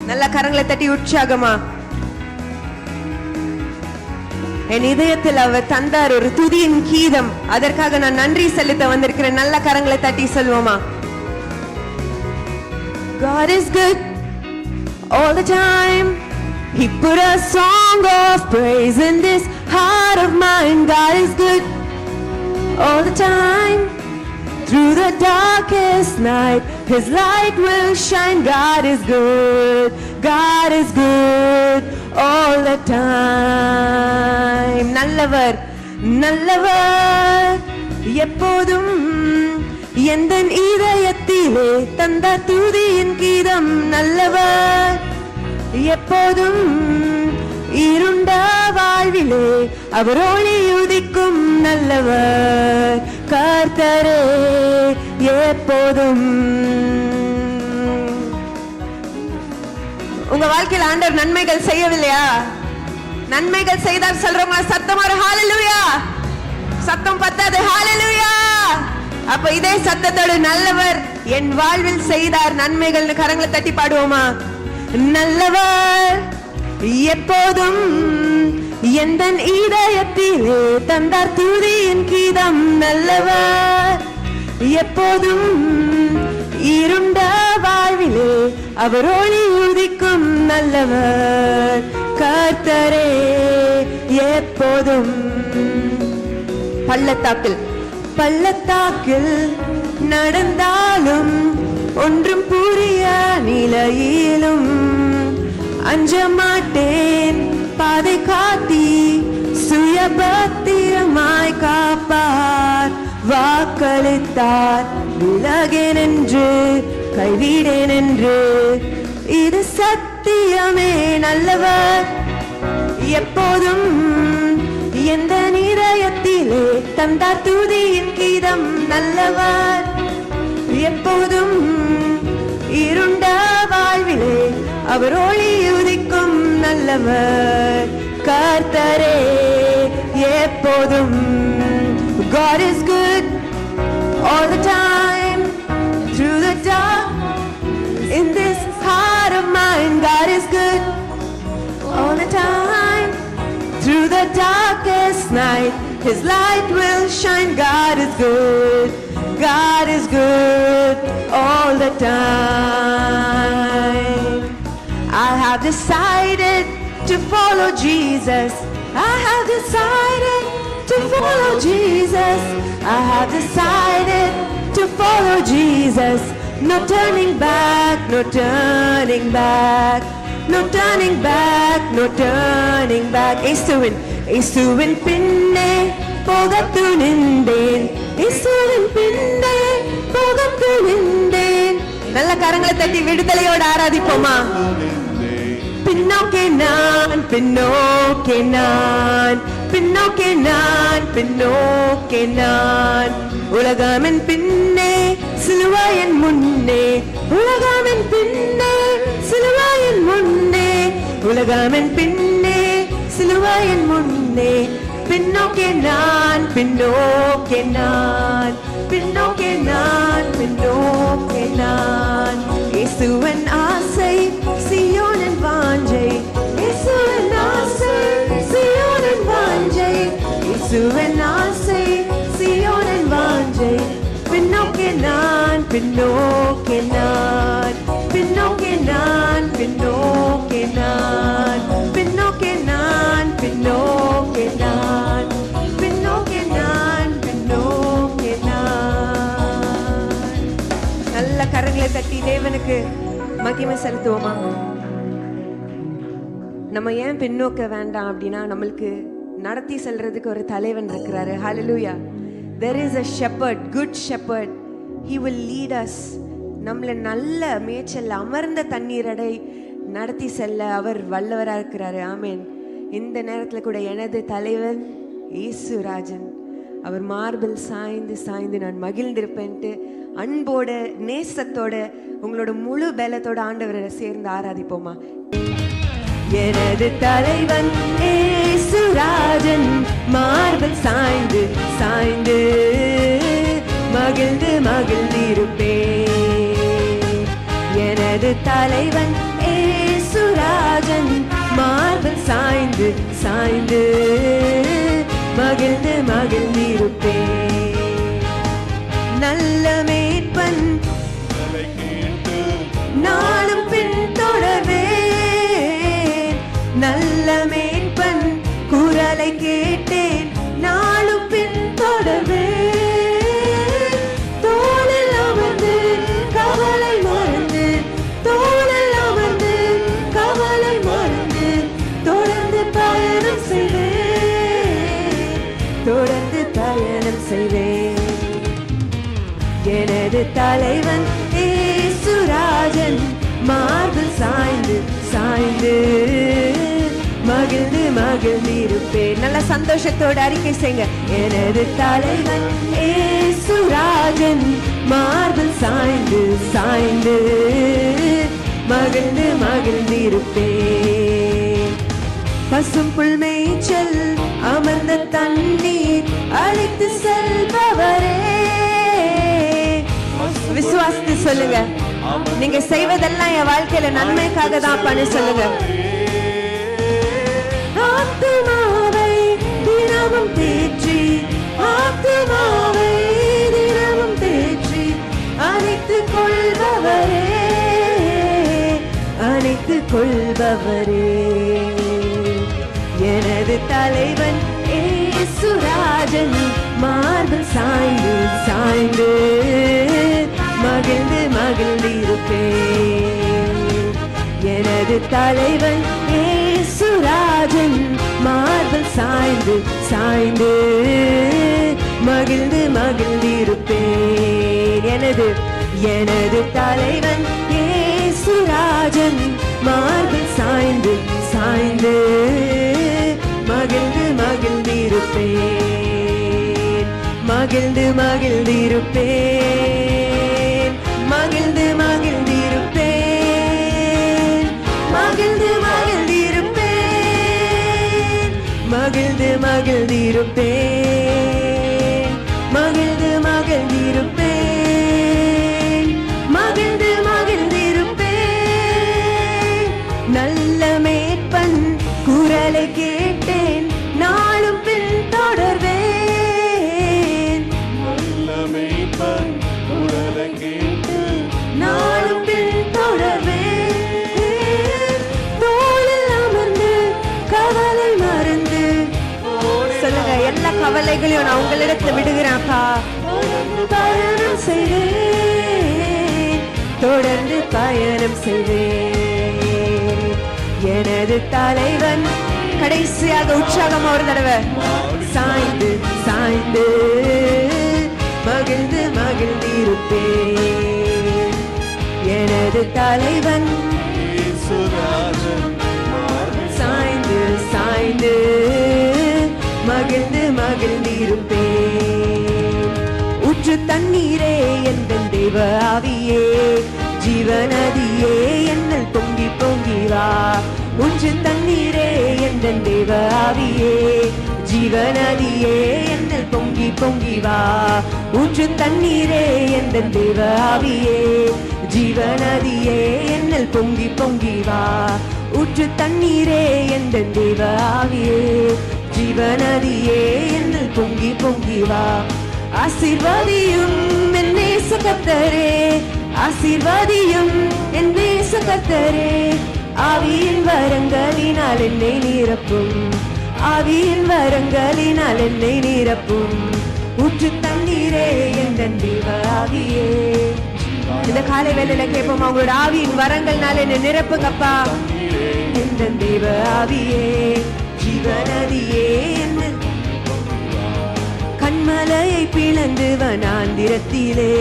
நல்ல கரங்களை தட்டி உற்சாகமா. என் இதயத்தில் அவர் தந்தார் ஒரு துதியின் கீதம். அதற்காக நான் நன்றி செலுத்த வந்திருக்கிறேன். நல்ல கரங்களை தட்டி சொல்வோமா. God is good all the time. He put a song of praise in this heart of mine. God is good all the time. Through the darkest night, His light will shine. God is good. God is good all the time. நல்லவர் நல்லவர் எப்போதும் எந்தன் இதயத்திலே தந்த துதியின் கீதம். நல்லவர் எப்போதும் இருண்ட வாழ்விலே அவர் ஒளி உதிக்கும். நல்லவர் கர்த்தரே எப்போதும். உங்க வாழ்க்கையில் ஆண்டவர் நன்மைகள் செய்யவில்லையா? நன்மைகள் செய்தார் சொல்றவங்க சத்தமா ஹalleluya. சத்தம் பத்தாது ஹalleluya. அப்ப இதே சத்தத்தோடு நல்லவர் என் வாழ்வில் செய்தார் நன்மைகள் கரங்களை தட்டி பாடுவோமா. நல்லவர் எப்போதும் எந்தன் இதயத்திலே தந்தார் துதியின் கீதம். நல்லவர் எப்போதும் இருண்ட வாழ்விலே அவர் ஒளி உதிக்கும். நல்லவர் கர்த்தரே எப்போதும். பள்ளத்தாக்கில் நடந்தாலும் ஒன்றும் புரிய நிலையிலும் அஞ்ச மாட்டேன். பாதை காட்டி சுயபத்திரமாய் காப்பார். வாக்களித்தார் விலகேன் என்று கைவிடேன் என்று. இது சத்தியமே. நல்லவர் எப்போதும் எந்த இதயத்திலே தந்தார் துதியின் கீதம். நல்லவர் எப்போதும் இருண்ட வாழ்விலே அவர் ஒளி உதிக்கும். நல்லவர் கர்த்தரே எப்போதும். God is good all the time. Through the dark in this heart of mine. God is good all the time. Through the darkest night, His light will shine. God is good. God is good all the time. I have decided to follow Jesus. I have decided to follow Jesus. I have decided to follow Jesus. No turning back, no turning back. No turning back, no turning back. இயேசுவின் பின்னே போகத் துணிந்தேன். இயேசுவின் பின்னே போகத் துணிந்தேன். நல்ல கரங்களை தட்டி விடுதலையோடு ஆராதிப்போமா. பின்னோக்கே நான் பின்னோக்கே நான் பின்னோக்கே நான் பின்னோக்கே நான். உலகமின் பின்னே சிலுவையின் முன்னே. உலகமின் பின்னே சிலுவையின் முன்னே. உலகமின் பின்னே சிலுவையின் முன்னே. பின்னோக்கே நான் பின்னோக்கே நான் பின்னோக்கே நான் பின்னோக்கே நான். இயேசுவின் ஆசை சீயோனின் வாஞ்சை. இயேசுவின் ஆசை சீயோனின் வாஞ்சை. இயேசுவின் ஆசை சீயோனின் வாஞ்சை. பின்னோக்கே நான் பின்னோக்கே நான் பின்னோக்கே நான் பின்னோக்கே நான் பின்னோக்கே நான் பின்னோக்கே நான் பின்னோக்கே நான் பின்னோக்கே நான். நல்ல கரங்களை தட்டி தேவனுக்கு மகிமை செலுத்துவோமா. நம்ம ஏன் பின்னோக்க வேண்டாம் அப்படின்னா நம்மளுக்கு நடத்தி செல்றதுக்கு ஒரு தலைவன் இருக்கிறாரு. ஹalleluya. There is a shepherd, good shepherd. He will lead us. நம்மள நல்ல மேய்ச்சல் அமர்ந்த தண்ணீரடை நடத்தி செல்ல அவர் வல்லவரா இருக்கிறாரு. ஆமேன். இந்த நேரத்துல கூட எனது தலைவன் இயேசுராஜன் அவர் மார்பில் சாய்ந்து சாய்ந்து நான் மகிழ்ந்திருப்பேன்ட்டு அன்போட நேசத்தோட உங்களோட முழு பலத்தோட ஆண்டவரை சேர்ந்து ஆராதிப்போமா. எனது தலைவன் இயேசுராஜன் மார்பில் சாய்ந்து சாய்ந்து மகிழ்ந்து மகிழ்ந்திருப்பேன். எனது தலைவன் சாய்ந்து மகிழ்ந்து மகிழ்ந்திருப்பேன். நல்ல மேய்ப்பன் நாளும் பின் தொடர்வேன். நல்ல மேய்ப்பன் குரலை கேட்டேன், நாளும் பின் தொடர்வேன். தோளில் அமர்ந்து கவலை மறந்து, தோளில் அமர்ந்து கவலை மறந்து தொடர்ந்து பயணம் செய்வேன், தொடர்ந்து பயணம் செய்வேன். எனது தலைவன் ஏசுராஜன் மார்பில் சாய்ந்து சாய்ந்து மகிழ்ந்து மகிழ்ந்திருப்பேன். நல்ல சந்தோஷத்தோடு அறிக்கை செய்யுங்க. எனது தலைவன் ஏசுராஜன் மார்பில் சாய்ந்து சாய்ந்து மகிழ்ந்து மகிழ்ந்திருப்பேன். பசும் புல் மேய்ச்சல் அமர்ந்த தண்ணீர் அழைத்து செல்பவரே. விசுவாசத்தை சொல்லுங்க. நீங்க செய்வதெல்லாம் என் வாழ்க்கையில நன்மைக்காக தான் பண்ணி சொல்லுங்க. ஆத்துமாவை தினமும் தேற்றி, ஆத்துமாவை தினமும் தேற்றி அணைத்துக் கொள்பவரே, அணைத்துக் கொள்பவரே. எனது தலைவன் ஏசுராஜன் மார்பில் சாய்ந்து சாய்ந்து மகிழ்ந்து மகிழ்ந்திருப்பேன். எனது தலைவன் ஏசுராஜன் மார்பில் சாய்ந்து சாய்ந்து மகிழ்ந்து மகிழ்ந்திருப்பேன். எனது தலைவன் ஏசுராஜன் மார்பில் சாய்ந்து சாய்ந்து மகிழ்ந்து மகிழ்ந்திருப்பேன், மகிழ்ந்து மகிழ்ந்திருப்பேன், மகிழ்ந்து மகிழ்ந்திருப்பேன், மகிழ்ந்து மகிழ்ந்திருப்பேன், மகிழ்ந்து மகிழ்ந்திருப்பேன், மகிழ்ந்து மகிழ்ந்திருப்பேன், மகிழ்ந்து மகிழ்ந்திருப்பேன். நல்ல மேய்ப்பன் குரலை கேட்டேன், நாளும் பின் தொடர்வேன். நல்ல மேய்ப்பன் குரலை கேட்டு நாளும் பின் தொடர்வேன். தோளில் அமர்ந்து கவலை மறந்து சொல்லுங்க. எல்லா கவலைகளையும் நான் உங்களிடத்துல விடுகிறேன்ப்பா. பயணம் செய்வேன், தொடர்ந்து பயணம் செய்வேன். எனது தலைவன் கடைசியாக உற்சாகமா ஒரு தடவை சாய்ந்து சாய்ந்து மகிழ்ந்து மகிழ்ந்திருப்பேன். எனது தலைவன் ஏசுராஜன் சாய்ந்து சாய்ந்து மகிழ்ந்து மகிழ்ந்திருப்பேன். ஊற்று தண்ணீரே எந்த தேவ ஆவியே, ஜீவநதியே என்னல் பொங்கி பொங்கி வா. ஊற்று தண்ணீரே எந்த தேவ ஆவியே, ஜீவநதியே என்னல் பொங்கி பொங்கி வா. ஊற்று தண்ணீரே எந்த தேவ ஆவியே, ஜீவநதியே என்னல் பொங்கி பொங்கி வா. ஊற்று தண்ணீரே எந்த தேவ ஆவியே, ஜீவநதியே என்னல் பொங்கி பொங்கி வா. ஆசீர்வாதியும் என் நேச கர்த்தரே, ஆசீர்வாதியும் என் நேச கர்த்தரே. ஆவியின் வரங்களினால் என்னை நிரப்பும், ஆவியின் வரங்களினால் என்னை நிரப்பும். ஊற்று தண்ணீரே என் தேவ ஆவியே. இந்த காலை வேளையில கேட்போம், அவங்களோட ஆவியின் வரங்கள்னால என்னை நிரப்புங்கப்பா. என் தேவ ஆவியே, ஜீவநதியே என்ன கண்மலையை பிளந்து வனாந்திரத்திலே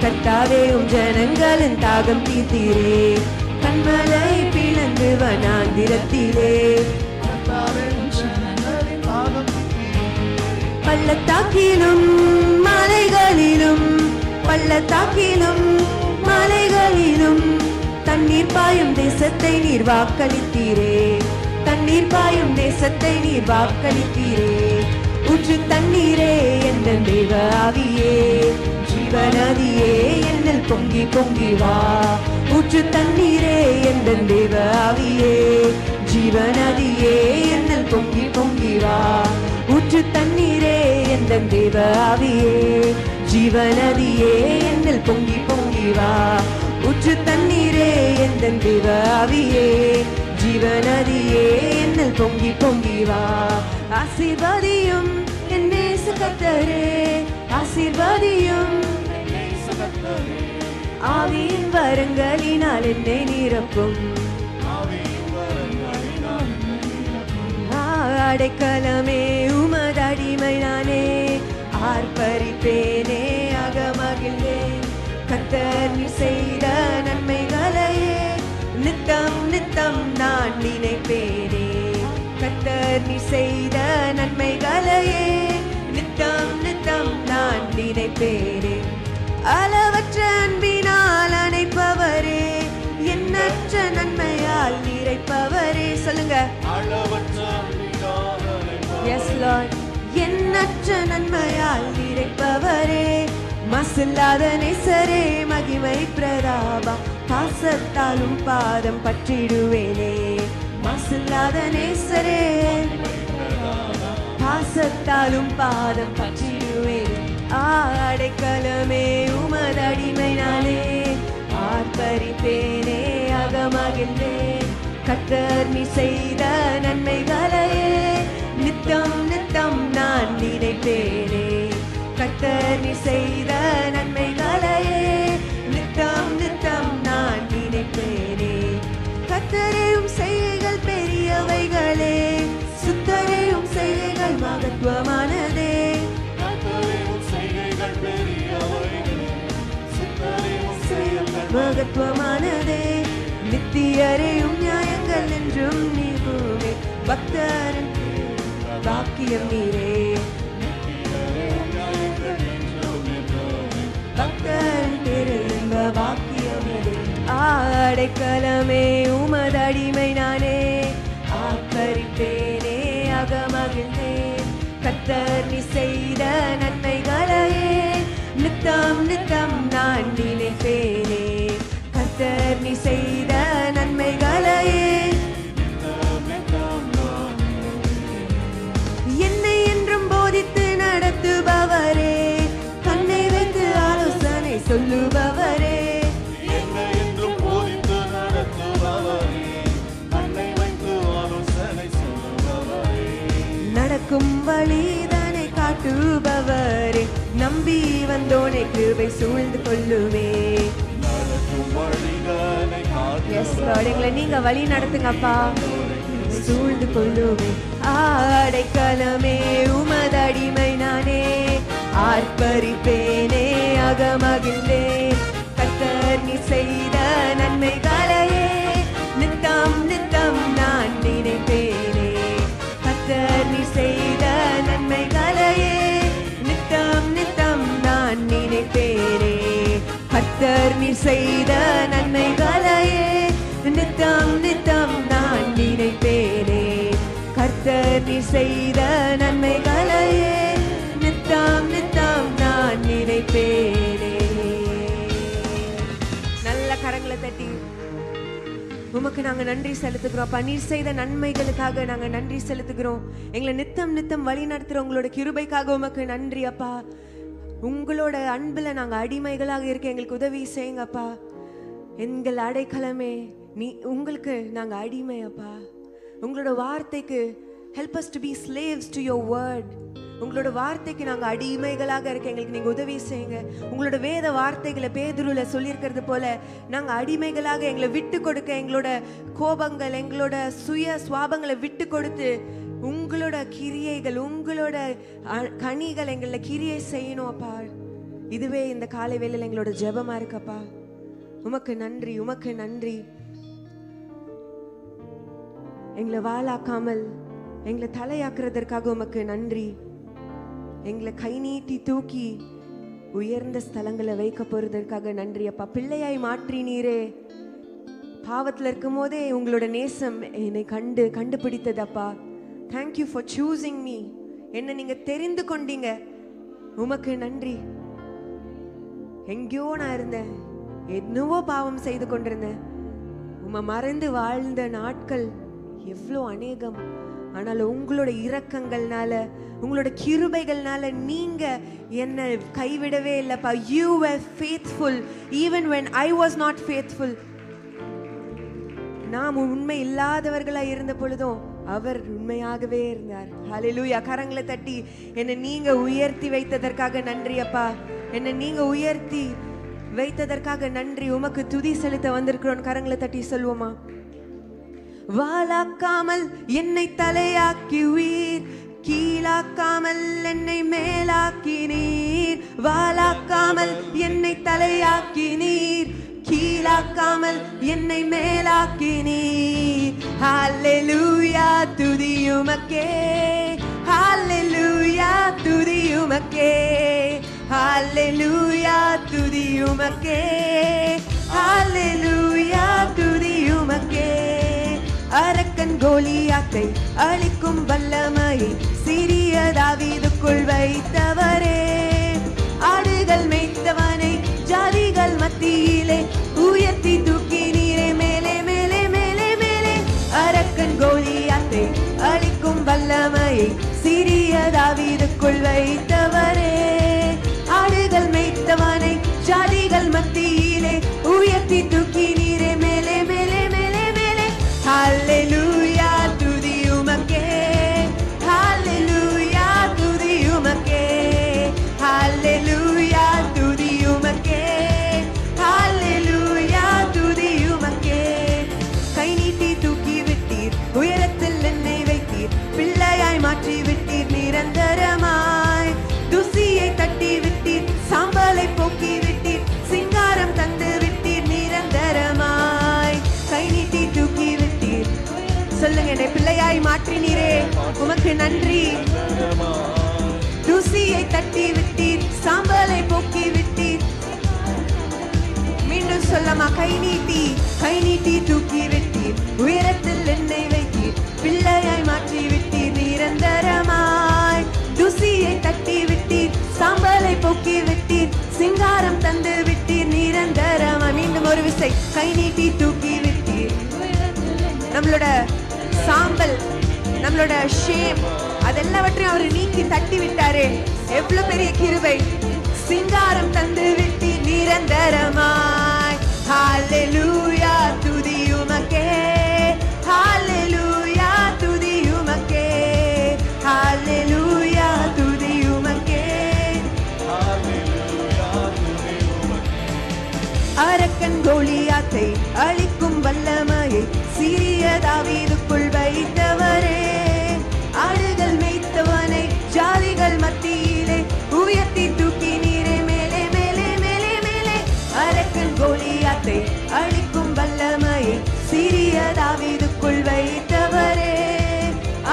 கர்த்தாவே உம் ஜனங்களின் தாகம் தீர்த்தீரே. கண்மலையை பிளந்து வனாந்திரத்திலே பள்ளத்தாக்கிலும் மலைகளிலும், பள்ளத்தாக்கிலும் மலைகளிலும் தண்ணீர் பாயும் தேசத்தை நீர் வாக்களித்தீரே. தண்ணீர் பாயும் தேசத்தை நீர் வாக்களித்தீரே. ஊற்று தண்ணீரே என்ற தேவ ஆவியே, ஜீவநதியே என்னல் பொங்கி பொங்கி வா. ஊற்று தண்ணீரே என்ற தேவ ஆவியே, ஜீவநதியே என்னல் பொங்கி பொங்கி வா. ஊற்று தண்ணீரே எந்தன் தேவ ஆவியே, ஜீவநதியே என்னில் பொங்கி பொங்கி வா. ஊற்று தண்ணீரே எந்தன் தேவ ஆவியே, ஜீவநதியே என்னில் பொங்கி பொங்கி வா. ஆசீர்வதியும் என் நேச கர்த்தரே, ஆசீர்வதியும் ஆவியின் வரங்களினால் என்னை நிரப்பும். அடைக்கலமே உமது அடிமை நானே, ஆர்ப்பரிப்பேனே அகமகிழ்ந்தேன். கர்த்தர் நீ செய்த நன்மைகளையே நித்தம் நித்தம் நான் நினைப்பேனே. கர்த்தர் நீ செய்த நன்மைகளையே நித்தம் நித்தம் நான் நினைப்பேனே. அளவற்ற அன்பினால் அணைப்பவரே, எண்ணற்ற நன்மையால் நிறைப்பவரே. சொல்லுங்க. Yes lord. எண்ணற்ற நன்மையால் நிறைப்பவரே, மசில்லாத நேசரே மகிமை பிரதாபா. பாசத்தாலும் பாதம் பற்றிடுவேனே, மசில்லாத நேசரே பாசத்தாலும் பாதம் பற்றிடுவேன். அடைக்கலமே உமது அடிமை நானே, ஆர்ப்பரிப்பேனே அகமகிழ்ந்தேன். கர்த்தர் நீ செய்த நன்மைகளையே நித்தம் நித்தம் நான் நினைப்பேனே. கர்த்தர் நீ செய்த நன்மைகளையே நித்தம் நித்தம் நான் நினைப்பேனே. கர்த்தரையும் செய்கைகள் பெரியவைகளே, சுத்தரையும் செய்கைகள் மகத்துவமானதே. மகத்துவமானதே. நித்தியரையும் நியாயங்கள் என்றும் நீக்குமே. பக்தரின் பாக்கியம் நீரே, பக்தரின் பெரும்ப பாக்கியம் நீரே. அடைக்கலமே உமது அடிமை நானே, ஆர்ப்பரிப்பேனே அகமகிழ்ந்தேன். கர்த்தர் நீ செய்த நன்மைகளையே நித்தம் நித்தம் நான் நினைப்பேனே. கர்த்தர் நீ செய்த நன்மைகளையே என்னை என்றும் போதித்து நடத்துபவரே, கண்ணை வைத்து ஆலோசனை சொல்லுபவரே. என்னை என்றும் போதித்து நடத்துபவரே, கண்ணை வைத்து ஆலோசனை சொல்லுபவரே. நடக்கும் வழிதனை காட்டுபவரே, நம்பி வந்தோனை கிருபை சூழ்ந்து கொள்ளுவே. எஸ் லார்ட், எங்களை நீங்க வழி நடத்துங்கப்பா, சூழ்ந்து கொள்ளுவே. அடைக்கலமே உமது அடிமை நானே, ஆர்ப்பரிப்பேனே அகமகிழ்ந்தேன். கர்த்தர் நீ செய்த நன்மைகளையே நித்தம் நித்தம் நான் நினைப்பேனே. கர்த்தர் நீ செய்த நன்மைகளையே நித்தம் நித்தம் நான் நினைப்பேனே. கர்த்தர் நீ செய்த நன்மைகளையே நித்தம் நித்தம் நான் நினைப்பேனே. கர்த்தர் நீ செய்த நன்மைகளையே நித்தம் நித்தம் நான் நினைப்பேனே. நல்ல கரங்களை தட்டி உமக்கு நாங்க நன்றி செலுத்துகிறோம். அப்பா, நீர் செய்த நன்மைகளுக்காக நாங்க நன்றி செலுத்துகிறோம். எங்களை நித்தம் நித்தம் வழி நடத்துற உங்களோட கிருபைக்காக உமக்கு நன்றி அப்பா. உங்களோட அன்புல நாங்க அடிமைகளாக இருக்க எங்களுக்கு உதவி செய்யுங்கப்பா. எங்கள் அடைக்கலமே நீ, உங்களுக்கு நாங்க அடிமை அப்பா. உங்களோட வார்த்தைக்கு help us to be slaves to your word. உங்களோட வார்த்தைக்கு நாங்க அடிமைகளாக இருக்க எங்களுக்கு நீங்க உதவி செய்யுங்க. உங்களோட வேத வார்த்தைகளை பேதுருல சொல்லியிருக்கிறது போல நாங்க அடிமைகளாக எங்களை விட்டு கொடுக்க, எங்களோட கோபங்கள் எங்களோட சுய சுவாபங்களை விட்டு கொடுத்து உங்களோட கிரியைகள் உங்களோட கனிகள் எங்கள கிரியை செய்யணும் அப்பா. இதுவே இந்த காலை வேளையில எங்களோட ஜெபமா இருக்கப்பா. உமக்கு நன்றி, உமக்கு நன்றி. எங்களை வாளாக்காமல் எங்களை தலையாக்குறதற்காக உமக்கு நன்றி. எங்களை கை நீட்டி தூக்கி உயர்ந்த ஸ்தலங்களை வைக்க போறதற்காக நன்றி அப்பா. பிள்ளையாய் மாற்றினீரே. பாவத்தில் இருக்கும் போதே உங்களோட நேசம் என்னை கண்டுபிடித்ததப்பா. Thank you for choosing me. என்னை நீங்க தெரிந்து கொண்டீங்க. உமக்கு நன்றி. எங்கேயோ நான் இருந்தேன், என்னவோ பாவம் செய்து கொண்டிருந்தேன். உம்மை மறந்து வாழ்ந்த நாட்கள் எவ்வளோ அநேகம். ஆனால் உங்களோட இரக்கங்கள்னால, உங்களோட கிருபைகள்னால நீங்க என்னை கைவிடவே இல்லப்பா. You were faithful even when I was not faithful. நாம் உண்மை இல்லாதவர்களா இருந்த பொழுதும் அவர் உண்மையாகவே இருந்தார். ஹல்லேலூயா. கரங்களை தட்டி என்னை நீங்க உயர்த்தி வைத்ததற்காக நன்றி அப்பா. என்னை நீங்க உயர்த்தி வைத்ததற்காக நன்றி. உமக்கு துதி செலுத்த வந்திருக்கிறோம். கரங்களை தட்டி சொல்வோமா? வாளாக்காமல் என்னை தலையாக்குவீர், கீழாக்காமல் என்னை மேலாக்கினீர். வாளாக்காமல் என்னை தலையாக்கினீர், கீழாக்காமல் என்னை மேலாக்கினீர். ஹல்லேலூயா துதியுமக்கே, ஹல்லேலூயா துதியுமக்கே, ஹல்லேலூயா துதியுமக்கே, ஹல்லேலூயா துதியுமக்கே. அரக்கன் கோலியாத்தை அழிக்கும் வல்லமையை சிறிய தாவீதுக்குள் வைத்தவரே, ஆடுகள் மேய்த்தவனை ஜாதிகள் மத்தியிலே உயர்த்தி தூக்கினீரே மேலே மேலே மேலே மேலே. அரக்கன் கோலியாத்தை அழிக்கும் வல்லமையை சிறிய தாவீதுக்குள் வைத்தவரே, ஆடுகள் மேய்த்தவனை ஜாதிகள் மத்தியிலே உயர்த்தி தூக்கினீரே மேலே மேலே மேலே மேலே. ஹல்லேலூயா துதியுமக்கே, ஹல்லேலூயா துதியுமக்கே, ஹல்லேலூயா துதியுமக்கே, ஹல்லேலூயா துதியுமக்கே. கை நீட்டி தூக்கி விட்டீர், உயரத்தில் என்னை வைத்தீர், பிள்ளையாய் மாற்றி விட்டீர் நிரந்தரமாய். துசியை தட்டி விட்டீர், சாம்பலை போக்கி விட்டீர், சிங்காரம் தந்து விட்டீர் நிரந்தரமாய். கை நீட்டி தூக்கி விட்டீர், சொல்லுங்க, என்னை பிள்ளையாய் மாற்றினீரே உமக்கு நன்றி. துசியை தட்டி விட்டீர், சாம்பலை போக்கி விட்டீர். மீண்டும் சொல்லமா? கை நீட்டி தூக்கி விட்டீர், உயரத்தில் என்னை வைத்தீர், பிள்ளையாய் மாற்றி விட்டீர் நிரந்தரமாய். துசியை தட்டி விட்டீர், சாம்பலை போக்கி விட்டீர், சிங்காரம் தந்து விட்டீர் நிரந்தரமாய். மீண்டும் ஒரு விசை, கை நீட்டி தூக்கி விட்டீர். நம்மளோட சாம்பல், நம்மளோட ஷேம், அதெல்லாவற்றையும் அவர் நீக்கி தட்டி விட்டாரே. எவ்வளவு பெரிய கிருபை. சிங்காரம் தந்து விட்டு நிரந்தரமாய். ஹல்லேலூயா துதியுமக்கே, ஹல்லேலூயா துதியுமக்கே, ஹல்லேலூயா துதியுமக்கே, ஹல்லேலூயா துதியுமக்கே. அரக்கன் கோலியாத்தை அழிக்கும் வல்லமையை சிறிய தாவீதுக்குள் வைத்தவரே, ஆடுகள் மேய்த்தவனை ஜாதிகள் மத்தியிலே உயர்த்தி தூக்கினீரே மேலே மேலே மேலே மேலே. அரக்கன் கோலியாத்தை அழிக்கும் வல்லமையை சிறிய தாவீதுக்குள் வைத்தவரே,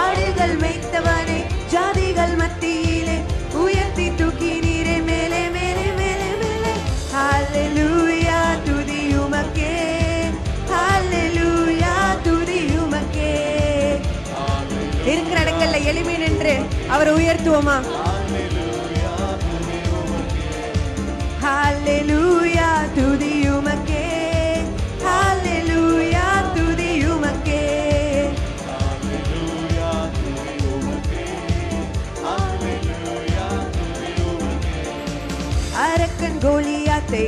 ஆடுகள் மேய்த்தவனை ஜாதிகள் மத்தியிலே உயர்த்தி தூக்கினீரே மேலே மேலே மேலே மேலே. ஹல்லேலூயா துதியுமக்கே, ஹல்லேலூயா துதியுமக்கே. இருக்கிற இடங்கள்ல எளிமை நின்று அவரை உயர்த்துவோமா? ஹல்லேலூயா துதியுமக்கே, ஹல்லேலூயா துதியுமக்கே, ஹல்லேலூயா துதியுமக்கே, ஹல்லேலூயா துதியுமக்கே. அரக்கன் கோலியாத்தை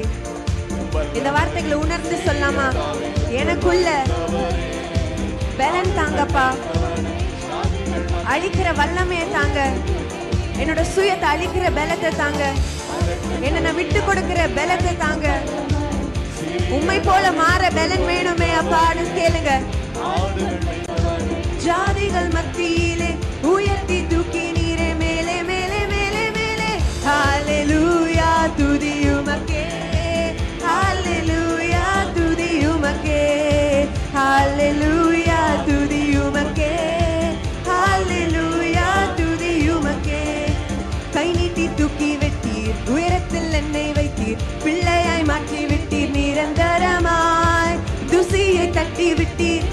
இந்த வார்த்தைகளை உணர்ந்து சொல்லாமா? எனக்குள்ள பலன் தாங்கப்பா, அழிக்கிற வல்லமையை தாங்க, என்னோட சுயத்தை அழிக்கிற பலத்தை தாங்க, என்ன விட்டு கொடுக்கிற பலத்தை தாங்க. உம்மை போல மாற பலன் வேணுமே அப்பான்னு கேளுங்க. ஜாதிகள் மத்தியிலே உயர்த்தி தூக்கி நீரே மேலே மேலே மேலே மேலே. ஹல்லேலூயா துதியுமக்கே, ஹல்லேலூயா துதியுமக்கே, ஹல்லேலூயா துதியுமக்கே, ஹல்லேலூயா துதியுமக்கே. கை நீட்டி தூக்கி விட்டீர், உயரத்தில் என்னை வைத்தீர், பிள்ளையாய் மாற்றி விட்டீர் நிரந்தரமாய். துசியை தட்டி விட்டீர்,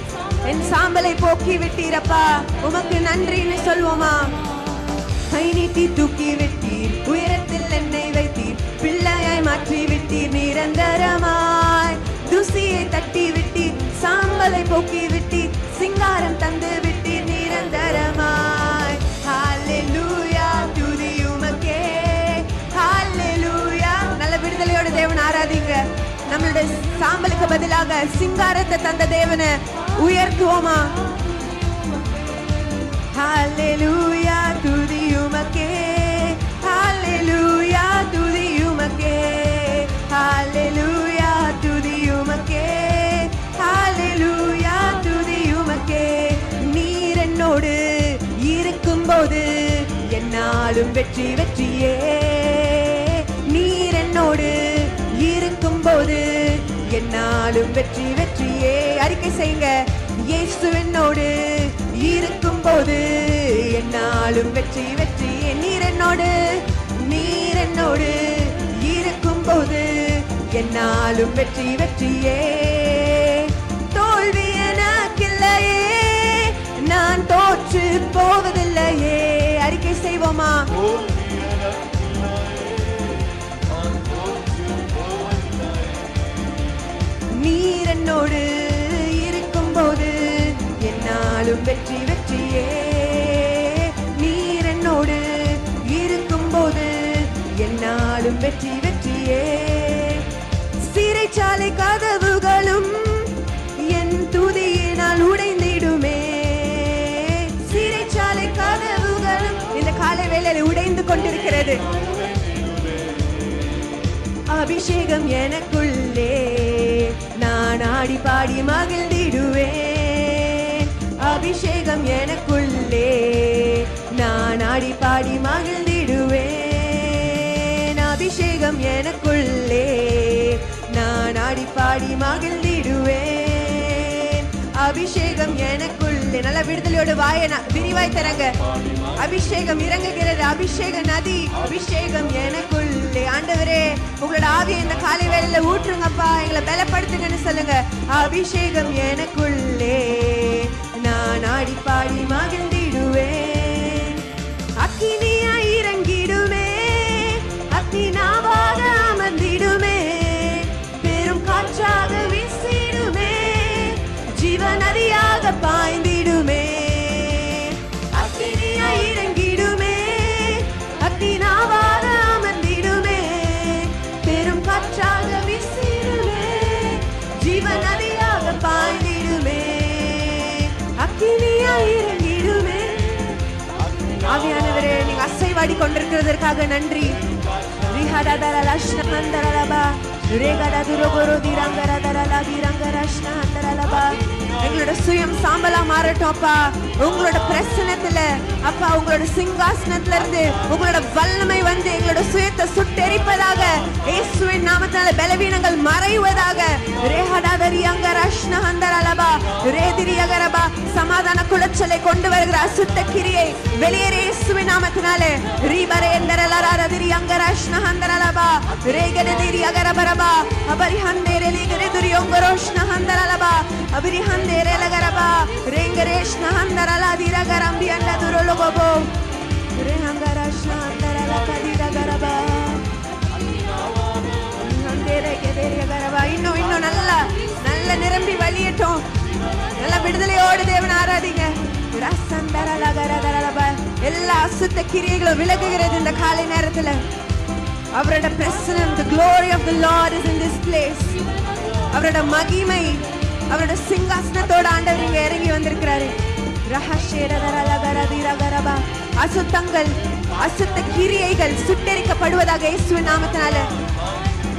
என் சாம்பலை போக்கி விட்டீரப்பா, உமக்கு நன்றின்னு சொல்வோமா? கை நீட்டி தூக்கி விட்டீர், உயரத்தில் என்னை வைத்தீர், பிள்ளையாய் மாற்றி விட்டீர் நிரந்தரமாய். துசியை தட்டி விட்டீர், சாம்பலை போக்கி விட்டீர், சிங்காரம் தந்து விட்டீர் நிரந்தரமாய். முள்ளுக்கு பதிலாக சிங்காரத்தை தந்த தேவனை உயர்த்துவோமா? ஹல்லேலூயா துதி உமக்கே, ஹல்லேலூயா துதி உமக்கே, ஹல்லேலூயா துதி உமக்கே, ஹல்லேலூயா துதி உமக்கே. நீர் என்னோடு இருக்கும்போது என்னாலும் வெற்றி வெற்றியே. நீர் என்னோடு இருக்கும்போது என்னாலும் வெற்றி வெற்றியே. அறிக்கை செய்யுங்க. இயேசு என்னோடு இருக்கும்போது என்னாலும் வெற்றி வெற்றியே. நீர் என்னோடு இருக்கும்போது என்னாலும் வெற்றி வெற்றியே. தோல்வி எனக்கில்லையே, நான் தோற்று போவதில்லையே. அறிக்கை செய்வோமா? நீர் என்னோடு இருக்கும்போது என்னாலும் வெற்றி வெற்றியே. நீர் என்னோடு இருக்கும்போது என்னாலும் வெற்றி வெற்றியே. சிறைச்சாலை கதவுகளும் என் துதியினால் உடைந்திடுமே. சிறைச்சாலை கதவுகளும் இந்த காலை வேளையில் உடைந்து கொண்டிருக்கிறது. அபிஷேகம் எனக்குள்ளே, நான் ஆடி பாடி மகிழ்ந்திடுவேன். அபிஷேகம் எனக்குள்ளே, நான் ஆடி பாடி மகிழ்ந்திடுவேன். அபிஷேகம் எனக்குள்ளே, நான் ஆடி பாடி மகிழ்ந்திடுவேன். அபிஷேகம் எனக்குள்ளே. நல்ல விடுதலையோடு வாயை விரிவாய் தரங்க. அபிஷேகம் இறங்குகிறது. அபிஷேக நதி. அபிஷேகம் எனக்குள்ளே. ஆண்டவரே, உங்களோட ஆவியை இந்த காலை வேளையில ஊற்றுங்கப்பா, எங்களை பலப்படுத்துங்கன்னு சொல்லுங்க. அபிஷேகம் எனக்குள்ளே, நான் ஆடி பாடி மகிழ்ந்திடுவேன். அக்கினியா இறங்கிடுமே, அக்கினாவாக அமர்ந்திடுமே, பெரும் காற்றாக வீசிடுமே, ஜீவ நதியாக பாய்ந்திடுமே. அக்கினியா இறங்கிடுமே, அக்கினாவாக அமர்ந்திடுமே, பெரும் காற்றாக வீசிடுமே, ஜீவ நதியாக பாய்ந்திடுமே. அக்கினியா இறங்கிடுமே. ஆவியானவரே, நீங்க அசைவாடி கொண்டிருக்கிறதற்காக நன்றி. எங்களோட சுயம் சாம்பலா மாறட்டும் அப்பா. உங்களோட பிரசனத்துல அப்பா, உங்களோட சிங்காசனத்துல இருந்து உங்களோட வல்லமை வந்து எங்களோட சுயத்தை சுட்டெரிப்பதாக. இயேசுவின் நாமத்தினால பலவீனங்கள் மறைவதாக. சமாதான குளச்சலை கொண்டு வருகிற அசுத்த கிரியை வெளியேற இயேசுவின் நாமத்தினாலே. இன்னும் நல்ல நிரம்பி வழியட்டும். நல்ல விடுதலையோடு தேவன் ஆராதிங்க. எல்லா அசுத்த கிரியைகளும் விலகுகிறது இந்த காலை நேரத்துல. அவரோட பிரசனம், the glory of the Lord is in this place. அவரோட மகிமை, அவரோட சிங்காசனத்தோட ஆண்டவர் இங்க இறங்கி வந்திருக்கிறாரு. அசுத்தங்கள், அசுத்த கிரியைகள் சுட்டெரிக்கப்படுவதாக இயேசுவின் நாமத்தினால.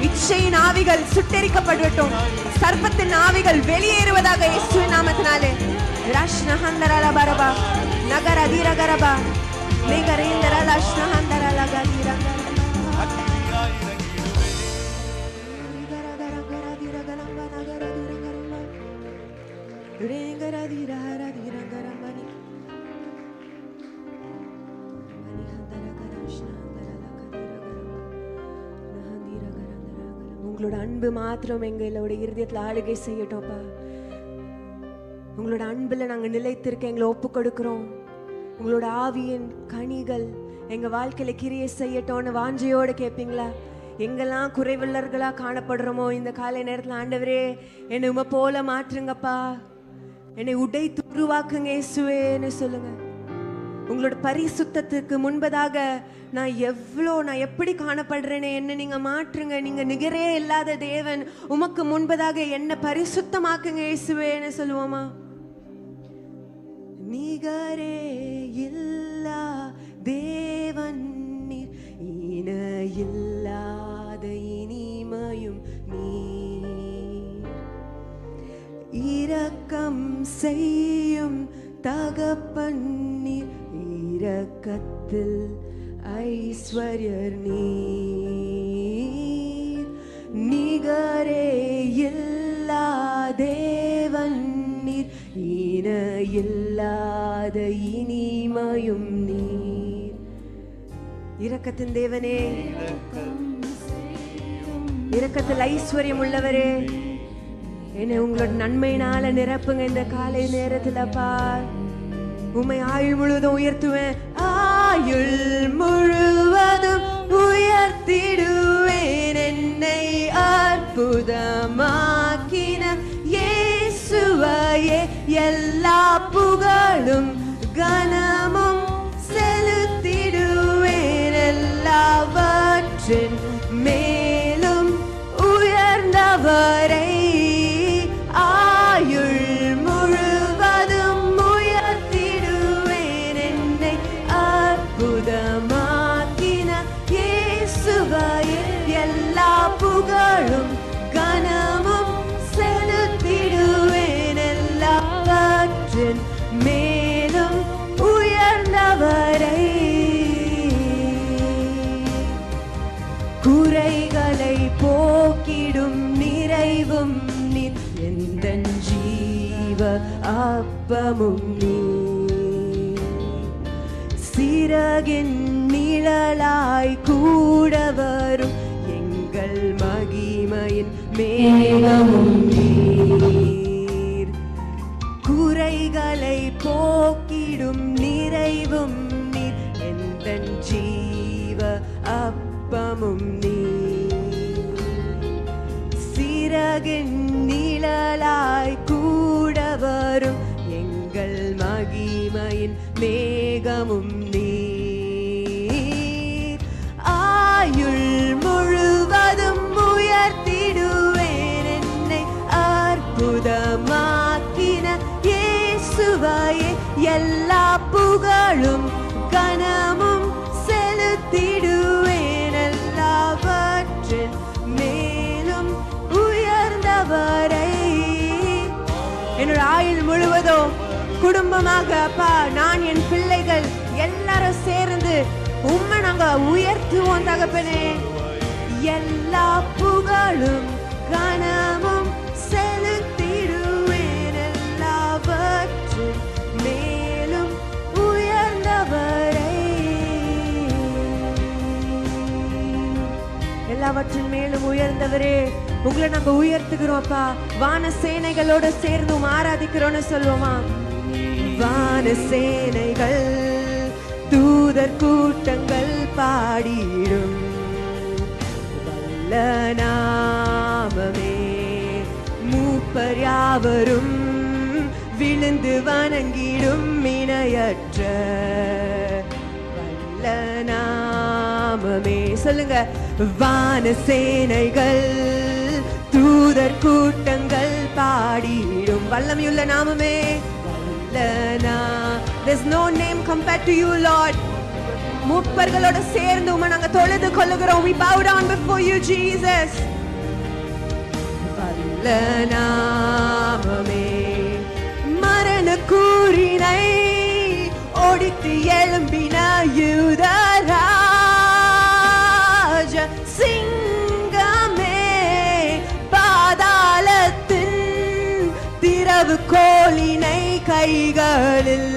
இச்சையின் ஆவிகள் சுட்டெரிக்கப்படட்டும். சர்ப்பத்தின் ஆவிகள் வெளியேறுவதாக இயேசுவின் நாமத்தினாலே. ராஷ்ணஹந்தரலபரபா நகரதிரகரபா லேகரேந்தரலஷ்ணஹந்தரலகதிரகரபா. உங்களோட அன்பு மாத்திரம் எங்களோட இருதயத்துல ஆளுகை செய்யட்டோம்ப்பா. உங்களோட அன்புல நாங்க நிலைத்திருக்க எங்களை ஒப்பு கொடுக்கிறோம். உங்களோட ஆவியின் கனிகள் எங்க வாழ்க்கையில கிரியை செய்யட்டோன்னு வாஞ்சையோடு கேட்பீங்களா? எங்கெல்லாம் குறைவுள்ளர்களா காணப்படுறோமோ இந்த காலை நேரத்துல ஆண்டவரே என்னை உமை போல மாற்றுங்கப்பா, என்னை உடைத்து உருவாக்குங்க இயேசுவேன்னு சொல்லுங்க. உங்களோட பரிசுத்தத்துக்கு முன்பதாக நான் எப்படி காணப்படுறேனே என்ன நீங்க மாற்றுங்க. நீங்க நிகரே இல்லாத தேவன், உமக்கு முன்பதாக என்ன பரிசுத்தமாக்குங்க இயேசுவேன்னு சொல்லுவோமா? நிகரே இல்லா தேவன் நீர், இன இல்லாத இனிமையும் நீர், இரக்கம் செய்யும் தகப்பன் நீர், இரக்கத்தில் ஐஸ்வர்யர் நீர், நிகரே இல்லா தேவன் நீர், இன இல்லாத இனிமையும் நீர். இரக்கத்தின் தேவனே, இரக்கத்தில் ஐஸ்வர்யம் உள்ளவரே, என்னை உங்களோட நன்மையினால நிரப்புங்க இந்த காலை நேரத்திலப்பா. உம்மை ஆயுள் முழுவதும் உயர்த்துவேன், ஆயுள் முழுவதும் உயர்த்திடுவேன். என்னை அற்புதமாக்கின இயேசுவையே எல்லா புகழும் கனமும் செலுத்திடுவேன். எல்லாவற்றின் மேலும் உயர்ந்தவரை ஆயுள் முழுவதும் உயர்த்திடுவேன். என்னை அற்புதமாக்கின இயேசுவையே எல்லா புகழும் கனமும் செலுத்திடுவேன். எல்லாவற்றின் மேலும் உயர்ந்தவரை குறைகளை போக்கிடும் நிறைவும் நீர், எந்தன் ஜீவ அப்பமும் நீர், சிறகின் நிழலாய் கூட வரும் எங்கள் மகிமையின் மேகமும் நீர், குறைகளை போக்கிடும் நிறைவும் நீர், எந்தன் ஜீவ அப்பமும் நீர், சிறகின் நிழலாய் கூட வரும் எங்கள் மகிமையின் மேகமும் நீர், ஆயுள் முழுவதும் உயர்த்திடுவேன். என்னை அற்புதமாக்கின இயேசுவையே எல்லா புகழும் கனமும் செலுத்திடுவேன். எல்லாவற்றின் மேலும் உயர்ந்தவரை என்னோட ஆயுள் முழுவதும் குடும்பமாக அப்பா, நான் என் பிள்ளைகள் எல்லாரும் சேர்ந்து உம்மை நாங்க உயர்த்துவோம் தகப்பனே. எல்லா புகழும் கனமும் செலுத்திடுவேன். எல்லாவற்றின் மேலும் உயர்ந்தவரை எல்லாவற்றின் மேலும் உயர்ந்தவரே உங்களை நாங்க உயர்த்துகிறோம் அப்பா. வான சேனைகளோட சேர்ந்து ஆராதிக்கிறோம்னு சொல்லுவோமா? வான சேனைகள் தூதர் கூட்டங்கள் பாடிடும் வல்ல நாமமே, மூப்பர் யாவரும் விழுந்து வணங்கிடும் இணையற்ற வல்ல நாமமே. சொல்லுங்க, வான சேனைகள் தூதர் கூட்டங்கள் பாடிடும் வல்லமையுள்ள நாமமே. There's no name compared to you, Lord. மூப்பர்களோட சேர்ந்து உம்மை நாங்க தொழுது கொள்ளுகிறோம். We bow down before you, Jesus. வல்ல நாமமே, மரண கூறினை ஓடித்து எழும்பின யூதராஜ சிங்கமே, பாதாளத்தின் திறவு கோலினை கைகளில்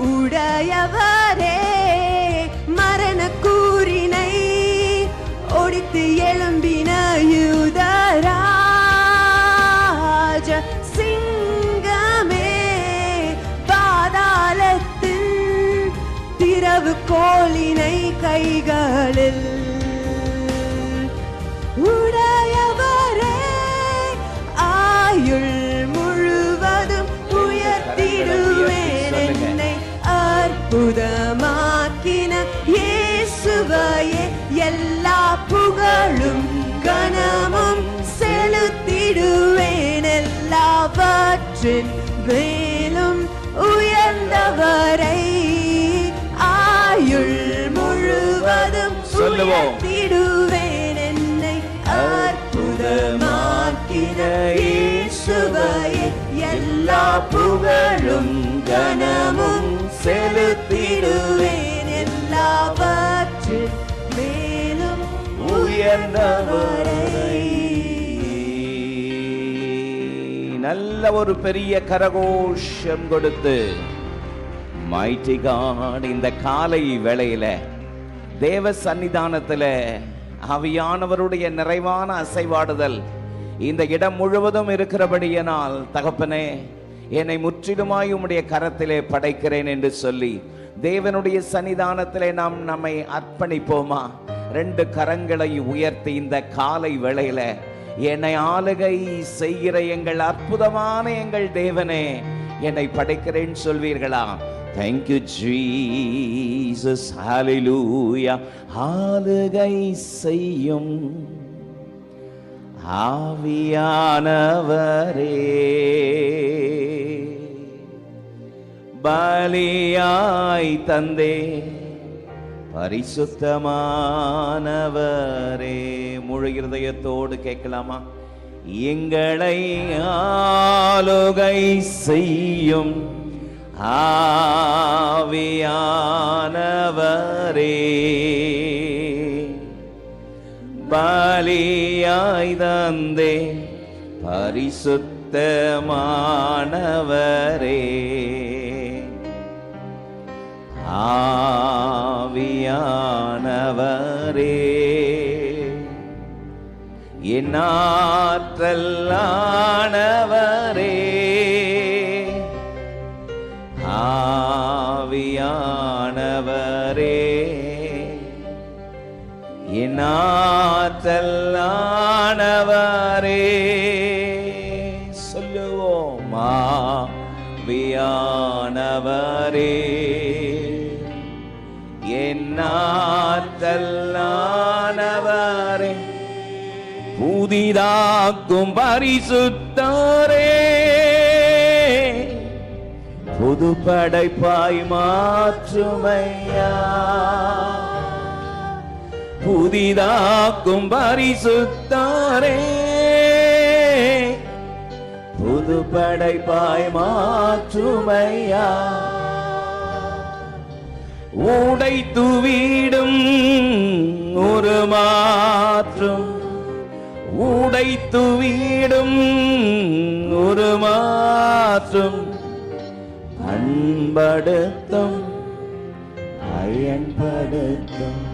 உடையவரே, மரண கூறினை ஒடித்து எழும்பின யூதராஜ சிங்கமே, பாதாளத்தின் திறவு கோலினை கைகளில் உடையவரே, ஆயுள் முழுவதும் உயர்த்திடுவேன். எல்லாவற்றின் மேலும் உயர்ந்தவரை ஆயுள் முழுவதும் சொல்லுவோம். உயர்த்திடுவேன். என்னை அற்புதமாக்கின இயேசுவையே எல்லா புகழும் கனமும் செலுத்திடுவேன். எல்லாவற்றின் மேலும் உயர்ந்தவரை. நல்ல ஒரு பெரிய கரகோஷம் கொடுத்து மைட்டி காட் இந்த காலை வேளையில தேவ சன்னிதானத்துல ஆவியானவருடைய நிறைவான அசைவாடுதல் இந்த இடம் முழுவதும் இருக்கிறபடியினால் தகப்பனே என்னை முற்றிலுமாய் உம்முடைய கரத்திலே படைக்கிறேன் என்று சொல்லி தேவனுடைய சன்னிதானத்திலே நாம் நம்மை அர்ப்பணிப்போமா? 2 கரங்களை உயர்த்தி இந்த காலை வேளையில என்னை ஆளுகை செய்கிற எங்கள் அற்புதமான எங்கள் தேவனே என்னை படைக்கிறேன் சொல்வீர்களா? Thank you Jesus, hallelujah. ஆளுகை செய்யும் ஆவியானவரே, பலியாய் தந்தே பரிசுத்தமானவரே. முழு இருதயத்தோடு கேட்கலாமா? எங்களை ஆளுகை செய்யும் ஆவியானவரே, பலியாய் தந்தே பரிசுத்தமானவரே, ஆவியானவரே, என் ஆற்றலானவரே, ஆவியானவரே, என் ஆற்றலானவரே. சொல்லுவோம். ஆவியானவரே, என் ஆற்றலானவரே, புதிதாக்கும் பரிசுத்தரே, புது படைப்பாய் மாற்றுமையா, புதிதாக்கும் பரிசுத்தரே, புது படைப்பாய் மாற்றுமையா, உடைத்து வீடும் ஒரு மாற்றும், உடைத்து வீடும் ஒரு மாற்றும், பண்படுத்தும் பயன்படுத்தும்,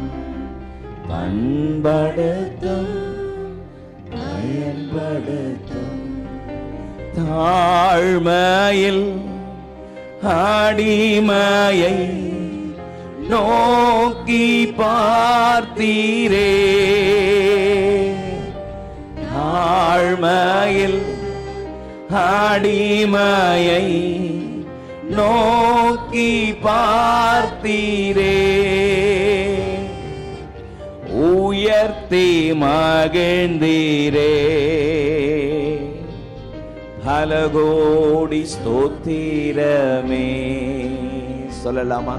பண்படுத்தும் பயன்படுத்தும், தாழ்மையில் அடிமையை நோக்கி பார்த்தீரே, தாழ்மையில் அடிமையை நோக்கி பார்த்தீரே, உயர்த்தி மகிழ்ந்தீரே, பலகோடி ஸ்தோத்திரமே. சொல்லலாமா?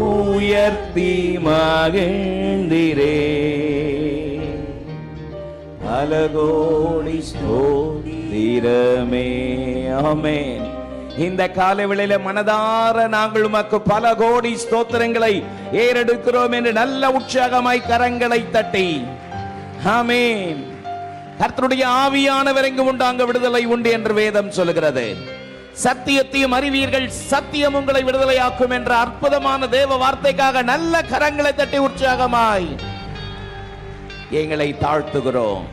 உயர்த்தி மகிழ்ந்தீரே, பலகோடி ஸ்தோத்திரமே. ஆமென். இந்த காலை வேளையில மனதார நாங்கள் உமக்கு பல கோடி ஸ்தோத்திரங்களை ஏறெடுக்கிறோம் என்று நல்ல உற்சாகமாய் கரங்களை தட்டி ஆமென். கர்த்தருடைய ஆவியானவர் எங்கு உண்டு அங்கு விடுதலை உண்டு என்று வேதம் சொல்லுகிறது. சத்தியத்தையும் அறிவீர்கள், சத்தியம் உங்களை விடுதலையாக்கும் என்ற அற்புதமான தேவ வார்த்தைக்காக நல்ல கரங்களை தட்டி உற்சாகமாய் எங்களை தாழ்த்துகிறோம்,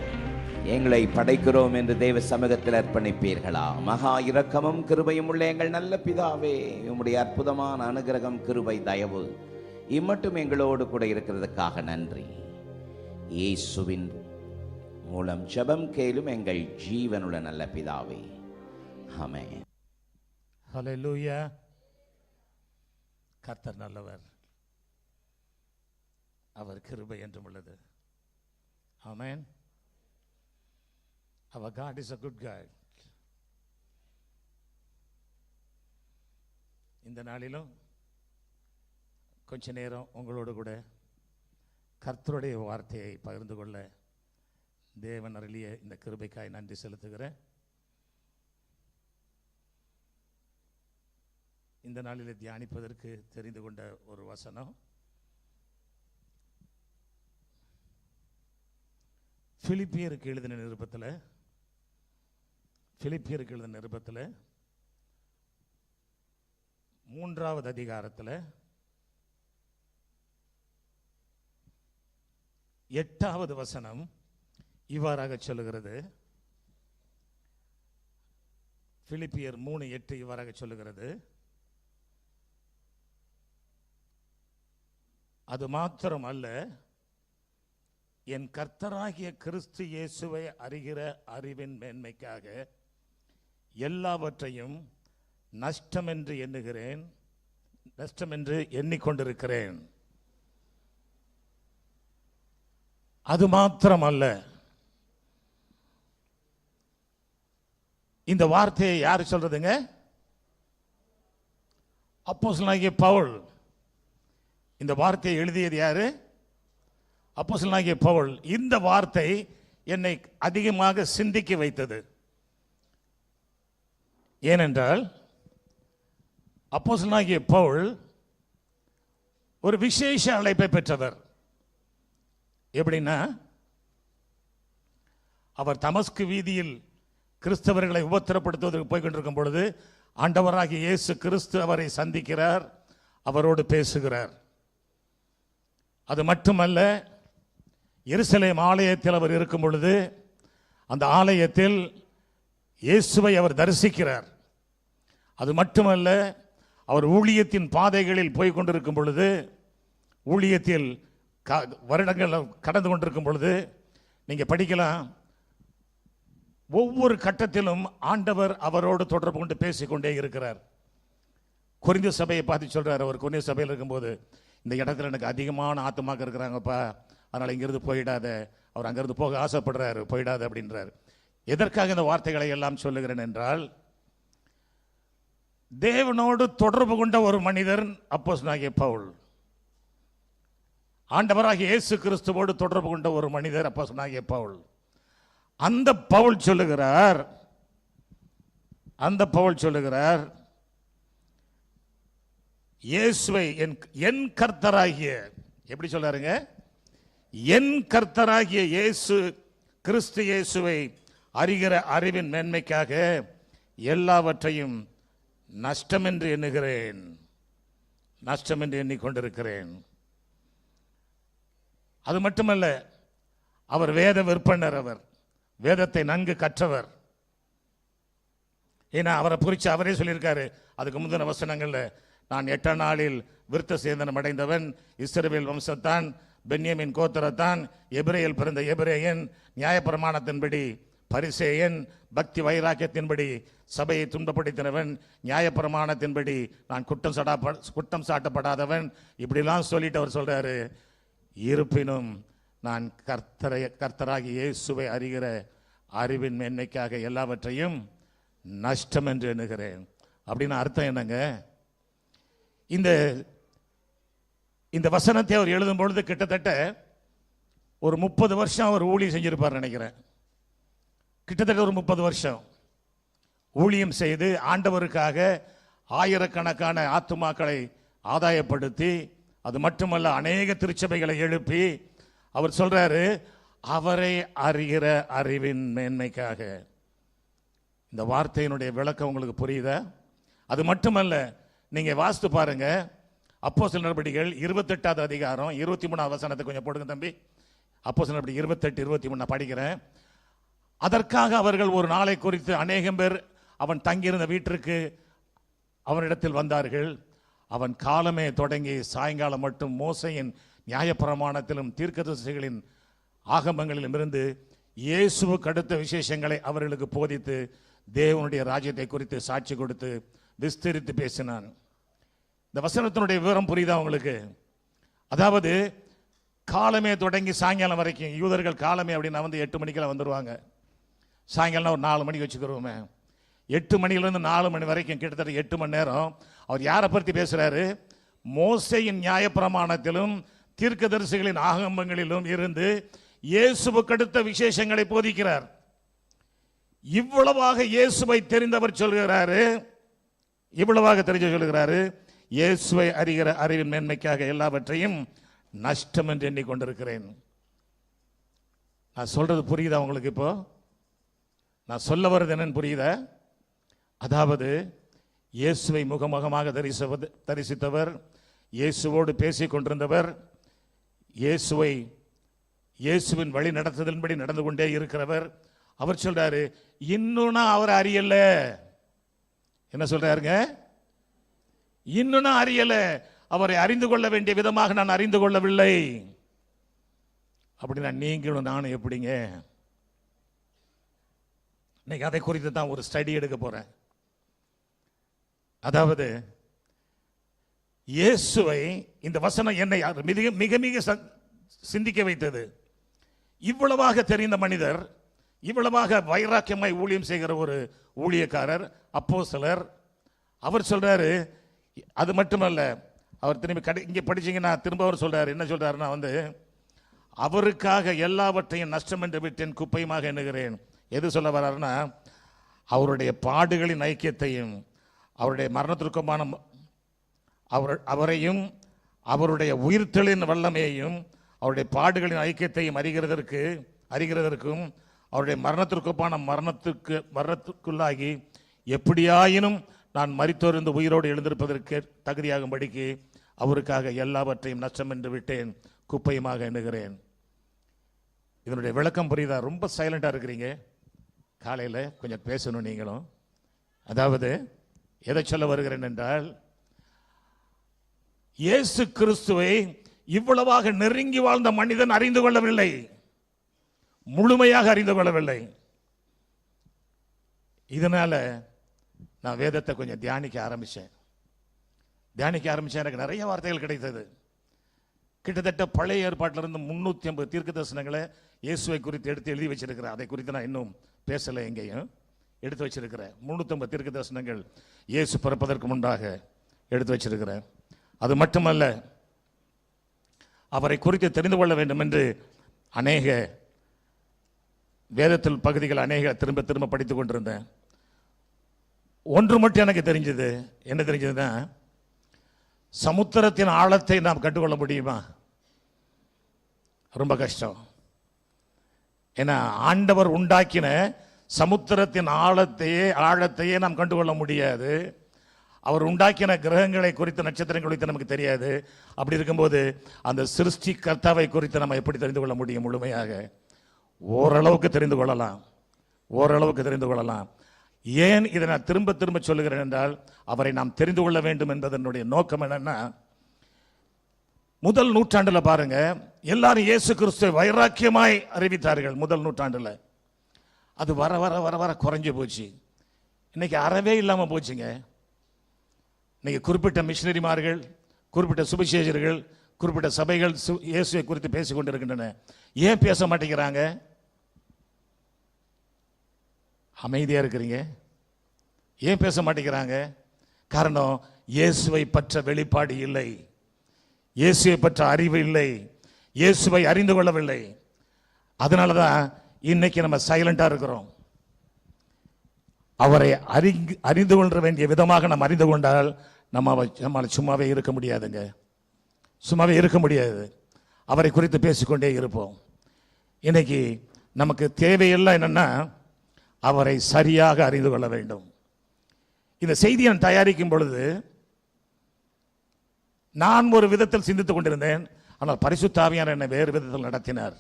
எங்களை படைக்கிறோம் என்று தேவ சமூகத்தில் அர்ப்பணிப்பீர்களா? மகா இரக்கமும் கிருபையும் உள்ள எங்கள் நல்ல பிதாவே, உம்முடைய அற்புதமான அனுகிரகம், கிருபை, தயவு இம்மட்டும் எங்களோடு கூட இருக்கிறதுக்காக நன்றி. இயேசுவின் மூலம் ஜெபம் கேளும் எங்கள் ஜீவனுள்ள நல்ல பிதாவே, ஆமென். ஹல்லேலூயா. கர்த்தர் நல்லவர், அவர் கிருபை என்றும் உள்ளது. ஆமென். Our God is a good God. இந்த நாளிலும் கொஞ்ச நேரம் உங்களோடு கூட கர்த்தருடைய வார்த்தையை பகிர்ந்து கொள்ள தேவன் அருளிய இந்த கிருபைக்காய் நன்றி செலுத்துகிறேன். இந்த நாளில் தியானிப்பதற்கு தெரிந்து கொண்ட ஒரு வசனம் பிலிப்பியருக்கு எழுதின நிருபத்தில் 3வது அதிகாரத்தில் 8வது வசனம் இவ்வாறாக சொல்லுகிறது. பிலிப்பியர் 3:8 இவ்வாறாக சொல்லுகிறது. அது மாத்திரம் அல்ல, என் கர்த்தராகிய கிறிஸ்து இயேசுவை அறிகிற அறிவின் மேன்மைக்காக எல்லாவற்றையும் நஷ்டம் என்று எண்ணிக்கொண்டிருக்கிறேன். அது மாத்திரம் அல்ல. இந்த வார்த்தையை யார் சொல்றதுங்க? அப்போஸ்தலனாகிய பவுல். இந்த வார்த்தையை எழுதியது யாரு? அப்போஸ்தலனாகிய பவுல். இந்த வார்த்தை என்னை அதிகமாக சிந்திக்க வைத்தது. ஏனென்றால் அப்போஸ்தலனாகிய பவுல் ஒரு விசேஷ அழைப்பை பெற்றவர். எப்படின்னா, அவர் தமஸ்கு வீதியில் கிறிஸ்தவர்களை உபத்திரப்படுத்துவதற்கு போய்கொண்டிருக்கும் பொழுது ஆண்டவராகிய இயேசு கிறிஸ்து அவரை சந்திக்கிறார், அவரோடு பேசுகிறார். அது மட்டுமல்ல, எருசலேம் ஆலயத்தில் அவர் இருக்கும் பொழுது அந்த ஆலயத்தில் இயேசுவை அவர் தரிசிக்கிறார். அது மட்டுமல்ல, அவர் ஊழியத்தின் பாதைகளில் போய் கொண்டிருக்கும் பொழுது, ஊழியத்தில் வருடங்கள் கடந்து கொண்டிருக்கும் பொழுது நீங்க படிக்கலாம், ஒவ்வொரு கட்டத்திலும் ஆண்டவர் அவரோடு தொடர்பு கொண்டு பேசிக்கொண்டே இருக்கிறார். கொரிந்து சபையை பார்த்து சொல்றார். அவர் கொரிந்து சபையில் இருக்கும்போது, இந்த இடத்துல எனக்கு அதிகமான ஆத்துமாக்க இருக்கிறாங்கப்பா, அதனால் இங்கிருந்து போயிடாத. அவர் அங்கிருந்து போக ஆசைப்படுறாரு, போயிடாத அப்படின்றார். எதற்காக இந்த வார்த்தைகளை எல்லாம் சொல்லுகிறேன் என்றால், தேவனோடு தொடர்பு கொண்ட ஒரு மனிதர் அப்போஸ்தலனாகிய பவுல். ஆண்டவராகிய இயேசு கிறிஸ்துவோடு தொடர்பு கொண்ட ஒரு மனிதர் அப்போஸ்தலனாகிய பவுல். அந்த பவுல் சொல்லுகிறார், இயேசுவை என் கர்த்தராகிய, எப்படி சொல்றாருங்க? என் கர்த்தராகிய இயேசு கிறிஸ்து இயேசுவை அறிகிற அறிவின் மேன்மைக்காக எல்லாவற்றையும் நஷ்டம் என்று எண்ணிக்கொண்டிருக்கிறேன். அது மட்டுமல்ல, அவர் வேத விற்பனர், அவர் வேதத்தை நன்கு கற்றவர். ஏன்னா அவரை குறித்து அவரே சொல்லியிருக்காரு அதுக்கு முந்தின வசனங்கள்ல, நான் 8 நாளில் விருத்த சேதனம் அடைந்தவன், இஸ்ரவேல் வம்சத்தான், பென்யமின் கோத்திரத்தான், எபிரேயில் பிறந்த எபிரேயன், நியாயப்பிரமாணத்தின்படி பரிசேயன், பக்தி வைராக்கியத்தின்படி சபையை துன்பப்படுத்தினவன், நியாயப்பிரமாணத்தின்படி நான் குற்றம் சாட்டப்படாதவன், இப்படிலாம் சொல்லிட்டு அவர் சொல்றாரு, இருப்பினும் நான் கர்த்தராகி இயேசுவை அறிகிற அறிவின் மேன்மைக்காக எல்லாவற்றையும் நஷ்டம் என்று எண்ணுகிறேன். அப்படின்னு அர்த்தம் என்னங்க? இந்த வசனத்தை அவர் எழுதும் பொழுது கிட்டத்தட்ட ஒரு 30 வருஷம் அவர் ஊழியம் செஞ்சிருப்பார் நினைக்கிறேன். கிட்டத்தட்ட ஒரு 30 வருஷம் ஊழியம் செய்து ஆண்டவருக்காக ஆயிரக்கணக்கான ஆத்துமாக்களை ஆதாயப்படுத்தி, அது மட்டுமல்ல அநேக திருச்சபைகளை எழுப்பி, அவர் சொல்றாரு, அவரை அறிகிற அறிவின் மேன்மைக்காக. இந்த வார்த்தையினுடைய விளக்கம் உங்களுக்கு புரியுதா? அது மட்டுமல்ல, நீங்க வாசித்து பாருங்க, அப்போஸ்தலர் நடபடிகள் 28வது அதிகாரம் 23வது வசனத்தை கொஞ்சம் போடுங்க தம்பி. அப்போஸ்தலர் நடபடிகள் 28:23 நான் படிக்கிறேன். அதற்காக அவர்கள் ஒரு நாளை குறித்து அநேகம் பேர் அவன் தங்கியிருந்த வீட்டிற்கு அவனிடத்தில் வந்தார்கள். அவன் காலமே தொடங்கி சாயங்காலம் மட்டும் மோசையின் நியாயப்பிரமாணத்திலும் தீர்க்கதரிசிகளின் ஆகமங்களிலும் இருந்து இயேசுவுக்கு அடுத்த விசேஷங்களை அவர்களுக்கு போதித்து தேவனுடைய ராஜ்யத்தை குறித்து சாட்சி கொடுத்து விஸ்தரித்து பேசினான். இந்த வசனத்தினுடைய விவரம் புரியுதா உங்களுக்கு? அதாவது காலமே தொடங்கி சாயங்காலம் வரைக்கும், யூதர்கள் காலமே அப்படின்னா 8 மணிக்கெல்லாம் வந்துடுவாங்க, சாயங்காலம் ஒரு 4 மணிக்கு வச்சுக்கிறோமே. 8 மணியிலிருந்து 4 மணி வரைக்கும் கிட்டத்தட்ட 8 மணி நேரம் அவர் யாரை பற்றி பேசுறாரு? மோசேயின் நியாயப்பிரமாணத்திலும் தீர்க்கதரிசிகளின் ஆகமங்களிலும் இருந்து இயேசுவுக்கு அடுத்த விசேஷங்களை போதிக்கிறார். இவ்வளவாக இயேசுவை தெரிந்தவர் சொல்கிறாரு, இவ்வளவாக தெரிஞ்ச சொல்கிறாரு, இயேசுவை அறிகிற அறிவின் மேன்மைக்காக எல்லாவற்றையும் நஷ்டம் என்று எண்ணிக்கொண்டிருக்கிறேன். நான் சொல்றது புரியுதா உங்களுக்கு? இப்போ நான் சொல்ல வருது என்னன்னு புரியுதா? அதாவது இயேசுவை முகமுகமாக தரிசித்தவர், இயேசுவோடு பேசிக் கொண்டிருந்தவர், இயேசுவின் வழி நடத்துதலின்படி நடந்து கொண்டே இருக்கிறவர், அவர் சொல்றாரு, இன்னும் நான் அவரை அறியல. என்ன சொல்றாருங்க? இன்னும் நான் அறியல, அவரை அறிந்து கொள்ள வேண்டிய விதமாக நான் அறிந்து கொள்ளவில்லை. அப்படின்னா நீங்களும் நானும் எப்படிங்க? இன்னைக்கு அதை குறித்து தான் ஒரு ஸ்டடி எடுக்க போறேன். அதாவது இயேசுவை இந்த வசனம் என்னை மிக மிக சிந்திக்க வைத்தது. இவ்வளவாக தெரிந்த மனிதர், இவ்வளவாக வைராக்கியமாய் ஊழியம் செய்கிற ஒரு ஊழியக்காரர், அப்போஸ்தலர், அவர் சொல்றாரு, அது மட்டுமல்ல, அவர் திரும்பி இங்கே படிச்சீங்கன்னா திரும்ப அவர் சொல்றாரு, என்ன சொல்றாருன்னா அவருக்காக எல்லாவற்றையும் நஷ்டம் என்று விட்டேன், குப்பையுமாக எண்ணுகிறேன். எது சொல்ல வர்றாருன்னா, அவருடைய பாடுகளின் ஐக்கியத்தையும் அவருடைய மரணத்திற்குமான அவரையும் அவருடைய உயிர்த்தெழின் வல்லமையையும் அவருடைய பாடுகளின் ஐக்கியத்தையும் அறிகிறதற்கும் அவருடைய மரணத்திற்குமான மரணத்துக்குள்ளாகி எப்படியாயினும் நான் மரித்தோர்ந்து உயிரோடு எழுந்திருப்பதற்கு தகுதியாகும்படிக்கு அவருக்காக எல்லாவற்றையும் நஷ்டம் என்று விட்டேன், குப்பையுமாக எண்ணுகிறேன். இதனுடைய விளக்கம் புரியுதா? ரொம்ப சைலண்டா இருக்கிறீங்க. காலையில் கொஞ்சம் பேசணும் நீங்களும். அதாவது எதை சொல்ல வருகிறேன் என்றால், இயேசு கிறிஸ்துவை இவ்வளவாக நெருங்கி வாழ்ந்த மனிதன் அறிந்து கொள்ளவில்லை, முழுமையாக அறிந்து கொள்ளவில்லை. இதனால நான் வேதத்தை கொஞ்சம் தியானிக்க ஆரம்பிச்சேன். எனக்கு நிறைய வார்த்தைகள் கிடைத்தது. கிட்டத்தட்ட பழைய ஏற்பாட்டிலிருந்து 350 தீர்க்க தரிசனங்களை இயேசுவை குறித்து எடுத்து எழுதி வச்சிருக்கிறேன். அதை குறித்து நான் இன்னும் பேசலை, எங்கேயும் எடுத்து வச்சிருக்கிறேன். 350 தீர்க்க தரிசனங்கள் இயேசு பிறப்பதற்கு முன்பாக எடுத்து வச்சிருக்கிறேன். அது மட்டுமல்ல, அவரை குறித்து தெரிந்து கொள்ள வேண்டும் என்று அநேக வேதத்தில் பகுதிகள் அநேக திரும்ப திரும்ப படித்துக் கொண்டிருந்தேன். ஒன்று மட்டும் எனக்கு தெரிஞ்சது. என்ன தெரிஞ்சதுன்னா, சமுத்திரத்தின் ஆழத்தை நாம் கண்டுகொள்ள முடியுமா? ரொம்ப கஷ்டம். ஏன்னா ஆண்டவர் உண்டாக்கின சமுத்திரத்தின் ஆழத்தையே நாம் கண்டுகொள்ள முடியாது. அவர் உண்டாக்கின கிரகங்களை குறித்து, நட்சத்திரங்கள் குறித்து நமக்கு தெரியாது. அப்படி இருக்கும்போது அந்த சிருஷ்டி கர்த்தாவை குறித்து நம்ம எப்படி தெரிந்து கொள்ள முடியும்? முழுமையாக ஓரளவுக்கு தெரிந்து கொள்ளலாம். ஏன் இதை நான் திரும்ப திரும்ப சொல்லுகிறேன் என்றால், அவரை நாம் தெரிந்து கொள்ள வேண்டும் என்பதனுடைய நோக்கம் என்னன்னா, முதல் நூற்றாண்டுல பாருங்க, எல்லாரும் இயேசு கிறிஸ்துவை வைராக்கியமாய் அறிவித்தார்கள். முதல் நூற்றாண்டுல அது வர வர வர வர குறைஞ்சு போச்சு. இன்னைக்கு அறவே இல்லாம போச்சுங்க. இன்னைக்கு குறிப்பிட்ட மிஷினரிமார்கள், குறிப்பிட்ட சுவிசேஷர்கள், குறிப்பிட்ட சபைகள் இயேசுவை குறித்து பேசிக் கொண்டிருக்கின்றன. ஏன் பேச மாட்டேங்கிறாங்க? அமைதியா இருக்கிறீங்க. ஏன் பேச மாட்டேங்கிறாங்க? காரணம், இயேசுவை பற்ற வெளிப்பாடு இல்லை, இயேசுவை பற்ற அறிவு இல்லை, இயேசுவை அறிந்து கொள்ளவில்லை. அதனாலதான் இன்னைக்கு நம்ம சைலண்டா இருக்கிறோம். அவரை அறிந்து கொள்ள வேண்டிய விதமாக நாம் அறிந்து கொண்டால் நம்மால் சும்மாவே இருக்க முடியாதுங்க. சும்மாவே இருக்க முடியாது. அவரை குறித்து பேசிக்கொண்டே இருப்போம். இன்னைக்கு நமக்கு தேவையெல்லாம் என்னன்னா, அவரை சரியாக அறிந்து கொள்ள வேண்டும். இந்த செய்தியை நான் தயாரிக்கும் பொழுது நான் ஒரு விதத்தில் சிந்தித்துக் கொண்டிருந்தேன். ஆனால் பரிசுத்த ஆவியானவர் என்னை வேறு விதத்தில் நடத்தினார்.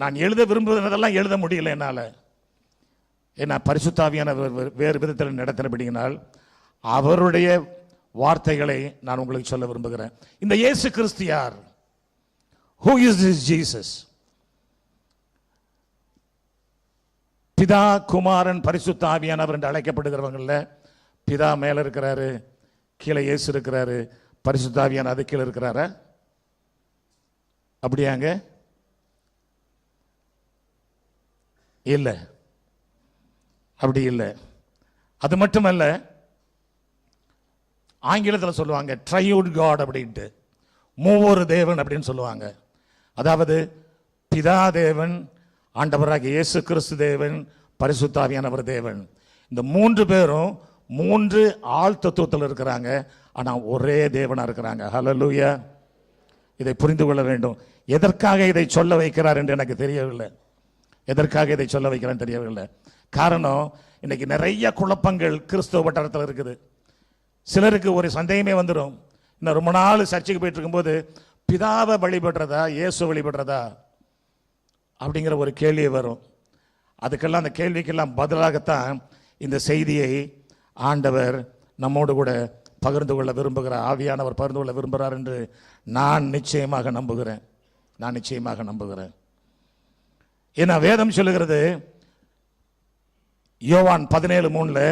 நான் எழுத விரும்புவதெல்லாம் எழுத முடியல என்னால். ஏன்னா பரிசுத்த ஆவியானவர் வேறு விதத்தில் நடத்தினபடியினால் அவருடைய வார்த்தைகளை நான் உங்களுக்கு சொல்ல விரும்புகிறேன். இந்த இயேசு கிறிஸ்து யார்? Who is this Jesus? பிதா, குமாரன், பரிசுத்த ஆவியானவர் என்று அழைக்கப்படுகிறவங்கள்ல பிதா மேல இருக்கிறாரு, கீழே இயேசு இருக்கிறாரு, பரிசுத்த ஆவியானவர் அது கீழே இருக்கிறாரா? அப்படியாங்க? இல்ல, அப்படி இல்லை. அது மட்டுமல்ல, ஆங்கிலத்தில் சொல்லுவாங்க ட்ரையூட் காட் அப்படின்ட்டு, மூவொரு தேவன் அப்படின்னு சொல்லுவாங்க. அதாவது பிதா தேவன், ஆண்டவராகிய இயேசு கிறிஸ்து தேவன், பரிசுத்த ஆவியானவர் தேவன். இந்த மூன்று பேரும் மூன்று ஆள் தத்துவத்தில் இருக்கிறாங்க, ஆனால் ஒரே தேவனா இருக்கிறாங்க. ஹல்லேலூயா. இதை புரிந்து கொள்ள வேண்டும். எதற்காக இதை சொல்ல வைக்கிறார் என்று எனக்கு தெரியவில்லை. எதற்காக இதை சொல்ல வைக்கிறான்னு தெரியவில்லை. காரணம், இன்னைக்கு நிறைய குழப்பங்கள் கிறிஸ்தவ வட்டாரத்தில் இருக்குது. சிலருக்கு ஒரு சந்தேகமே வந்துடும். இன்னும் ரொம்ப நாள் சர்ச்சைக்கு போயிட்டு இருக்கும்போது பிதாவை வழிபடுறதா இயேசு வழிபடுறதா அப்படிங்கிற ஒரு கேள்வி வரும். அதுக்கெல்லாம், அந்த கேள்விக்கெல்லாம் பதிலாகத்தான் இந்த செய்தியை ஆண்டவர் நம்மோடு கூட பகிர்ந்து கொள்ள விரும்புகிறார், ஆவியானவர் பகிர்ந்து கொள்ள விரும்புகிறார் என்று நான் நிச்சயமாக நம்புகிறேன். நான் நிச்சயமாக நம்புகிறேன். ஏன்னா வேதம் சொல்லுகிறது, யோவான் 17:3,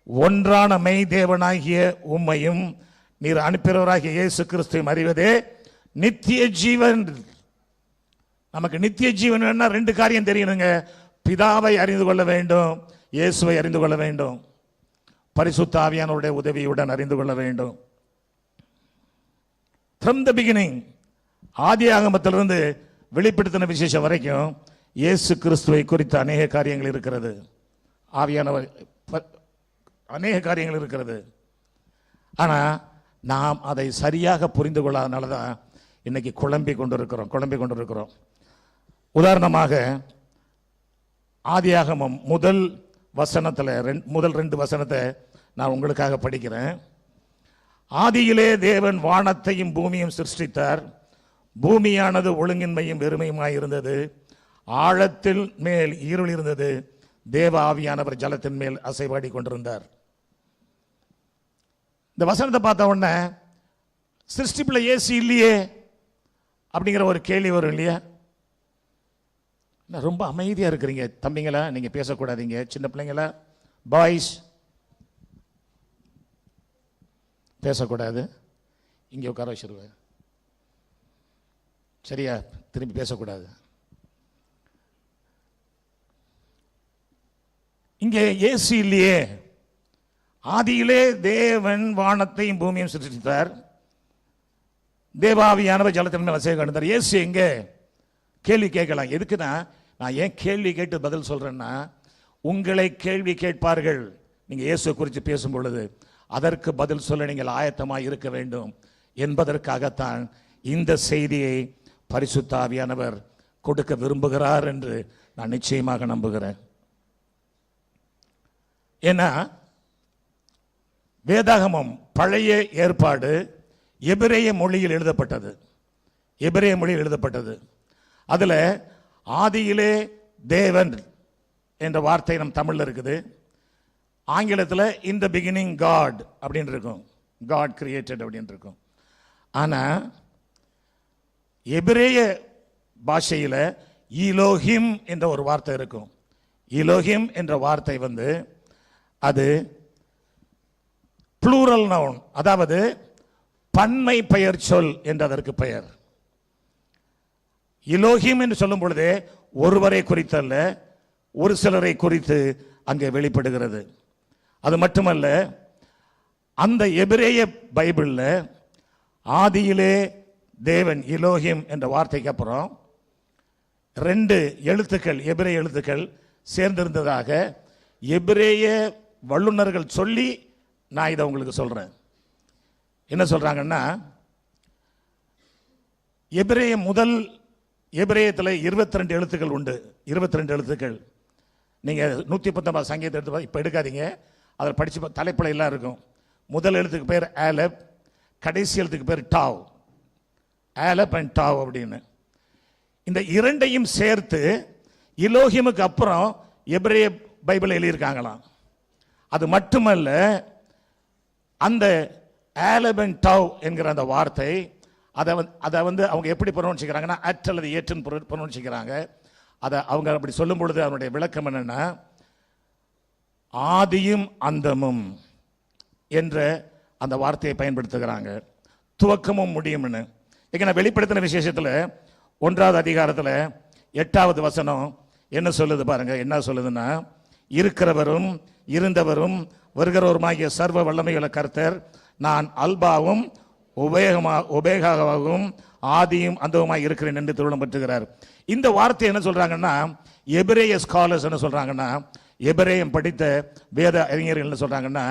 ஒன்றான மெய் தேவனாகிய உம்மையும் நீர் அனுப்பினவராகிய இயேசு கிறிஸ்துவையும் அறிவதே நித்திய ஜீவன். நமக்கு நித்திய ஜீவன் வேணும்னா ரெண்டு காரியம் தெரியணுங்க. பிதாவை அறிந்து கொள்ள வேண்டும், இயேசுவை அறிந்து கொள்ள வேண்டும், பரிசுத்த ஆவியானவருடைய உதவியுடன் அறிந்து கொள்ள வேண்டும். ஃப்ரம் த பிகினிங், ஆதி ஆகமத்திலிருந்து வெளிப்படுத்தின விசேஷம் வரைக்கும் இயேசு கிறிஸ்துவை குறித்த அநேக காரியங்கள் இருக்கிறது. ஆவியானவர் அநேக காரியங்கள் இருக்கிறது. ஆனால் நாம் அதை சரியாக புரிந்து கொள்ளாதனால தான் இன்னைக்கு குழம்பி கொண்டிருக்கிறோம். உதாரணமாக, ஆதியாகமம் முதல் ரெண்டு வசனத்தை நான் உங்களுக்காக படிக்கிறேன். ஆதியிலே தேவன் வானத்தையும் பூமியும் சிருஷ்டித்தார். பூமியானது ஒழுங்கின்மையும் வெறுமையுமாய் இருந்தது. ஆழத்தில் மேல் இருள் இருந்தது. தேவ ஆவியானவர் ஜலத்தின் மேல் அசைவாடி கொண்டிருந்தார். இந்த வசனத்தை பார்த்த உடனே சிருஷ்டிப்புல இயேசு இல்லையே அப்படிங்கிற ஒரு கேள்வி வரும் இல்லையா? ரொம்ப அமைதியா இருக்கிறீங்க தம்பிங்களா, நீங்க பேசக்கூடாதீங்க. சின்ன பிள்ளைங்களா, பாய்ஸ் பேசக்கூடாது. இங்கே உட்கார வச்சிருவேன், சரியா? திரும்பி பேசக்கூடாது. இங்கே இயேசு இல்லையே. ஆதியிலே தேவன் வானத்தையும் பூமியும் சிருஷ்டித்தார். தேவாவியானவர் ஜலத்தின் மேல் அசைவாடி கொண்டிருந்தார். இயேசு எங்கே? கேள்வி கேட்கலாம். எதுக்குன்னா, நான் ஏன் கேள்வி கேட்டு பதில் சொல்றேன்னா, உங்களை கேள்வி கேட்பார்கள் நீங்க இயேசு குறித்து பேசும் பொழுது. அதற்கு பதில் சொல்ல நீங்கள் ஆயத்தமாக இருக்க வேண்டும் என்பதற்காகத்தான் இந்த செய்தியை பரிசுத்த ஆவியானவர் கொடுக்க விரும்புகிறார் என்று நான் நிச்சயமாக நம்புகிறேன். ஏன்னா வேதாகமம் பழைய ஏற்பாடு எபிரேய மொழியில் எழுதப்பட்டது. அதுல ஆதியிலே தேவன் என்ற வார்த்தை நம் தமிழ்ல இருக்குது. ஆங்கிலத்தில் இன் த பிகினிங் காட் அப்படின்னு இருக்கும், காட் கிரியேட்டட் அப்படின்னு இருக்கும். ஆனா எபிரேய பாஷையில ஈலோஹிம் என்ற ஒரு வார்த்தை இருக்கும். ஈலோஹிம் என்ற வார்த்தை அது ப்ளூரல் நவுன், அதாவது பன்மை பெயர் சொல் என்று அதற்கு பெயர். இலோஹிம் என்று சொல்லும் பொழுதே ஒருவரை குறித்தல்ல, ஒரு சிலரை குறித்து அங்கே வெளிப்படுகிறது. அது மட்டுமல்ல, அந்த எபிரேய பைபிள்ல ஆதியிலே தேவன் இலோஹிம் என்ற வார்த்தைக்கு அப்புறம் 2 எழுத்துக்கள், எபிரேய எழுத்துக்கள் சேர்ந்திருந்ததாக எபிரேய வல்லுநர்கள் சொல்லி நான் இதை உங்களுக்கு சொல்றேன். என்ன சொல்றாங்கன்னா, எபிரேயத்தில் 22 எழுத்துக்கள் உண்டு. 22 எழுத்துக்கள். நீங்க 119 சங்கீதத்தை எடுத்து இப்ப எடுக்காதீங்க, அதில் படிச்சு தலைப்புல எல்லாம் இருக்கும். முதல் எழுத்துக்கு பேர் ஆலப், கடைசி எழுத்துக்கு பேர் டாவ். ஆலப் அண்ட் டாவ் அப்படின்னு இந்த இரண்டையும் சேர்த்து இலோஹிமுக்கு அப்புறம் எபிரேய பைபிள் எழுதியிருக்காங்களாம். அது மட்டுமல்ல, அந்த ஆலப் அண்ட் டாவ் என்கிற அந்த வார்த்தை அதை அவங்க எப்படி ப்ரொனவுன்ஸ் அட் அல்லது ஏற்றுன்னு ப்ரொனவுன்ஸ். அதை அவங்க அப்படி சொல்லும் பொழுது அதனுடைய விளக்கம் என்னன்னா, ஆதியும் அந்தமும் என்ற அந்த வார்த்தையை பயன்படுத்துகிறாங்க, துவக்கமும் முடியும்னு. நான் வெளிப்படுத்தின விசேஷத்தில் 1வது அதிகாரத்தில் 8வது வசனம் என்ன சொல்லுது பாருங்க. என்ன சொல்லுதுன்னா, இருக்கிறவரும் இருந்தவரும் வருகிறவருமாகிய சர்வ வல்லமையுள்ள கர்த்தர், நான் அல்பாவும் உபேகாவும் ஆதியும் அந்தவுமாய் இருக்கிறேன் என்று திருவிழம் பெற்றுகிறார். இந்த வார்த்தை என்ன சொல்றாங்கன்னா, எபிரேய ஸ்காலர்ஸ் என்ன சொல்றாங்கன்னா, எபிரேயம் படித்த வேத அறிஞர்கள் என்ன சொல்றாங்கன்னா,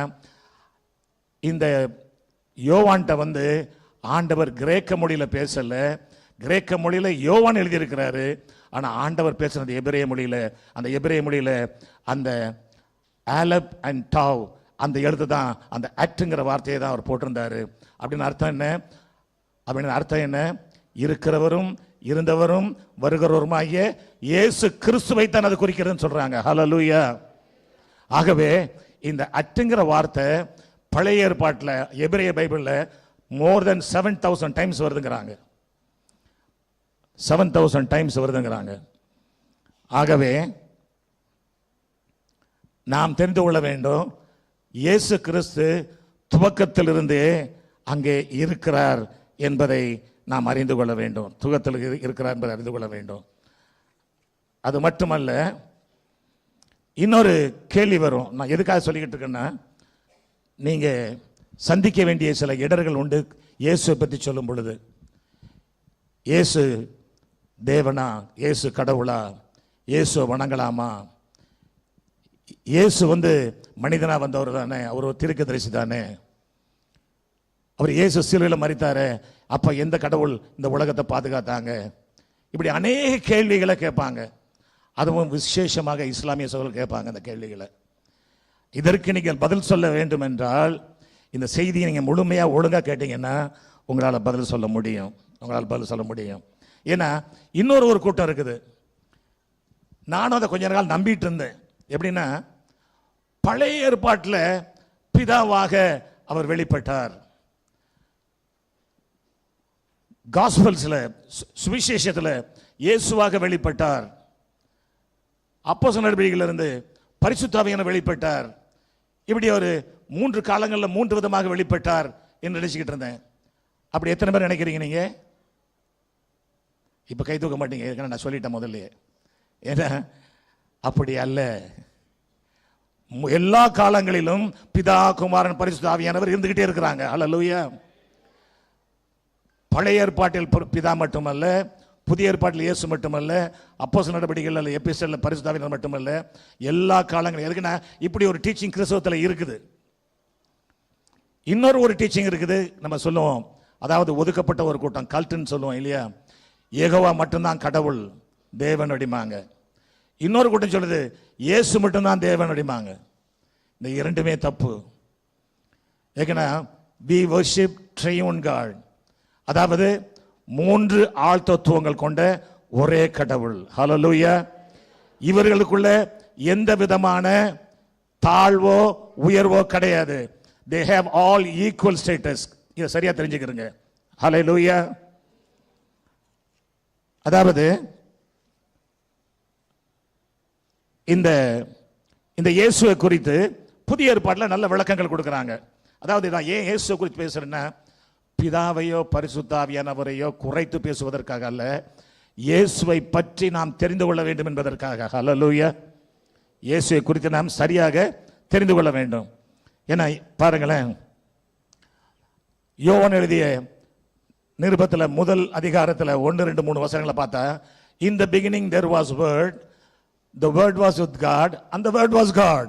இந்த யோவான்ட்ட வந்து ஆண்டவர் கிரேக்க மொழியில பேசல, கிரேக்க மொழியில யோவான் எழுதியிருக்கிறாரு. ஆனா ஆண்டவர் பேசுறது எபிரேய மொழியில. அந்த எபிரேய மொழியில அந்த ஆலப் அண்ட் டாவ் அந்த எழுத்து தான், அந்த அட்டுங்கிற வார்த்தையை தான் அவர் போட்டிருந்தாரு. அப்படின்னு அர்த்தம் என்ன? அப்படின்னு அர்த்தம் என்ன? இருக்கிறவரும் இருந்தவரும் வருகிறவருமாகிய இயேசு கிறிஸ்துவை தான் அது குறிக்கிறதுன்னு சொல்றாங்க. ஹல்லேலூயா. ஆகவே இந்த அட்டுங்கிற வார்த்தை பழைய ஏற்பாட்டில் எபிரேய பைபிளில் more than 7,000 டைம்ஸ் வருதுங்கிறாங்க. 7,000 டைம்ஸ் வருதுங்கிறாங்க. ஆகவே நாம் தெரிந்து கொள்ள வேண்டும், இயேசு கிறிஸ்து துவக்கத்திலிருந்தே அங்கே இருக்கிறார் என்பதை நாம் அறிந்து கொள்ள வேண்டும். துவக்கத்தில் இருக்கிறார் என்பதை அறிந்து கொள்ள வேண்டும். அது மட்டுமல்ல, இன்னொரு கேள்வி வரும். நான் எதுக்காக சொல்லிக்கிட்டு இருக்கேன்னா, நீங்க சந்திக்க வேண்டிய சில இடர்கள் உண்டு இயேசுவை பற்றி சொல்லும் பொழுது. இயேசு தேவனா, இயேசு கடவுளா, இயேசுவை வணங்கலாமா? இயேசு வந்து மனிதனா வந்தவர் தானே, அவர் ஒரு தீர்க்கதரிசி தானே, அவர் இயேசு சிலுவையில் மரித்தாரு, அப்ப எந்த கடவுள் இந்த உலகத்தை பாதுகாத்தாங்க? இப்படி அநேக கேள்விகளை கேட்பாங்க. அதுவும் விசேஷமாக இஸ்லாமிய சகோதரர்கள் கேட்பாங்க அந்த கேள்விகளை. இதற்கு நீங்கள் பதில் சொல்ல வேண்டும் என்றால், இந்த செய்தியை நீங்கள் முழுமையாக ஒழுங்காக கேட்டீங்கன்னா உங்களால் பதில் சொல்ல முடியும். உங்களால் பதில் சொல்ல முடியும். ஏன்னா இன்னொரு கூட்டம் இருக்குது. நானும் அதை கொஞ்ச நாள் நம்பிட்டு இருந்தேன். எப்படின்னா, பழைய ஏற்பாட்டில் பிதாவாக அவர் வெளிப்பட்டார், காஸ்பல்ஸில் சுவிசேஷத்தில் இயேசுவாக வெளிப்பட்டார், அப்போஸ்தலர் நடவடிக்கையிலிருந்து பரிசுத்த ஆவியான வெளிப்பட்டார். இப்படி ஒரு 3 காலங்களில் 3 விதமாக வெளிப்பட்டார் என்று நினைச்சுக்கிட்டு இருந்தேன். அப்படி எத்தனை பேர் நினைக்கிறீங்க நீங்க? இப்ப கை தூக்க மாட்டீங்க, ஏற்கனவே நான் சொல்லிட்டேன் முதல்ல. ஏன்னா அப்படி அல்ல. எல்லா காலங்களிலும் பிதா, குமாரன், பரிசுத்த ஆவியானவர் இருந்துகிட்டே இருக்கிறாங்க. ஹல்லேலூயா. பழைய ஏற்பாட்டில் பிதா மட்டுமல்ல, புதிய ஏற்பாட்டில் இயேசு மட்டுமல்ல, அப்போஸ்தலர் நடவடிக்கைகள் எபிசோட்ல பரிசுத்த ஆவியானவர் மட்டுமல்ல, எல்லா காலங்களும். எதுக்குன்னா, இப்படி ஒரு டீச்சிங் கிறிஸ்தவத்தில் இருக்குது. இன்னொரு டீச்சிங் இருக்குது, நம்ம சொல்லுவோம், அதாவது ஒதுக்கப்பட்ட ஒரு கூட்டம், கல்ட்டுன்னு சொல்லுவோம் இல்லையா? யெகோவா மட்டும்தான் கடவுள், தேவன் அடிமாங்க. இன்னொரு கூட்டம் சொல்லுது இயேசு மட்டும்தான் தேவன் அடிமாங்க. இந்த இரண்டுமே தப்பு. ஏன்னா we worship triune God, அதாவது 3 ஆள் தத்துவங்கள் கொண்ட ஒரே கடவுள். ஹல்லேலூயா. இவர்களுக்குள்ள எந்த விதமான தாழ்வோ உயர்வோ கிடையாது. they have all equal status. இதை சரியா தெரிஞ்சுக்கிறீங்க. ஹல்லேலூயா. அதாவது இந்த இயேசுவை குறித்து புதிய ஏற்பாட்டில் நல்ல விளக்கங்கள் கொடுக்குறாங்க. அதாவது நான் ஏன் இயேசுவை குறித்து பேசுறேன்னா, பிதாவையோ பரிசுத்த ஆவியானவரையோ குறைத்து பேசுவதற்காக அல்ல, இயேசுவை பற்றி நாம் தெரிந்து கொள்ள வேண்டும் என்பதற்காக. ஹல்லேலூயா. இயேசுவை குறித்து நாம் சரியாக தெரிந்து கொள்ள வேண்டும். ஏன்னா பாருங்களேன், யோவான் எழுதிய நிருபத்தில் முதல் அதிகாரத்தில் 1, 2, 3 வசனங்களை பார்த்தா, in the beginning there was word, the word was with God and the word was God.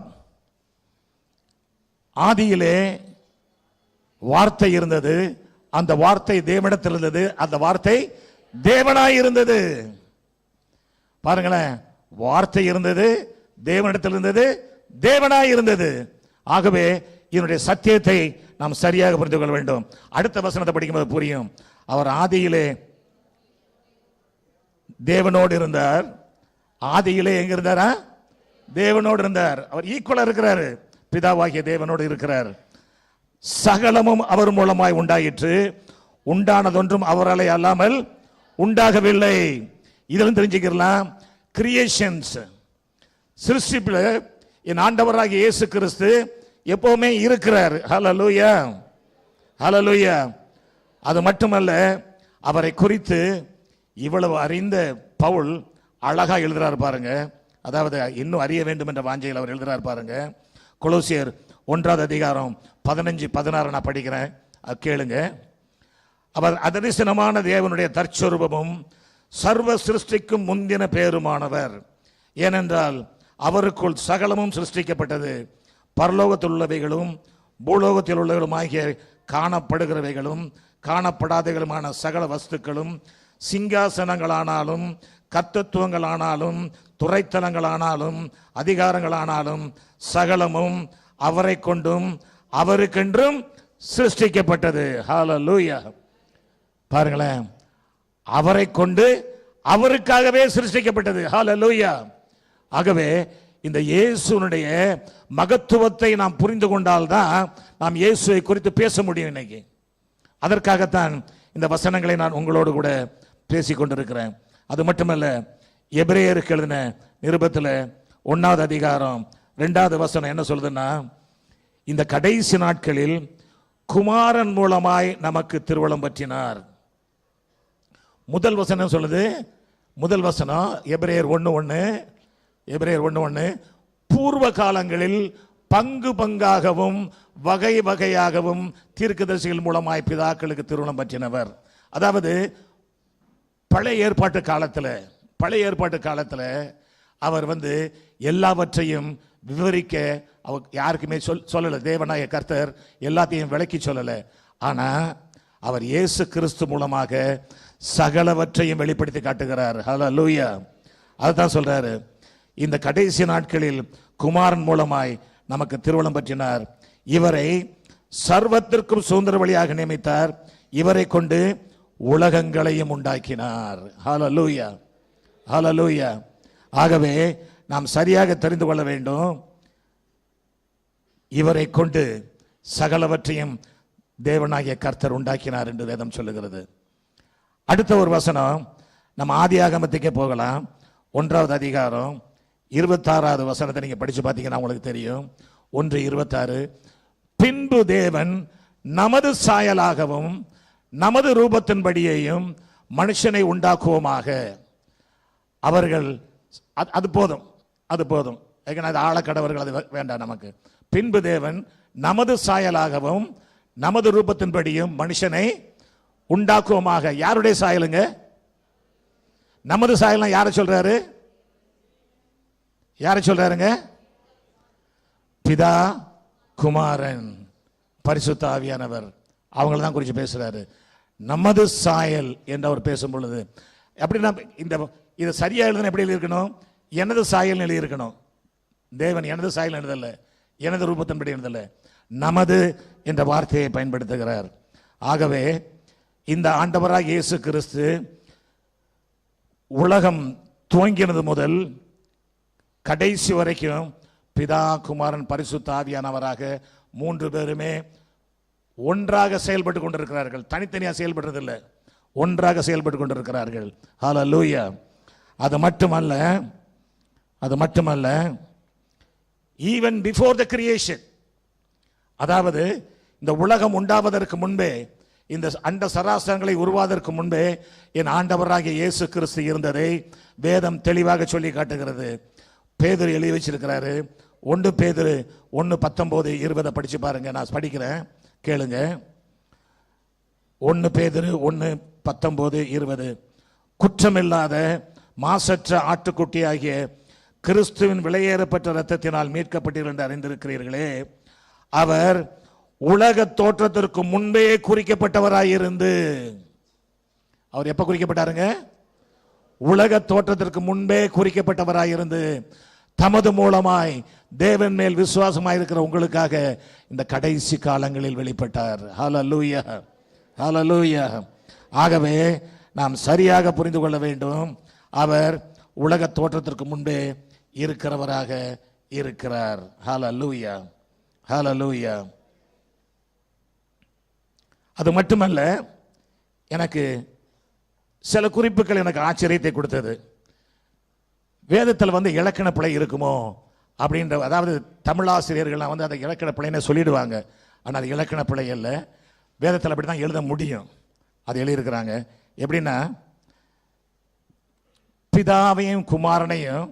ஆதியிலே வார்த்தை இருந்தது, அந்த வார்த்தை தேவனிடத்தில் இருந்தது, அந்த வார்த்தை தேவனாய் இருந்தது. பாருங்களேன், வார்த்தை இருந்தது, தேவனிடத்தில் இருந்தது, தேவனாய் இருந்தது. ஆகவே இதனுடைய சத்தியத்தை நாம் சரியாக புரிந்து கொள்ள வேண்டும். அடுத்த வசனத்தை படிக்கும்போது புரியும். அவர் ஆதியிலே தேவனோடு இருந்தார். ஆதியிலே எங்க இருந்தாரா? தேவனோடு இருந்தார். அவர் ஈக்குவலா இருக்கிறார், பிதாவாகிய தேவனோடு இருக்கிறார். சகலமும் அவர் மூலமாய் உண்டாயிற்று, உண்டானதொன்றும் அவராலே அல்லாமல் உண்டாகவில்லை. இதெல்லாம் தெரிஞ்சுக்கலாம். கிரியேஷன்ஸ், சிருஷ்டிப்பில் என் ஆண்டவராகிய இயேசு கிறிஸ்து எப்பவுமே இருக்கிறார். ஹல்லேலூயா. ஹல்லேலூயா. அது மட்டுமல்ல, அவரை குறித்து இவ்வளவு அறிந்த பவுல் அழகா எழுதுறாரு பாருங்க. அதாவது இன்னும் அறிய வேண்டும் என்ற வாஞ்சையில் அவர் எழுதுறார் பாருங்க. கொலோசியர் 1வது அதிகாரம் 15-16 நான் படிக்கிறேன், கேளுங்க. அவர் அதரிசனமான தேவனுடைய தற்சொரூபமும் சர்வ சிருஷ்டிக்கும் முந்தின பேருமானவர். ஏனென்றால் அவருக்குள் சகலமும் சிருஷ்டிக்கப்பட்டது, பரலோகத்தில் உள்ளவைகளும் பூலோகத்தில் உள்ளவைகளும் ஆகிய காணப்படுகிறவைகளும் காணப்படாதவைகளுமான சகல வஸ்துக்களும், சிங்காசனங்களானாலும் கர்த்தத்துவங்களானாலும் துரைத்தலங்களானாலும் அதிகாரங்களானாலும் சகலமும் அவரை கொண்டும் அவருக்கென்றும் சிருஷ்டிக்கப்பட்டது. ஹல்லேலூயா. பாருங்களேன், அவரை கொண்டு அவருக்காகவே சிருஷ்டிக்கப்பட்டது. ஹல்லேலூயா. ஆகவே இந்த இயேசுனுடைய மகத்துவத்தை நாம் புரிந்து கொண்டால்தான் நாம் இயேசுவை குறித்து பேச முடியும் இன்னைக்கு. அதற்காகத்தான் இந்த வசனங்களை நான் உங்களோடு கூட பேசிக் கொண்டிருக்கிறேன். அது மட்டுமல்ல, எபிரேயருக்கு எழுதின நிருபத்தில் 1வது அதிகாரம் 2வது வசனம் என்ன சொல்லுதுன்னா, இந்த கடைசி நாட்களில் குமாரன் மூலமாய் நமக்கு திருவளம் பற்றினார். முதல் வசனம் சொல்லுது, முதல் வசனம் எபிரேயர் 1:1 பூர்வ காலங்களில் பங்கு பங்காகவும் வகை வகையாகவும் தீர்க்கதரிசிகள் மூலமாய் பிதாக்களுக்கு திருமணம் பற்றினவர். அதாவது பழைய ஏற்பாட்டு காலத்தில் அவர் எல்லாவற்றையும் விவரிக்க அவர் யாருக்குமே சொல்லலை. தேவனாய கர்த்தர் எல்லாத்தையும் விளக்கி சொல்லலை. ஆனால் அவர் இயேசு கிறிஸ்து மூலமாக சகலவற்றையும் வெளிப்படுத்தி காட்டுகிறார். ஹல்லேலூயா. அதுதான் சொல்றாரு, இந்த கடைசி நாட்களில் குமாரன் மூலமாய் நமக்கு திருவளம் பற்றினார். இவரை சர்வத்திற்கும் சுதந்திர வழியாக நியமித்தார். இவரை கொண்டு உலகங்களையும் உண்டாக்கினார். ஹல்லேலூயா, ஹல்லேலூயா. ஆகவே நாம் சரியாக தெரிந்து கொள்ள வேண்டும், இவரை கொண்டு சகலவற்றையும் தேவனாகிய கர்த்தர் உண்டாக்கினார் என்று வேதம் சொல்லுகிறது. அடுத்த ஒரு வசனம், நம்ம ஆதியாகமத்துக்கே போகலாம். 1வது அதிகாரம் 26வது வசனத்தை நீங்க படிச்சு பார்த்தீங்கன்னா உங்களுக்கு தெரியும். 1:26, பின்பு தேவன் நமது சாயலாகவும் நமது ரூபத்தின்படியையும் மனுஷனை உண்டாக்குவோமாக. அவர்கள் அது போதும், அது போதும். அது ஆழக்கடவர்கள், அது வேண்டாம் நமக்கு. பின்பு தேவன் நமது சாயலாகவும் நமது ரூபத்தின்படியும் மனுஷனை உண்டாக்குவோமாக. யாருடைய சாயலுங்க? நமது சாயல் யாரை சொல்றாரு? யாரை சொல்றாருங்க? பிதா, குமாரன், பரிசுத்த ஆவியானவர், அவங்கள தான் குறித்து பேசுறாரு. நமது சாயல் என்று அவர் பேசும் பொழுது அப்படின்னா இதை சரியா எழுதுனா எப்படி எழுதியிருக்கணும்? எனது சாயல் எழுதியிருக்கணும். தேவன் எனது சாயல் எழுதல, எனது ரூபத்தின்படி எழுதல, நமது என்ற வார்த்தையை பயன்படுத்துகிறார். ஆகவே இந்த ஆண்டவராக இயேசு கிறிஸ்து உலகம் துவங்கினது முதல் கடைசி வரைக்கும் பிதா, குமாரன், பரிசுத்த ஆவியானவராக 3 பேருமே ஒன்றாக செயல்பட்டு கொண்டிருக்கிறார்கள். தனித்தனியாக செயல்படுறதில்லை, ஒன்றாக செயல்பட்டு கொண்டிருக்கிறார்கள். ஹல்லேலூயா. அது மட்டுமல்ல, ஈவன் பிஃபோர் த கிரியேஷன், அதாவது இந்த உலகம் உண்டாவதற்கு முன்பே, இந்த அண்ட சராசரங்களை உருவாவதற்கு முன்பே என் ஆண்டவராகிய இயேசு கிறிஸ்து இருந்ததை வேதம் தெளிவாக சொல்லி காட்டுகிறது. பேதுரு எழுதி வச்சிருக்கிறாரு. 1 பேதுரு 1:19-20 படிச்சு பாருங்க. நான் படிக்கிறேன், கேளுங்க. 1 பேதுரு 1:19-20, குற்றமில்லாத மாசற்ற ஆட்டுக்குட்டி ஆகிய கிறிஸ்துவின் விலையேறப்பட்ட இரத்தத்தினால் மீட்கப்பட்டீர்கள் என்று அறிந்திருக்கிறீர்களே. அவர் உலக தோற்றத்திற்கு முன்பே குறிக்கப்பட்டவராயிருந்து, அவர் எப்ப குறிக்கப்பட்டாருங்க? உலக தோற்றத்திற்கு முன்பே குறிக்கப்பட்டவராயிருந்து தமது மூலமாய் தேவன் மேல் விசுவாசமாய் இருக்கிற உங்களுக்காக இந்த கடைசி காலங்களில் வெளிப்பட்டார். ஹல்லேலூயா, ஹல்லேலூயா. ஆகவே நாம் சரியாக புரிந்து கொள்ள வேண்டும், அவர் உலக தோற்றத்திற்கு முன்பே இருக்கிறவராக இருக்கிறார். ஹல்லேலூயா, ஹல்லேலூயா. அது மட்டுமல்ல, எனக்கு சில குறிப்புகள் எனக்கு ஆச்சரியத்தை கொடுத்தது. வேதத்தில் இலக்கண பிழை இருக்குமோ அப்படின்ற, அதாவது தமிழாசிரியர்கள் அந்த இலக்கண பிழைன்னு சொல்லிடுவாங்க. ஆனால் அது இலக்கண பிழை அல்ல, வேதத்தில் அப்படி தான் எழுத முடியும். அது எழுதியிருக்கிறாங்க. எப்படின்னா, பிதாவையும் குமாரனையும்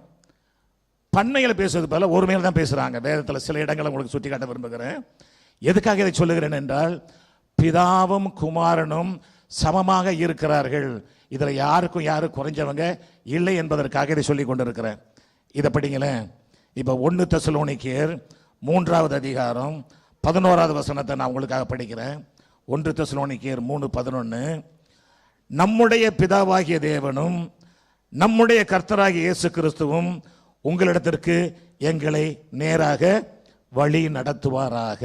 பன்மையில பேசுவது போல ஒருமையில தான் பேசுறாங்க. வேதத்தில் சில இடங்களை உங்களுக்கு சுட்டி காட்ட விரும்புகிறேன். எதுக்காக இதை சொல்லுகிறேன் என்றால், பிதாவும் குமாரனும் சமமாக இருக்கிறார்கள். இதில் யாருக்கும் யாரும் குறைஞ்சவங்க இல்லை என்பதற்காக இதை சொல்லி கொண்டிருக்கிறேன். இதை படிங்களேன். இப்போ 1 தெசலோனிக்கேயர் 3வது அதிகாரம் 11வது வசனத்தை நான் உங்களுக்காக படிக்கிறேன். 1 தெசலோனிக்கேயர் 3:11. நம்முடைய பிதாவாகிய தேவனும் நம்முடைய கர்த்தராகிய இயேசு கிறிஸ்துவும் உங்களிடத்திற்கு எங்களை நேராக வழி நடத்துவாராக.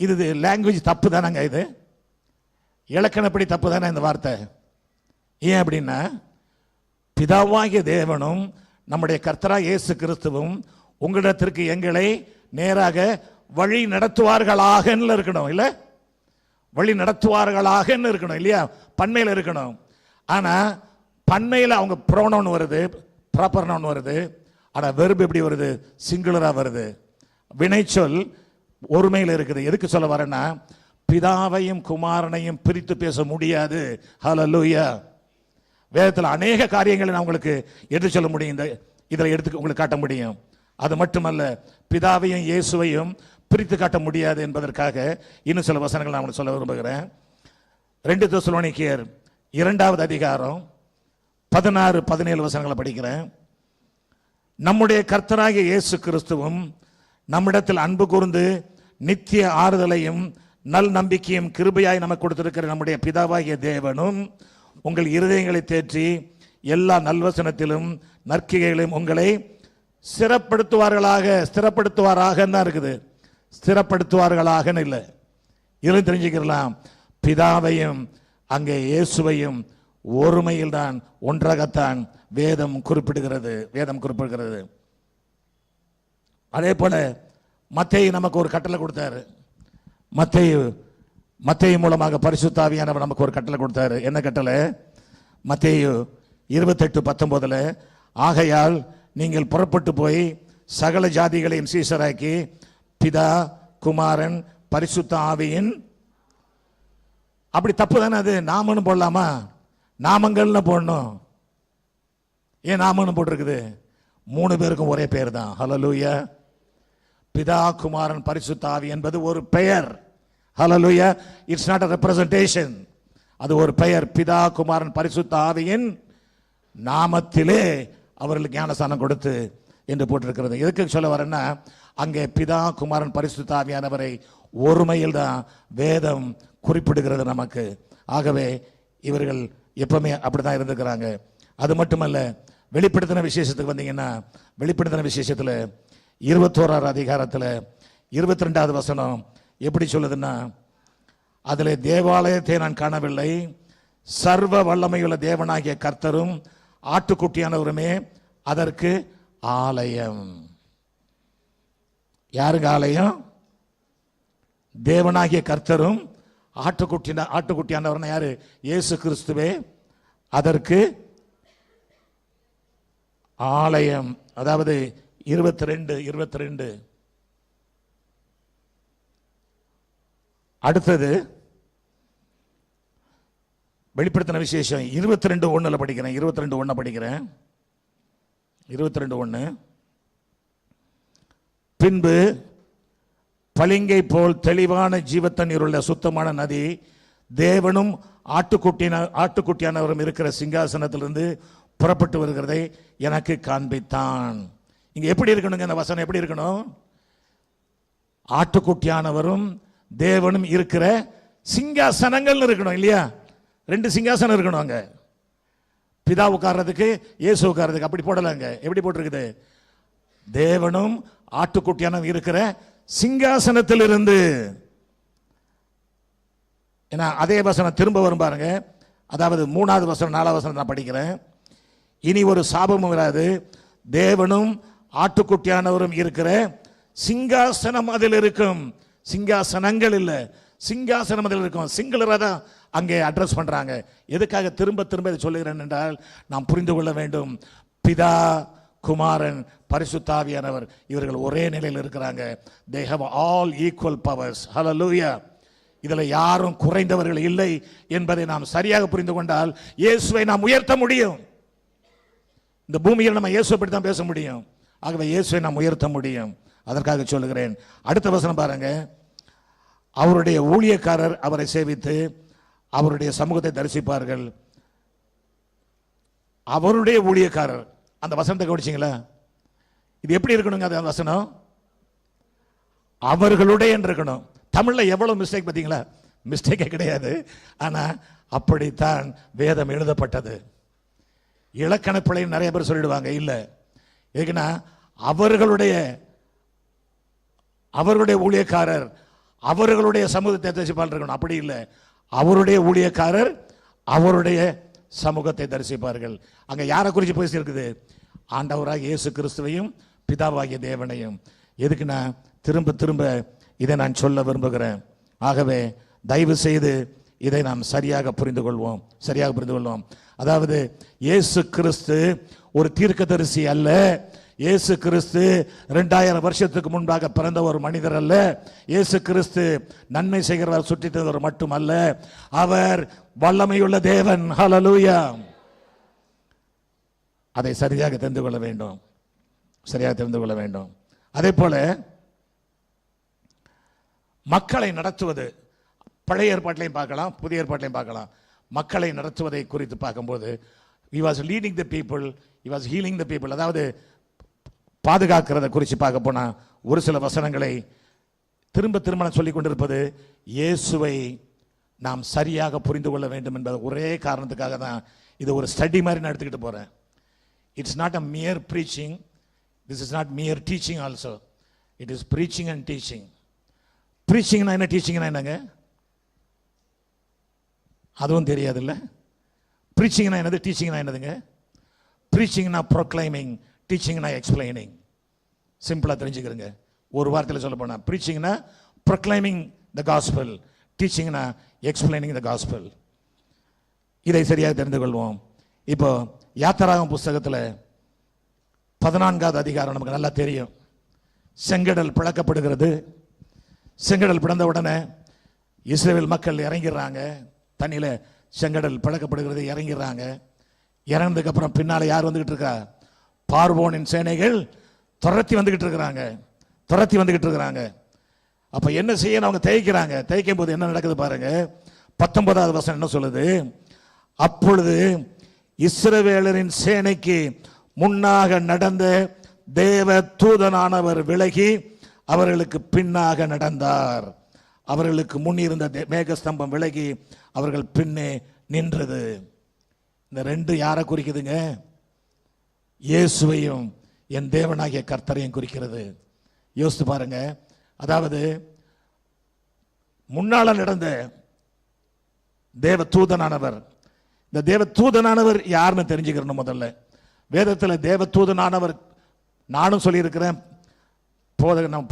இது லாங்குவேஜ் தப்பு தானங்க, இது இலக்கணப்படி தப்பு தானே இந்த வார்த்தை. ஏன் அப்படின்னா, பிதாவாகிய தேவனும் நம்முடைய கர்த்தராகிய இயேசு கிறிஸ்துவும் உங்களிடத்திற்கு எங்களை நேராக வழி நடத்துவார்களாக இருக்கணும், இல்ல வழி நடத்துவார்களாக இருக்கணும் இல்லையா, பன்மையில் இருக்கணும். ஆனா பன்மையில் அவங்க ப்ரோனவுன் வருது, ப்ராப்பர் நவுன் வருது. ஆனா வெர்பு எப்படி வருது? சிங்குலரா வருது. வினைச்சொல் ஒருமையில் இருக்குது. எதுக்கு சொல்ல வரேன்னா, பிதாவையும் குமாரனையும் பிரித்து பேச முடியாது. ஹல்லேலூயா. வேதத்தில் அநேக காரியங்களை நான் உங்களுக்கு எடுத்து சொல்ல முடியும், இதில் எடுத்து உங்களுக்கு காட்ட முடியும். அது மட்டுமல்ல, பிதாவையும் இயேசுவையும் பிரித்து காட்ட முடியாது என்பதற்காக இன்னும் சில வசனங்கள் நான் சொல்ல விரும்புகிறேன். 2 தெசலோனிக்கேயர் 2வது அதிகாரம் 16-17 வசனங்களை படிக்கிறேன். நம்முடைய கர்த்தராகிய இயேசு கிறிஸ்துவும் நம்மிடத்தில் அன்பு கூர்ந்து நித்திய ஆறுதலையும் நல் நம்பிக்கையும் கிருபையாய் நமக்கு கொடுத்திருக்கிற நம்முடைய பிதாவாகிய தேவனும் உங்கள் இருதயங்களை தேற்றி எல்லா நல்வசனத்திலும் நற்கிகைகளிலும் உங்களை ஸ்திரப்படுத்துவாராக தான் இருக்குது. ஸ்திரப்படுத்துவார்களாக இல்லை. இதில் தெரிஞ்சுக்கலாம், பிதாவையும் அங்கே இயேசுவையும் ஒருமையில் தான், ஒன்றாகத்தான் வேதம் குறிப்பிடுகிறது. அதே போல மத்தேயு நமக்கு ஒரு கட்டளை கொடுத்தாரு. மத்தேயு மூலமாக பரிசுத்த ஆவியானவர் நமக்கு ஒரு கட்டளை கொடுத்தாரு. என்ன கட்டளை? மத்தேயு 28:19, ஆகையால் நீங்கள் புறப்பட்டு போய் சகல ஜாதிகளையும் சீஷராக்கி பிதா குமாரன் பரிசுத்த ஆவியின். அப்படி தப்பு தானே அது? நாமன்னு போடலாமா? நாமங்கள்னு போடணும். ஏன் நாமன்னு போட்டிருக்குது? 3 பேருக்கும் ஒரே பெயர் தான். ஹல்லேலூயா. பிதா குமாரன் பரிசுத்த ஆவி என்பது ஒரு பெயர். Hallelujah. It's not a representation. அது ஒரு பெயர். பிதா குமாரன் பரிசுத்த ஆவியின் நாமத்திலே அவர்களுக்கு ஞானஸ்நானம் கொடுத்து என்று போட்டிருக்கிறது. எதுக்கு சொல்ல வரேன்னா, அங்கே பிதா குமாரன் பரிசுத்த ஆவியானவரை ஒருமையில் தான் வேதம் குறிப்பிடுகிறது நமக்கு. ஆகவே இவர்கள் எப்பவுமே அப்படிதான் இருந்துக்கிறாங்க. அது மட்டுமல்ல, வெளிப்படுத்தின விசேஷத்துக்கு வந்தீங்கன்னா, வெளிப்படுத்தின விசேஷத்தில் 21வது அதிகாரத்தில் 22வது வசனம் எப்படி சொல்லுதுன்னா, அதில் தேவாலயத்தை நான் காணவில்லை, சர்வ வல்லமையுள்ள தேவனாகிய கர்த்தரும் ஆட்டுக்குட்டியானவருமே அதற்கு ஆலயம். யாருங்க ஆலயம்? தேவனாகிய கர்த்தரும் ஆட்டுக்குட்டியானவர் யாரு? இயேசு கிறிஸ்துவே அதற்கு ஆலயம். அதாவது 22 அடுத்தது வெளிப்படுத்தின விசேஷம் 22:1 படிக்கிறேன். 22:1 படிக்கிறேன். 22:1 பின்பு பளிங்கை போல் தெளிவான ஜீவத்தண்ணீர் உள்ள சுத்தமான நதி தேவனும் ஆட்டுக்குட்டியானவரும் இருக்கிற சிங்காசனத்திலிருந்து புறப்பட்டு வருகிறதை எனக்கு காண்பித்தான். இங்க எப்படி இருக்கணுங்க? இந்த வசனம் எப்படி இருக்கணும்? ஆட்டுக்குட்டியானவரும் தேவனும் இருக்கிற சிங்காசனங்கள் இருக்கணும் இல்லையா? 2 சிங்காசனம் இருக்கணும் அங்க. பிதா உட்கார்றதுக்கு, இயேசு உட்கார்றதுக்கு. அப்படி போடலாங்க. எப்படி போட்டிருக்குது? தேவனும் ஆட்டுக்குட்டியானவரும் இருக்கிற சிங்காசனத்தில் இருந்து. ஏன்னா அதே வசனம் திரும்ப வரும் பாருங்க. அதாவது 3வது வசனம் 4வது வசனம் நான் படிக்கிறேன். இனி ஒரு சாபமும் வராது, தேவனும் ஆட்டுக்குட்டியானவரும் இருக்கிற சிங்காசனம் அதில் இருக்கும். சிங்காசனங்கள் இல்ல, சிங்காசனம் அதில் இருக்கும். சிங்குலரா தான் அங்கே அட்ரஸ் பண்றாங்க. எதுக்காக திரும்ப திரும்ப இதை சொல்லுகிறேன் என்றால், நாம் புரிந்து கொள்ள வேண்டும், பிதா குமாரன் பரிசுத்த ஆவியானவர் இவர்கள் ஒரே நிலையில் இருக்கிறாங்க. they have all equal powers. hallelujah. இதுல யாரும் குறைந்தவர்கள் இல்லை என்பதை நாம் சரியாக புரிந்து கொண்டால் இயேசுவை நாம் உயர்த்த முடியும். இந்த பூமியில் நம்ம இயேசுவை பற்றி தான் பேச முடியும். ஆகவே இயேசுவை நாம் உயர்த்த முடியும். அதற்காக சொல்லுகிறேன். அடுத்த வசனம் பாருங்க. அவருடைய ஊழியக்காரர் அவரை சேவித்து அவருடைய சமூகத்தை தரிசிப்பார்கள். அவருடைய ஊழியக்காரர், அந்த வசனத்தை கவனிச்சிங்களா? இது எப்படி இருக்கணுங்க? அந்த வசனம் அவர்களுடைய இருக்கணும். தமிழ்ல எவ்வளவு மிஸ்டேக் பார்த்தீங்களா? மிஸ்டேக்கே கிடையாது. ஆனா அப்படித்தான் வேதம் எழுதப்பட்டது. இலக்கண பிழை நிறைய பேர் சொல்லிடுவாங்க. இல்ல, ஏன்னா அவர்களுடைய ஊழியக்காரர் அவர்களுடைய சமூகத்தை தரிசிப்பார் இருக்கணும். அப்படி இல்லை, அவருடைய ஊழியக்காரர் அவருடைய சமூகத்தை தரிசிப்பார்கள். அங்க யாரை குறித்து பேசியிருக்குது? ஆண்டவராக இயேசு கிறிஸ்துவையும் பிதாவாகிய தேவனையும். எதுக்குன்னா திரும்ப திரும்ப இதை நான் சொல்ல விரும்புகிறேன். ஆகவே தயவு செய்து இதை நாம் சரியாக புரிந்து கொள்வோம். அதாவது இயேசு கிறிஸ்து ஒரு தீர்க்கதரிசி அல்ல. இயேசு கிறிஸ்து 2000 வருஷத்துக்கு முன்பாக பிறந்த ஒரு மனிதர் அல்ல. இயேசு கிறிஸ்து நன்மை செய்கிறவர் சுற்றி தந்தவர் மட்டுமல்ல, அவர் வல்லமையுள்ள தேவன். ஹல்லேலூயா. அதை சரியாக தெரிந்து கொள்ள வேண்டும். அதே போல மக்களை நடத்துவது, பழைய ஏற்பாட்டிலையும் பார்க்கலாம், புதிய ஏற்பாட்டிலையும் பார்க்கலாம். மக்களை நடத்துவதை குறித்து பார்க்கும்போது he was leading the people, he was healing the people. அதாவது பாதுகாக்கிறத குறித்து பார்க்க போனா ஒரு சில வசனங்களை திரும்ப திரும்ப சொல்லிக் கொண்டிருப்பது இயேசுவை நாம் சரியாக புரிந்து கொள்ள வேண்டும் என்பது ஒரே காரணத்துக்காக தான் இது ஒரு ஸ்டடி மாதிரி நான் எடுத்துக்கிட்டு போறேன். It's not a mere preaching, this is not mere teaching also, it is preaching and teaching. ப்ரீச்சிங்னா என்ன, டீச்சிங்னா என்னங்க? அதுவும் தெரியாது இல்லை. ப்ரீச்சிங்னா என்னது, டீச்சிங்னா என்னதுங்க? ப்ரீச்சிங்னா ப்ரொக்ளைமிங், டீச்சிங்னா எக்ஸ்பிளைனிங். சிம்பிளா தெரிஞ்சுக்கிறங்க. ஒரு வார்த்தையில் சொல்ல போனா ப்ரீச்சிங்னா ப்ரொக்ளைமிங் த காஸ்பல், டீச்சிங்னா எக்ஸ்பிளைனிங் த காஸ்பல். இதை சரியாக தெரிந்து கொள்வோம். இப்போ யாத்திராகமம் புஸ்தகத்தில் 14வது அதிகாரம் நமக்கு நல்லா தெரியும். செங்கடல் பிளக்கப்படுகிறது. செங்கடல் பிளந்த உடனே இஸ்ரவேல் மக்கள் இறங்கிடுறாங்க. தண்ணியில செங்கடல் பிளக்கப்படுகிறது, இறங்கிடுறாங்க. இறந்ததுக்கு அப்புறம் பின்னால யார் வந்துகிட்டு இருக்கா? பார்வோனின் சேனைகள் துரத்தி வந்துகிட்டு இருக்கிறாங்க. அப்ப என்ன செய்யணும்? அவங்க தேய்க்கிறாங்க. தேய்க்கும் போது என்ன நடக்குது பாருங்க. 19வது வசனம் என்ன சொல்லுது? அப்பொழுது இஸ்ரவேலரின் சேனைக்கு முன்னாக நடந்த தேவ தூதனானவர் விலகி அவர்களுக்கு பின்னாக நடந்தார். அவர்களுக்கு முன் இருந்த மேகஸ்தம்பம் விலகி அவர்கள் பின்னே நின்றது. இந்த ரெண்டு யாரை குறிக்குதுங்க? இயேசுவையும் என் தேவனாகிய கர்த்தரையும் குறிக்கிறது. யோசித்து பாருங்க. அதாவது முன்னால நடந்த தேவ தூதனானவர், இந்த தேவ தூதனானவர் யாருன்னு தெரிஞ்சுக்கிறோம். முதல்ல வேதத்தில் தேவ தூதனானவர் நானும் சொல்லியிருக்கிறேன்,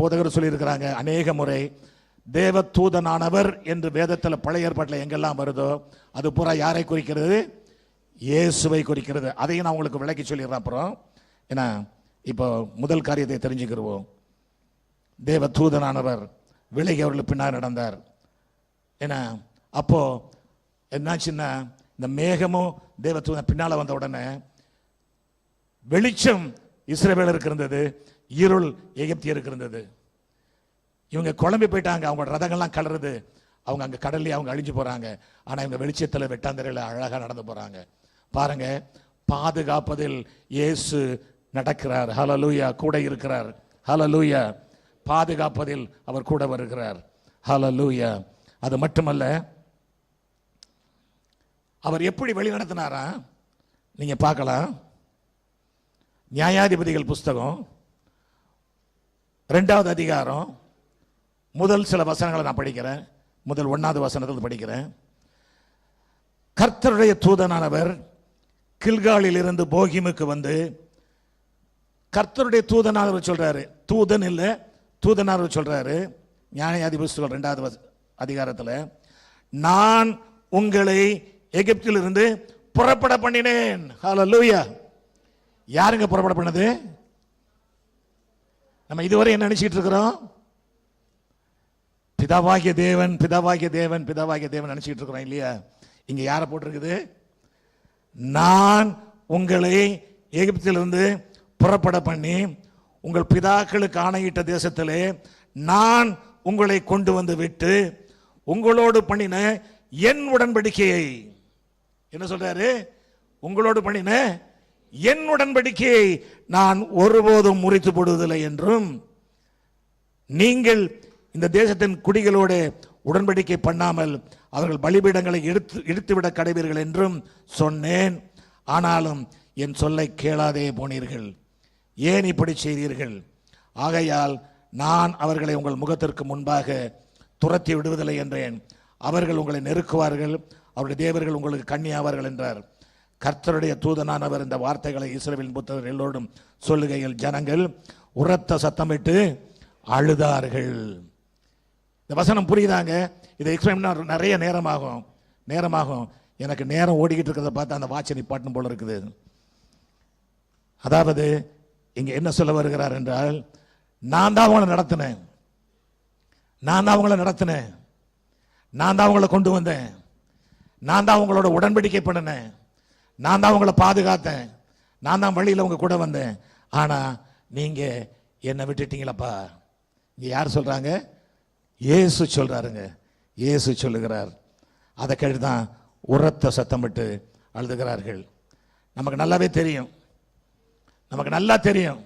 போதகர் சொல்லியிருக்கிறாங்க அநேக முறை. தேவ தூதனானவர் என்று வேதத்தில் பழைய ஏற்பாட்டில் எங்கெல்லாம் வருதோ அது பூரா யாரை குறிக்கிறது? இயேசுவை குறிக்கிறது. அதையும் நான் உங்களுக்கு விளக்கி சொல்லிடுறேன் அப்புறம். ஏன்னா இப்போ முதல் காரியத்தை தெரிஞ்சுக்கிறோம். தேவ தூதனானவர் விலகி அவர்களுக்கு பின்னால் நடந்தார். ஏன்னா அப்போ என்னாச்சுன்னா இந்த மேகமும் தேவ தூதன் பின்னால வந்த உடனே வெளிச்சம் இஸ்ரவேலருக்கு இருந்தது, இருள் எகிப்தியருக்கு இருந்தது. இவங்க குழம்பி போயிட்டாங்க. அவங்க ரதங்கள்லாம் கலருது. அவங்க அங்க கடல்ல அவங்க அழிஞ்சு போறாங்க. ஆனா இவங்க வெளிச்சத்துல வெட்டாந்தரையில அழகா நடந்து போறாங்க. பாருங்க, பாதுகாப்பதில் இயேசு நடக்கிறார். ஹல்லேலூயா. கூட இருக்கிறார். ஹல்லேலூயா. பாதுகாப்பதில் அவர் கூட வருகிறார். ஹல்லேலூயா. அது மட்டுமல்ல, அவர் எப்படி வழி நடத்தினாரா நீங்க பார்க்கலாம். நியாயாதிபதிகள் புஸ்தகம் 2வது அதிகாரம் முதல் சில வசனங்களை நான் படிக்கிறேன். முதல் 1வது வசனத்தில் படிக்கிறேன். கர்த்தருடைய தூதனானவர் கில்காலில் இருந்து போகிமுக்கு வந்து, கர்த்தருடைய தூதனானவர் சொல்றாரு, தூதன் இல்ல தூதனானவர் சொல்றாரு. நியாயாதிபதி புஸ்தகம் 2வது அதிகாரத்தில், நான் உங்களை எகிப்தில் இருந்து புறப்பட பண்ணினேன். ஹல்லேலூயா. யாருங்க புறப்பட பண்ணது? நம்ம இதுவரை என்ன நினைச்சிட்டு இருக்கிறோம்? பிதாவாகிய தேவன் நினைச்சிட்டு இருக்கிறோம் இல்லையா? இங்க யாரை போட்டிருக்குது? நான் உங்களை எகிப்திலிருந்து புறப்பட பண்ணி உங்கள் பிதாக்களுக்கு ஆணையிட்ட தேசத்திலே நான் உங்களை கொண்டு வந்து விட்டு உங்களோடு பண்ணின என் உடன்படிக்கையை, என்ன சொல்றாரு? உங்களோடு பண்ணின என் உடன்படிக்கையை நான் ஒருபோதும் முறித்து போடுவதில்லை என்றும், நீங்கள் இந்த தேசத்தின் குடிகளோடு உடன்படிக்கை பண்ணாமல் அவர்கள் பலிபீடங்களை இடித்துவிட கடைவீர்கள் என்றும் சொன்னேன். ஆனாலும் என் சொல்லை கேளாதே போனீர்கள். ஏன் இப்படி செய்தீர்கள்? ஆகையால் நான் அவர்களை உங்கள் முகத்திற்கு முன்பாக துரத்தி விடுவதில்லை என்றேன். அவர்கள் உங்களை நெருக்குவார்கள், அவருடைய தேவர்கள் உங்களுக்கு கண்ணியாவார்கள் என்றார். கர்த்தருடைய தூதனானவர் இந்த வார்த்தைகளை இஸ்ரவேலின் புத்திரர் எல்லோரும் சொல்லுகையில் ஜனங்கள் உரத்த சத்தமிட்டு அழுதார்கள். இந்த வசனம் புரியுதாங்க? இதை எக்ஸ்பிளைன் பண்ண நிறைய நேரமாகும். எனக்கு நேரம் ஓடிக்கிட்டு இருக்கிறத பார்த்தா அந்த வாட்சை நிப்பாட்டணும் போல இருக்குது. அதாவது இங்க என்ன சொல்ல வருகிறார் என்றால், நான் தான் அவங்கள நடத்தினேன், நான் தான் அவங்கள கொண்டு வந்தேன், நான் தான் அவங்களோட உடன்படிக்கை பண்ணினேன், நான் தான் அவங்கள பாதுகாத்தேன், நான் தான் வழியில் உங்க கூட வந்தேன். ஆனா நீங்க என்னை விட்டுட்டீங்களப்பா. இங்க யார் சொல்றாங்க? இயேசு சொல்றாருங்க. இயேசு சொல்லுகிறார். அதை கேட்டு தான் உரத்த சத்தமிட்டு அழுதுகிறார்கள். நமக்கு நல்லாவே தெரியும், நமக்கு நல்லா தெரியும்.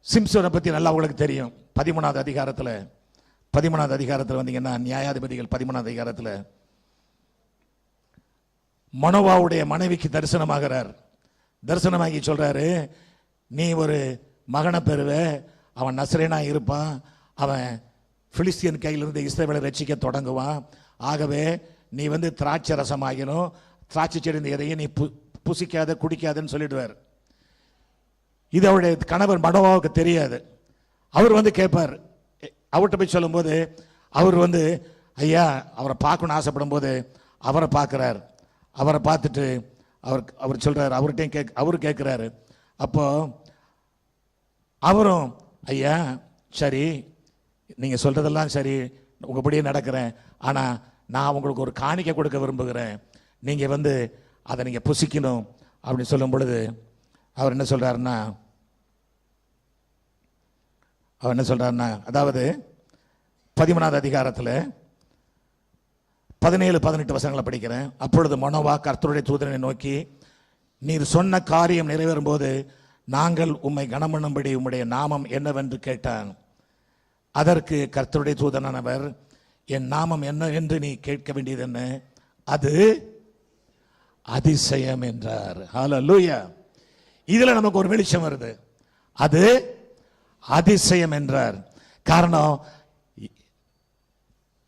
சிம்சோனை பற்றி நல்லா உங்களுக்கு தெரியும். 13வது அதிகாரத்தில் வந்தீங்கன்னா, நியாயாதிபதிகள் 13வது அதிகாரத்தில் மனோவாவுடைய மனைவிக்கு தரிசனமாகிறார். தரிசனமாகி சொல்றாரு, நீ ஒரு மகனை பெறுவ, அவன் நசரேனா இருப்பான், அவன் பிலிஸ்தியன் கையிலிருந்து இஸ்ரவேலை ரட்சிக்க தொடங்குவான். ஆகவே நீ திராட்சை ரசம் ஆகினும், திராட்சை செடி எதையும் நீ புசிக்காத குடிக்காதுன்னு சொல்லிடுவார். இது அவருடைய கணவர் மனோவாவுக்கு தெரியாது. அவர் கேட்பார். அவர்கிட்ட போய் சொல்லும்போது அவர் ஐயா அவரை பார்க்கணும்னு ஆசைப்படும் போது அவரை பார்க்கிறார். அவரை பார்த்துட்டு அவர் சொல்றாரு, அவர்கிட்டையும் அவரு கேட்கிறாரு. அப்போ அவரும், ஐயா சரி நீங்க சொல்றதெல்லாம் சரி, உங்கபடியே நடக்கிறேன், ஆனா நான் உங்களுக்கு ஒரு காணிக்கை கொடுக்க விரும்புகிறேன், நீங்க அதை நீங்க புசிக்கணும் அப்படின்னு சொல்லும் பொழுது அவர் என்ன சொல்றாருன்னா, அதாவது 13வது அதிகாரத்தில் 17-18 வசனங்களை படிக்கிறேன். அப்பொழுது மனோவா கர்த்தருடைய தூதனை நோக்கி, நீர் சொன்ன காரியம் நிறைவேறும் போது நாங்கள் உம்மை கனமண்ணும்படி உம்முடைய நாமம் என்னவென்று கேட்டான். அதற்கு கர்த்தருடைய தூதனானவர், என் நாமம் என்ன என்று நீ கேட்க வேண்டியது என்ன? அது அதிசயம் என்றார். ஹல்லேலூயா. இதுல நமக்கு ஒரு வெளிச்சம் வருது. அது அதிசயம் என்றார். காரணம்,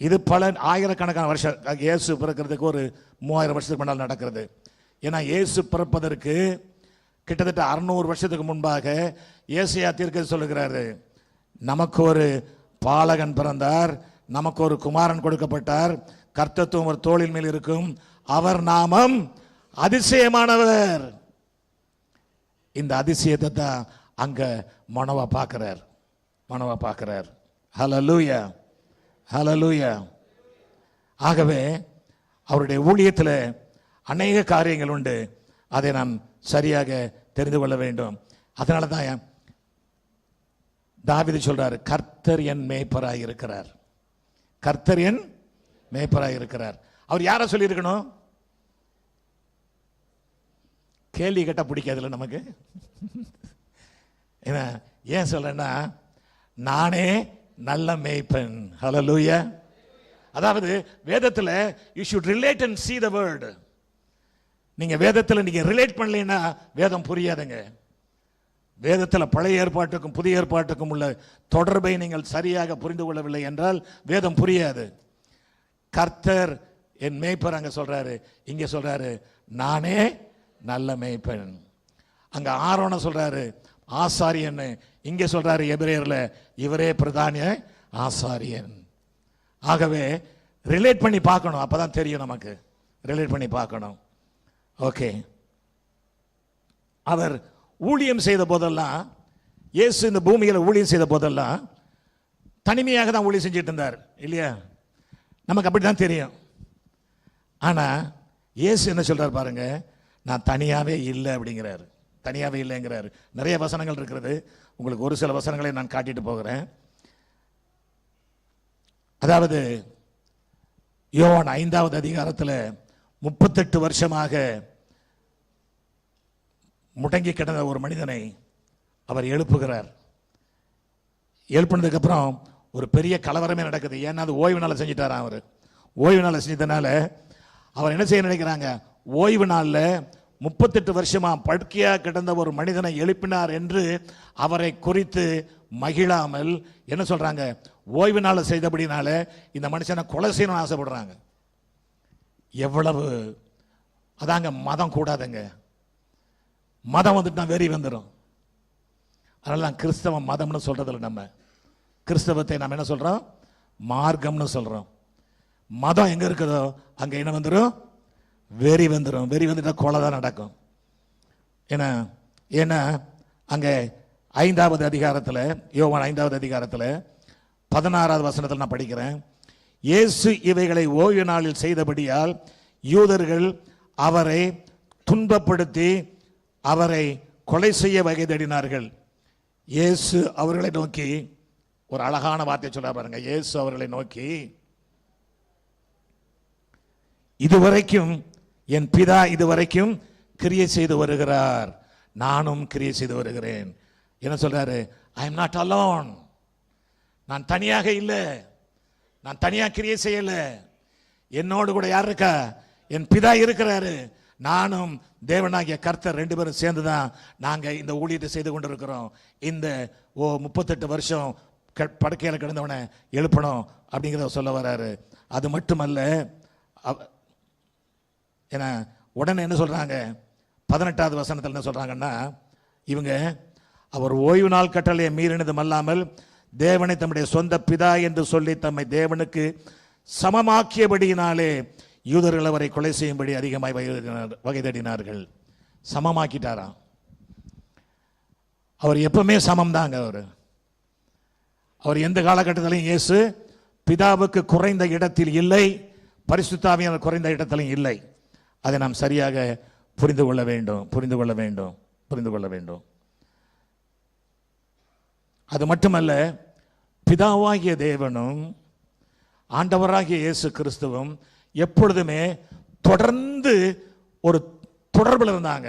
இது பல ஆயிரக்கணக்கான வருஷம், இயேசு பிறக்கிறதுக்கு ஒரு 3000 வருஷத்துக்கு முன்னால் நடக்கிறது. ஏன்னா இயேசு பிறப்பதற்கு கிட்டத்தட்ட 600 வருஷத்துக்கு முன்பாக ஏசாயா தீர்க்கதரிசி சொல்லுகிறாரு, நமக்கு ஒரு பாலகன் பிறந்தார், நமக்கு ஒரு குமாரன் கொடுக்கப்பட்டார், கர்த்தத்துவம் ஒரு தோளின் மேல் இருக்கும், அவர் நாமம் அதிசயமானவர். இந்த அதிசயத்தை தான் அங்க மனோவா பார்க்கிறார். ஹல்லேலூயா, ஹல்லேலூயா. ஆகவே அவருடைய ஊழியத்தில் அநேக காரியங்கள் உண்டு, அதை நாம் சரியாக தெரிந்து கொள்ள வேண்டும். அதனால தான் தாவீது சொல்றாரு, கர்த்தர் என் மேய்ப்பராய் இருக்கிறார். கர்த்தர் என் மேய்ப்பராய் இருக்கிறார். அவர் யாரை சொல்லியிருக்கணும்? கேள்வி கேட்டா பிடிக்காதுல்ல நமக்கு. ஏன் சொல்றேன்னா, நானே நல்ல மேய்ப்பன். ஹல்லேலூயா. அதாவது வேதத்தில் you should relate and see the word. நீங்க வேதத்தில் நீங்க ரிலேட் பண்ணலைன்னா வேதம் புரியாதுங்க. வேதத்தில் பழைய ஏற்பாட்டுக்கும் புதிய ஏற்பாட்டுக்கும் உள்ள தொடர்பை நீங்கள் சரியாக புரிந்து கொள்ளவில்லை என்றால் வேதம் புரியாது. கர்த்தர் என் மேய்ப்பர் அங்க சொல்றாரு, இங்க சொல்றாரு நானே நல்ல மேய்ப்பன். அங்க ஆரோனை சொல்றாரு ஆசாரியன், இங்க சொல்றாரு எபிரேயர்ல இவரே பிரதான ஆசாரியன். ஆகவே ரிலேட் பண்ணி பார்க்கணும், அப்பதான் தெரியும் நமக்கு. ரிலேட் பண்ணி பார்க்கணும். ஓகே. அவர் ஊழியம் செய்த போதெல்லாம், இயேசு இந்த பூமியில் ஊழியம் செய்த போதெல்லாம் தனிமையாக தான் ஊழியம் செஞ்சுட்டு இருந்தார் இல்லையா? நமக்கு அப்படிதான் தெரியும். ஆனா இயேசு என்ன சொல்றார் பாருங்க, நான் தனியாகவே இல்லை அப்படிங்கிறாரு. தனியாகவே இல்லைங்கிறாரு. நிறைய வசனங்கள் இருக்கிறது. உங்களுக்கு ஒரு சில வசனங்களை நான் காட்டிட்டு போகிறேன். அதாவது யோவான் 5வது அதிகாரத்தில் 38 வருஷமாக முடங்கி கிடந்த ஒரு மனிதனை அவர் எழுப்புகிறார். எழுப்பினதுக்கு அப்புறம் ஒரு பெரிய கலவரமே நடக்குது. ஏன்னா அது ஓய்வு நாள் செஞ்சிட்டாராம். அவர் ஓய்வு நாள் செஞ்சதுனால அவர் என்ன செய்ய நினைக்கிறாங்க, ஓய்வு நாளில் 38 வருஷமா படுக்கையா கிடந்த ஒரு மனிதனை எழுப்பினார் என்று அவரை குறித்து மகிழாமல் என்ன சொல்றாங்க, ஓய்வு நாள் செய்தபடினால இந்த மனுஷனை கொலை செய்யணும்னு ஆசைப்படுறாங்க. எவ்வளவு அதாங்க மதம் கூடாதுங்க. மதம் வந்துட்டு வெறி வந்துடும். அதனால கிறிஸ்தவ மதம்னு சொல்றதில்ல. நம்ம கிறிஸ்தவத்தை நம்ம என்ன சொல்றோம், மார்க்கம்னு சொல்றோம். மதம் எங்க இருக்குதோ அங்க என்ன வந்துடும், வெறி வந்துடும். வெறி வந்துட்டா கொலை தான் நடக்கும். ஏன்னா அங்கே 5வது அதிகாரத்தில், யோவான் 5வது அதிகாரத்தில் 16வது வசனத்தில் நான் படிக்கிறேன். இயேசு இவைகளை ஓய்வு நாளில் செய்தபடியால் யூதர்கள் அவரை துன்பப்படுத்தி அவரை கொலை செய்ய வகை தேடினார்கள். இயேசு அவர்களை நோக்கி ஒரு அழகான வார்த்தை சொல்ல பாருங்க. இயேசு அவர்களை நோக்கி, இதுவரைக்கும் என் பிதா இதுவரைக்கும் கிரியை செய்து வருகிறார், நானும் கிரியை செய்து வருகிறேன். என்ன சொல்றாரு, ஐ எம் நாட் அலோன். நான் தனியாக இல்லை, நான் தனியாக கிரியை செய்யல. என்னோடு கூட யார் இருக்கா, என் பிதா இருக்கிறாரு. நானும் தேவனாகிய கர்த்தர் 2 பேரும் சேர்ந்து தான் நாங்கள் இந்த ஊழியத்தை செய்து கொண்டிருக்கிறோம். இந்த 38 வருஷம் படுக்கையில் கிடந்தவனை எழுப்பணும் அப்படிங்கிறத சொல்ல வர்றாரு. அது மட்டுமல்ல, ஏன்னா உடனே என்ன சொல்றாங்க, 18வது வசனத்தில் என்ன சொல்றாங்கன்னா, இவங்க அவர் ஓய்வு நாள் கட்டளையை மீறினதும் அல்லாமல் தேவனை தம்முடைய சொந்த பிதா என்று சொல்லி தம்மை தேவனுக்கு சமமாக்கியபடியினாலே யூதர்கள் அவரை கொலை செய்யும்படி அதிகமாய் வகை தேடினார்கள். சமமாக்கிட்டாராம். அவர் எப்பவுமே சமம் தாங்க. அவர் எந்த காலகட்டத்திலையும் இயேசு பிதாவுக்கு குறைந்த இடத்தில் இல்லை, பரிசுத்த ஆவியானவர் குறைந்த இடத்திலும் இல்லை. அதை நாம் சரியாக புரிந்து கொள்ள வேண்டும். அது மட்டுமல்ல, பிதாவாகிய தேவனும் ஆண்டவராகிய இயேசு கிறிஸ்துவும் எப்பொழுதுமே தொடர்ந்து ஒரு தொடர்பில் இருந்தாங்க.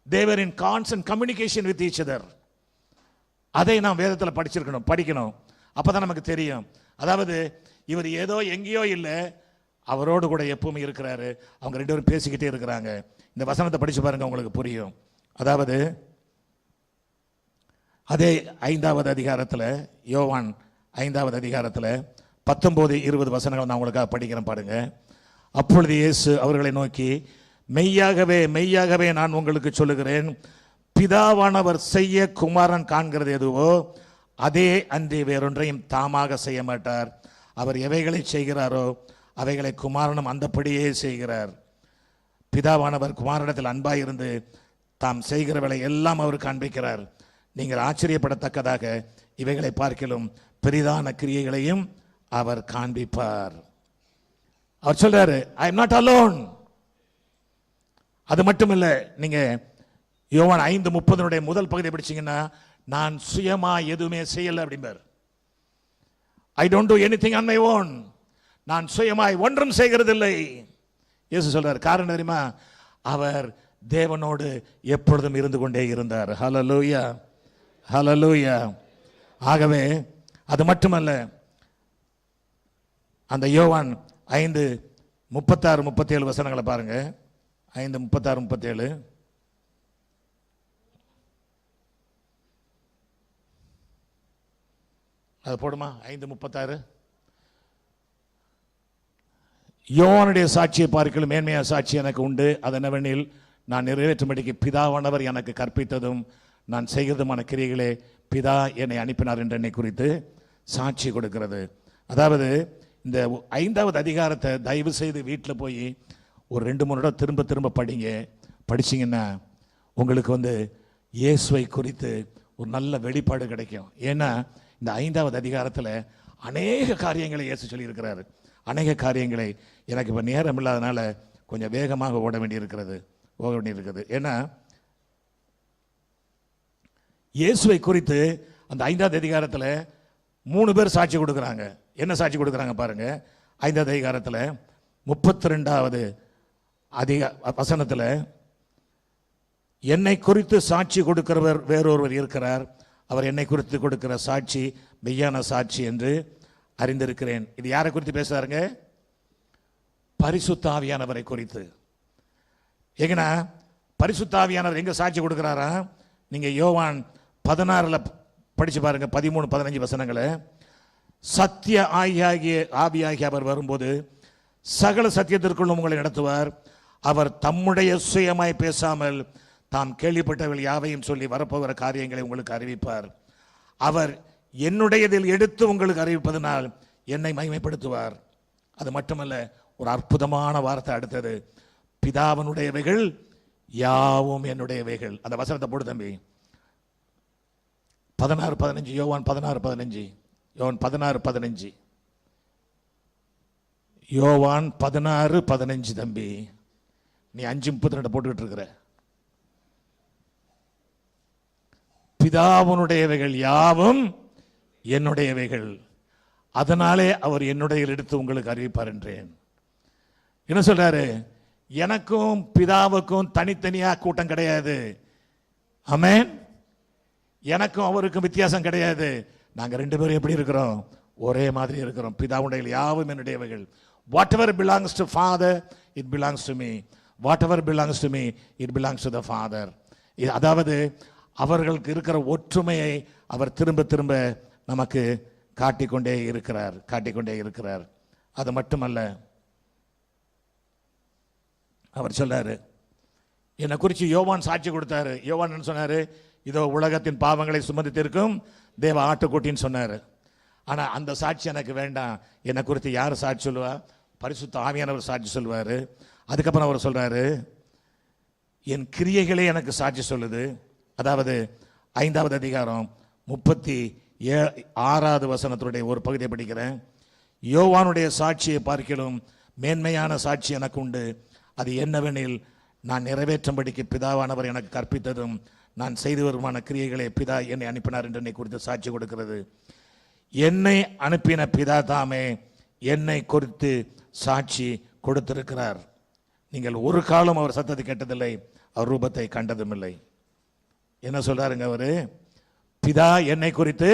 They were in constant communication with each other. அதை நாம் வேதத்தில் படிக்கணும். அப்பதான் நமக்கு தெரியும். அதாவது இவர் ஏதோ எங்கேயோ இல்லை, அவரோடு கூட எப்பவுமே இருக்கிறாரு. அவங்க 2 பேரும் பேசிக்கிட்டே இருக்கிறாங்க. இந்த வசனத்தை படிச்சு பாருங்க, உங்களுக்கு புரியும். அதாவது அதே 5வது அதிகாரத்தில், யோவான் 5வது அதிகாரத்தில் 19-20 வசனங்கள் நான் உங்களுக்காக படிக்கிறேன் பாருங்க. அப்பொழுது இயேசு அவர்களை நோக்கி, மெய்யாகவே மெய்யாகவே நான் உங்களுக்கு சொல்லுகிறேன், பிதாவானவர் செய்ய குமாரன் காண்கிறது எதுவோ அதே அன்றி வேறொன்றையும் தாமாக செய்ய மாட்டார். அவர் எவைகளை செய்கிறாரோ அவைகளை குமாரனும் அந்தப்படியே செய்கிறார். பிதாவானவர் குமாரனிடத்தில் அன்பாயிருந்து தாம் செய்கிறவளை எல்லாம் அவர் காண்பிக்கிறார். நீங்கள் ஆச்சரியப்படத்தக்கதாக இவைகளை பார்க்கிலும் பெரிதான கிரியைகளையும் அவர் காண்பிப்பார். அவர் சொல்றாரு, ஐ எம் நாட் அலோன். அது மட்டுமல்ல, நீங்க யோவான் 5:30 முதல் பகுதியை படிச்சீங்கன்னா, நான் சுயமா எதுவுமே செய்யல அப்படிம்பார். I don't to anything on my own. நான் சுயமாய் ஒன்றும் செய்கிறதில்லை. இயேசு சொல்றார். காரணம் தெரியுமா, அவர் தேவனோடு எப்பொழுதும் இருந்து கொண்டே இருந்தார். ஹல்லேலூயா, ஹல்லேலூயா. ஆகவே அது மட்டுமல்ல, அந்த யோவான் 5:36-37 வசனங்களை பாருங்க. 5:36-37. அது போடுமா? 5:36. யோவானுடைய சாட்சியை பார்க்கலும் மேன்மையான சாட்சி எனக்கு உண்டு. அது என்னவெனில், நான் நிறைவேற்றும்படிக்கு பிதாவானவர் எனக்கு கற்பித்ததும் நான் செய்கிறதுமான கிரியைகளே பிதா என்னை அனுப்பினார் என்ற என்னை குறித்து சாட்சி கொடுக்கிறது. அதாவது இந்த 5வது அதிகாரத்தை தயவு செய்து வீட்டில் போய் ஒரு 2-3 தடவை திரும்ப திரும்ப படிச்சிங்கன்னா உங்களுக்கு இயேசுவை குறித்து ஒரு நல்ல வெளிப்பாடு கிடைக்கும். ஏன்னா இந்த 5வது அதிகாரத்தில் அநேக காரியங்களை இயேசு சொல்லியிருக்கிறாரு. அநேக காரியங்களை எனக்கு இப்போ நேரம் இல்லாதனால கொஞ்சம் வேகமாக ஓட வேண்டியிருக்கிறது. போக வேண்டியிருக்குது. ஏன்னா இயேசுவை குறித்து அந்த 5வது அதிகாரத்தில் 3 பேர் சாட்சி கொடுக்குறாங்க. என்ன சாட்சி கொடுக்குறாங்க பாருங்க. 5வது அதிகாரத்தில் 32வது வசனத்தில், என்னை குறித்து சாட்சி கொடுக்கிறவர் வேறொருவர் இருக்கிறார், அவர் என்னை குறித்து கொடுக்கிற சாட்சி மெய்யான சாட்சி என்று அறிந்திருக்கிறேன். இது யாரை குறித்து பேசுறாருங்க? பரிசுத்த ஆவியானவரை குறித்து. ஏன்னா பரிசுத்த ஆவியானவர் எங்க சாட்சி கொடுக்கிறாரா? நீங்க யோவான் 16 படிச்சு பாருங்க, 13-15 வசனங்களை. சத்திய ஆவியாகிய அவர் வரும்போது சகல சத்தியத்திற்குள்ளும் உங்களை நடத்துவார். அவர் தம்முடைய சுயமாய் பேசாமல் தாம் கேள்விப்பட்டவர்கள் யாவையும் சொல்லி வரப்போகிற காரியங்களை உங்களுக்கு அறிவிப்பார். அவர் என்னுடையதில் எடுத்து உங்களுக்கு அறிவிப்பதனால் என்னை மகிமைப்படுத்துவார். அது மட்டுமல்ல, ஒரு அற்புதமான வார்த்தை அடுத்தது, பிதாவினுடையவைகள் யாவும் என்னுடையவைகள். அந்த வசனத்தை போடு தம்பி. 16-15 யோவான் 16-15 யோவான் 16-15 யோவான் 16-15 தம்பி. நீ 5:32 போட்டுக்கிட்டு இருக்கிற. பிதாவினுடையவைகள் யாவும் என்னுடையவைகள், அதனாலே அவர் என்னுடைய எடுத்து உங்களுக்கு அறிவிப்பார் என்றேன். என்ன சொல்றாரு? எனக்கும் பிதாவுக்கும் தனித்தனியா கூட்டம் கிடையாது. ஆமென். எனக்கும் அவருக்கும் வித்தியாசம் கிடையாது. நாங்க 2 பேரும் எப்படி இருக்கிறோம்? ஒரே மாதிரி இருக்கிறோம். பிதாவுடைய யாவும் என்னுடையவைகள். Whatever belongs to father it belongs to me. Whatever belongs to me it belongs to the father. அதாவது அவர்களுக்கு இருக்கிற ஒற்றுமையை அவர் திரும்ப திரும்ப நமக்கு காட்டிக்கொண்டே இருக்கிறார். அது மட்டுமல்ல, அவர் சொன்னாரு, என்னை குறித்து யோவான் சாட்சி கொடுத்தாரு. யோவான் என்ன சொன்னாரு? இதோ உலகத்தின் பாவங்களை சுமந்து தீர்க்கும் தேவ ஆட்டுக்குட்டின்னு சொன்னாரு. ஆனா அந்த சாட்சி எனக்கு வேண்டாம். என்னை குறித்து யார் சாட்சி சொல்லுவா? பரிசுத்த ஆவியானவர் சாட்சி சொல்லுவாரு. அதுக்கப்புறம் அவர் சொல்றாரு, என் கிரியைகளே எனக்கு சாட்சி சொல்லுது. அதாவது 5வது அதிகாரம் 36வது வசனத்துடைய ஒரு பகுதியை படிக்கிறேன். யோவானுடைய சாட்சியை பார்க்கிலும் மேன்மையான சாட்சி எனக்கு உண்டு. அது என்னவெனில், நான் நிறைவேற்றும்படிக்கு பிதாவானவர் எனக்கு கற்பித்ததும் நான் செய்து வருமான கிரியைகளை பிதா என்னை அனுப்பினார் என்று என்னை குறித்து சாட்சி கொடுக்கிறது. என்னை அனுப்பின பிதா தாமே என்னை குறித்து சாட்சி கொடுத்திருக்கிறார். நீங்கள் ஒரு காலம் அவர் சத்தத்தை கேட்டதில்லை, அவர் ரூபத்தை கண்டதும் இல்லை. என்ன சொல்றாருங்க அவரு? பிதா என்னை குறித்து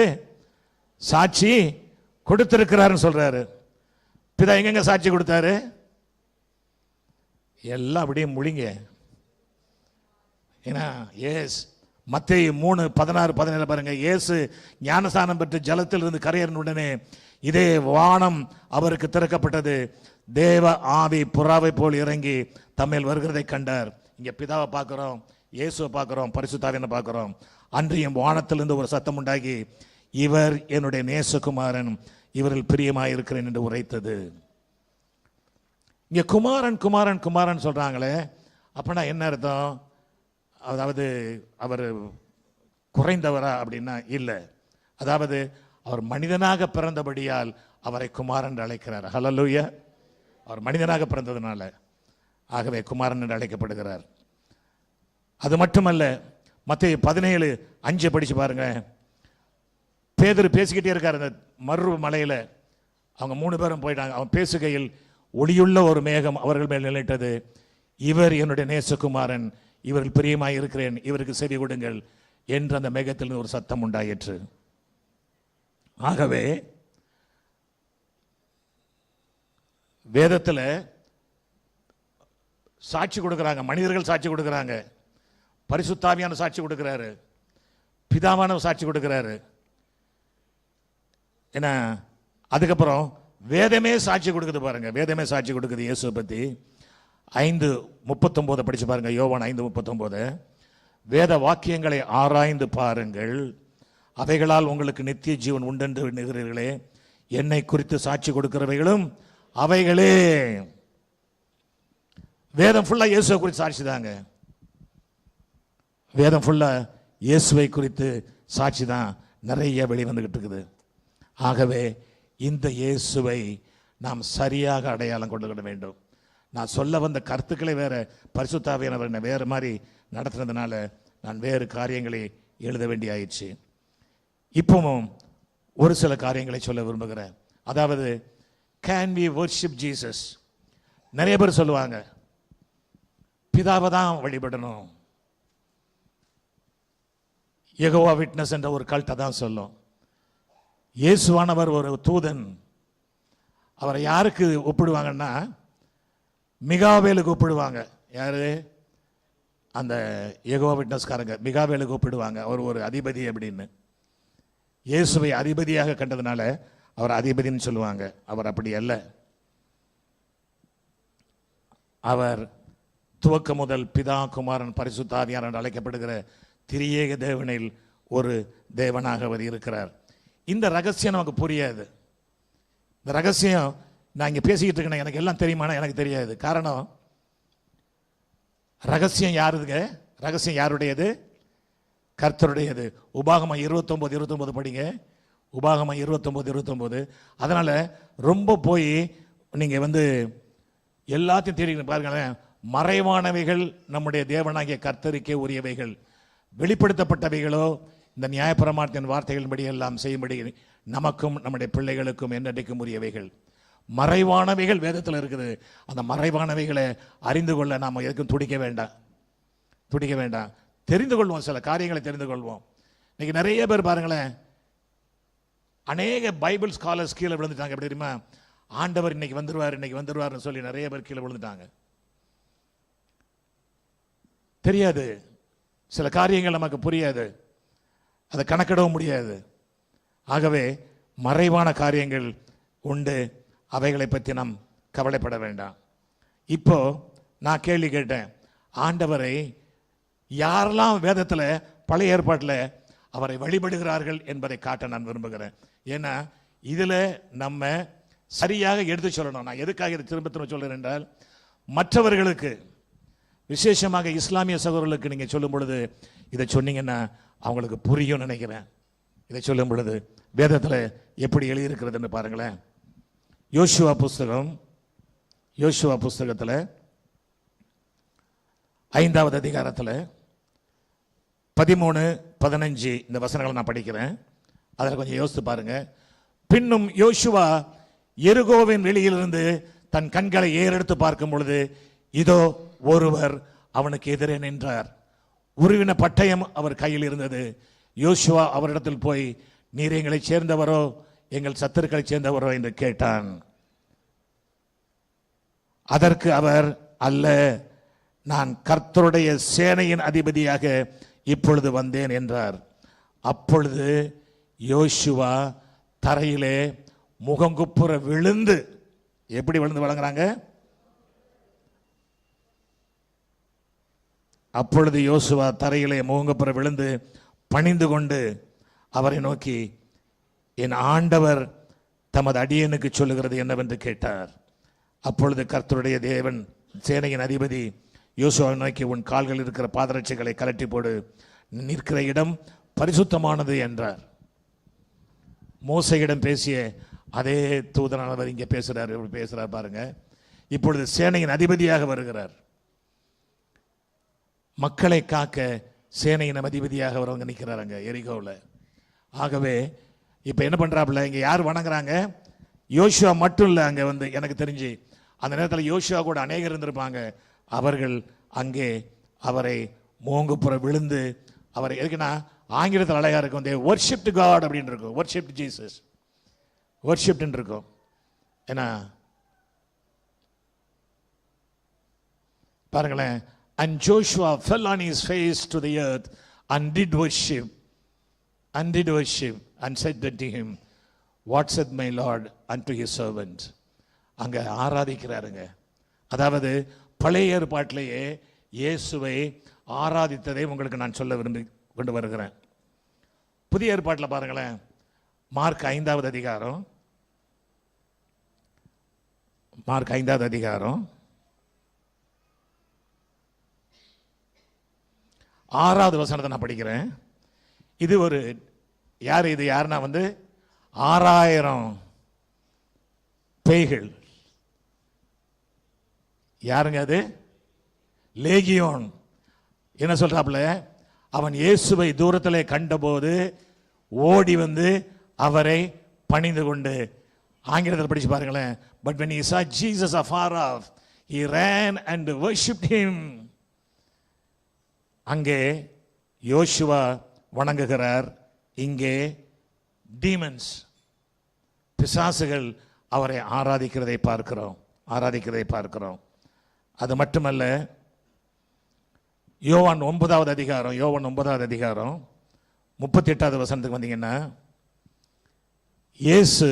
சாட்சி கொடுத்திருக்கிறார் சொல்றாரு. பிதா எங்கெங்க சாட்சி கொடுத்தாரு? எல்லாம் அப்படியே முழிங்க. ஏன்னா மத்தேயு 3:16-17 பாருங்க. இயேசு ஞானஸ்நானம் பெற்று ஜலத்தில் இருந்து கரையேறின உடனே இதே வானம் அவருக்கு திறக்கப்பட்டது. தேவ ஆவி புறாவை போல் இறங்கி தம்மேல் வருகிறதை கண்டார். இங்க பிதாவை பார்க்கிறோம், இயேசுவை பார்க்கிறோம், பரிசுத்தாவியனை பார்க்கிறோம். அன்றியும் வானத்திலிருந்து ஒரு சத்தம் உண்டாகி, இவர் என்னுடைய நேசகுமாரன், இவரில் பிரியமாயிருக்கிறேன் என்று உரைத்தது. இங்க குமாரன் குமாரன் குமாரன் சொல்றாங்களே, அப்படின்னா என்ன அர்த்தம்? அதாவது அவர் குறைந்தவரா அப்படின்னா இல்லை. அதாவது அவர் மனிதனாக பிறந்தபடியால் அவரை குமாரன் என்று அழைக்கிறார். ஹல்லேலூயா. அவர் மனிதனாக பிறந்ததுனால ஆகவே குமாரன் என்று அழைக்கப்படுகிறார். அது மட்டுமல்ல, மத்தேயு 17:5 படிச்சு பாருங்க. பேதுரு பேசிக்கிட்டே இருக்காரு அந்த மறு மலையில. அவங்க 3 பேரும் போயிட்டாங்க. அவன் பேசுகையில் ஒளியுள்ள ஒரு மேகம் அவர்கள் மேல் நிலைத்தது. இவர் என்னுடைய நேசகுமாரன், இவர்கள் பிரியமாய் இருக்கிறேன், இவருக்கு செவி கொடுங்கள் என்று அந்த மேகத்தில் ஒரு சத்தம் உண்டாயிற்று. ஆகவே வேதத்தில் சாட்சி கொடுக்கிறாங்க, மனிதர்கள் சாட்சி கொடுக்கிறாங்க, பரிசுத்தாவியான சாட்சி கொடுக்கிறாரு, பிதாவான சாட்சி கொடுக்கிறாரு. ஏன்னா அதுக்கப்புறம் வேதமே சாட்சி கொடுக்குது பாருங்க. வேதமே சாட்சி கொடுக்குது இயேசுவை பத்தி. 5:39 படிச்சு பாருங்க. யோவான் 5:39. வேத வாக்கியங்களை ஆராய்ந்து பாருங்கள், அவைகளால் உங்களுக்கு நித்திய ஜீவன் உண்டென்று எண்ணுகிறீர்களே, என்னை குறித்து சாட்சி கொடுக்கிறவைகளும் அவைகளே. வேதம் ஃபுல்லா இயேசுவை குறித்து சாட்சி தாங்க. வேதம் ஃபுல்லா இயேசுவை குறித்து சாட்சி தான் நிறைய வெளிவந்துகிட்டு இருக்குது. ஆகவே இந்த இயேசுவை நாம் சரியாக அடையாளம் கொண்டு வேண்டும். நான் சொல்ல வந்த கருத்துக்களை வேற, பரிசுத்த ஆவியானவர் என்னை வேறு மாதிரி நடத்துனதுனால நான் வேறு காரியங்களை எழுத வேண்டி ஆயிடுச்சு. இப்பவும் ஒரு சில காரியங்களை சொல்ல விரும்புகிறேன். அதாவது, கேன் வி வர்ஷிப் ஜீசஸ்? நிறைய பேர் சொல்லுவாங்க பிதாவை தான் வழிபடணும். யெகோவா விட்னஸ் என்ற ஒரு கல்ட்டை தான் சொல்லும். இயேசுவானவர் ஒரு தூதன். அவரை யாருக்கு ஒப்பிடுவாங்கன்னா மிகாவேலுக்கு ஒப்பிடுவாங்க. யாரு? அந்த யெகோவா விட்னஸ்காரங்க மிகாவேலுக்கு ஒப்பிடுவாங்க. அவர் ஒரு அதிபதி அப்படின்னு. இயேசுவை அதிபதியாக கண்டதுனால அவர் அதிபதினு சொல்லுவாங்க. அவர் அப்படி அல்ல. அவர் துவக்க முதல் பிதா, குமாரன், பரிசுத்த ஆவியானவர் என்று அழைக்கப்படுகிற திரியேக தேவனில் ஒரு தேவனாக அவர் இருக்கிறார். இந்த ரகசியம் நமக்கு புரியாது. இந்த ரகசியம் நான் இங்கே பேசிக்கிட்டு இருக்கேன், எனக்கு எல்லாம் தெரியுமானா எனக்கு தெரியாது. காரணம், ரகசியம் யாருதுங்க? ரகசியம் யாருடையது? கர்த்தருடையது. உபாகமம் 29:29 படிங்க. உபாகமம் 29:29. அதனால ரொம்ப போய் நீங்க எல்லாத்தையும் தேடி பாருங்களேன். மறைவானவைகள் நம்முடைய தேவனாகிய கர்த்தருக்கே உரியவைகள். வெளிப்படுத்தப்பட்டவைகளோ இந்த நியாயப்பிரமாணத்தின் வார்த்தைகளின்படி எல்லாம் செய்யும்படி நமக்கும் நம்முடைய பிள்ளைகளுக்கும் என்னைக்கும் உரியவைகள். மறைவானவைகள் வேதத்தில் இருக்குது. அந்த மறைவானவைகளை அறிந்து கொள்ள நாம் எதுக்கும் துடிக்க வேண்டாம். தெரிந்து கொள்வோம். சில காரியங்களை தெரிந்து கொள்வோம். இன்னைக்கு நிறைய பேர் பாருங்களேன், அநேக பைபிள் ஸ்காலர்ஸ் கீழே விழுந்துட்டாங்க. எப்படி தெரியுமா? ஆண்டவர் இன்னைக்கு வந்துருவார்னு சொல்லி நிறைய பேர் கீழே விழுந்துட்டாங்க. தெரியாது. சில காரியங்கள் நமக்கு புரியாது, அதை கணக்கிடவும் முடியாது. ஆகவே மறைவான காரியங்கள் உண்டு, அவைகளை பற்றி நாம் கவலைப்பட வேண்டாம். இப்போ நான் கேள்வி கேட்டேன், ஆண்டவரை யாரெல்லாம் வேதத்தில் பழைய ஏற்பாட்டில் அவரை வழிபடுகிறார்கள் என்பதை காட்ட நான் விரும்புகிறேன். ஏன்னா இதில் நம்ம சரியாக எடுத்து சொல்லணும். நான் எதுக்காக இதை திரும்ப சொல்கிறேன் என்றால், மற்றவர்களுக்கு விசேஷமாக இஸ்லாமிய சகோதரர்களுக்கு நீங்கள் சொல்லும் பொழுது இதை சொன்னீங்கன்னா அவங்களுக்கு புரியும் நினைக்கிறேன். இதை சொல்லும் பொழுது வேதத்தில் எப்படி எழுதியிருக்கிறதுன்னு பாருங்களேன். யோசுவா புஸ்தகத்தில் 5வது அதிகாரத்தில் 13, 15 இந்த வசனங்களை நான் படிக்கிறேன். அதில் கொஞ்சம் யோசித்து பாருங்க. பின்னும் யோசுவா எரிகோவின் வெளியிலிருந்து தன் கண்களை ஏறெடுத்து பார்க்கும் பொழுது இதோ ஒருவர் அவனுக்கு எதிரே நின்றார். உருவின பட்டயம் அவர் கையில் இருந்தது. யோசுவா அவரிடத்தில் போய், நீர் எங்களை சேர்ந்தவரோ எங்கள் சத்துருக்களை சேர்ந்தவரோ என்று கேட்டான். அதற்கு அவர், அல்ல, நான் கர்த்தருடைய சேனையின் அதிபதியாக இப்பொழுது வந்தேன் என்றார். அப்பொழுது யோசுவா தரையிலே முகங்குப்புற விழுந்து, எப்படி விழுந்து வழங்குறாங்க? அப்பொழுது யோசுவா தரையிலே முகங்குப்புற விழுந்து பணிந்து கொண்டு அவரை நோக்கி, என் ஆண்டவர் தமது அடியனுக்கு சொல்லுகிறது என்னவென்று கேட்டார். அப்பொழுது கர்த்தருடைய தேவன் சேனையின் அதிபதி யோசுவாவை நோக்கி, உன் கால்கள் இருக்கிற பாதரட்சைகளை கலட்டி போடு, நிற்கிற இடம் பரிசுத்தமானது என்றார். மோசையிடம் பேசிய அதே தூதனானவர் இங்கே பேசுறார் பாருங்க. இப்பொழுது சேனையின் அதிபதியாக வருகிறார். மக்களை காக்க சேனையின் அதிபதியாக வரவங்க நிற்கிறாங்க எரிகோவில். ஆகவே இப்போ என்ன பண்றாப்புல, இங்கே யார் வணங்குறாங்க? யோசுவா மட்டும் இல்லை. அங்கே எனக்கு தெரிஞ்சு அந்த நேரத்தில் யோசுவா கூட அநேகர் இருந்திருப்பாங்க. அவர்கள் அங்கே அவரை மோங்குப்புற விழுந்து, அவரை எதுக்குன்னா ஆங்கிலத்தில் அழகா இருக்கும், தே வர்ஷிப்ட் காட் அப்படின்னு இருக்கும். வர்ஷிப்ட் ஜீசஸ், வர்ஷிப்ட்னு இருக்கும். ஏன்னா பாருங்களேன், and Joshua fell on his face to the earth and did worship and said unto him, what said my Lord unto his servant? அங்க ஆராதிக்கிறாருங்க. அதாவது பழைய ஏற்பாட்டிலேயே இயேசுவை ஆராதித்ததை உங்களுக்கு நான் சொல்ல விரும்பி கொண்டு வருகிறேன். புதிய ஏற்பாட்டில் பாருங்களேன், மார்க் 5வது அதிகாரம், மார்க் 5வது அதிகாரம் 6வது வசனத்தை நான் படிக்கிறேன். இது ஒரு யார்? இது யாருன்னா 6000 பேய்கள், யாருங்க அது? லேகியோன். என்ன சொல்றாப்புல? அவன் இயேசுவை தூரத்திலே கண்டபோது ஓடி வந்து அவரை பணிந்து கொண்டு, ஆங்கிலத்தில் படிச்சு பாருங்களேன். But when he saw Jesus afar off, he ran and worshipped him. அங்கே யோசுவா வணங்குகிறார், இங்கே டீமன்ஸ், பிசாசுகள் அவரை ஆராதிக்கிறதை பார்க்கிறோம். அது மட்டுமல்ல, யோவான் 9வது அதிகாரம் 38வது வசனத்துக்கு வந்தீங்கன்னா, இயேசு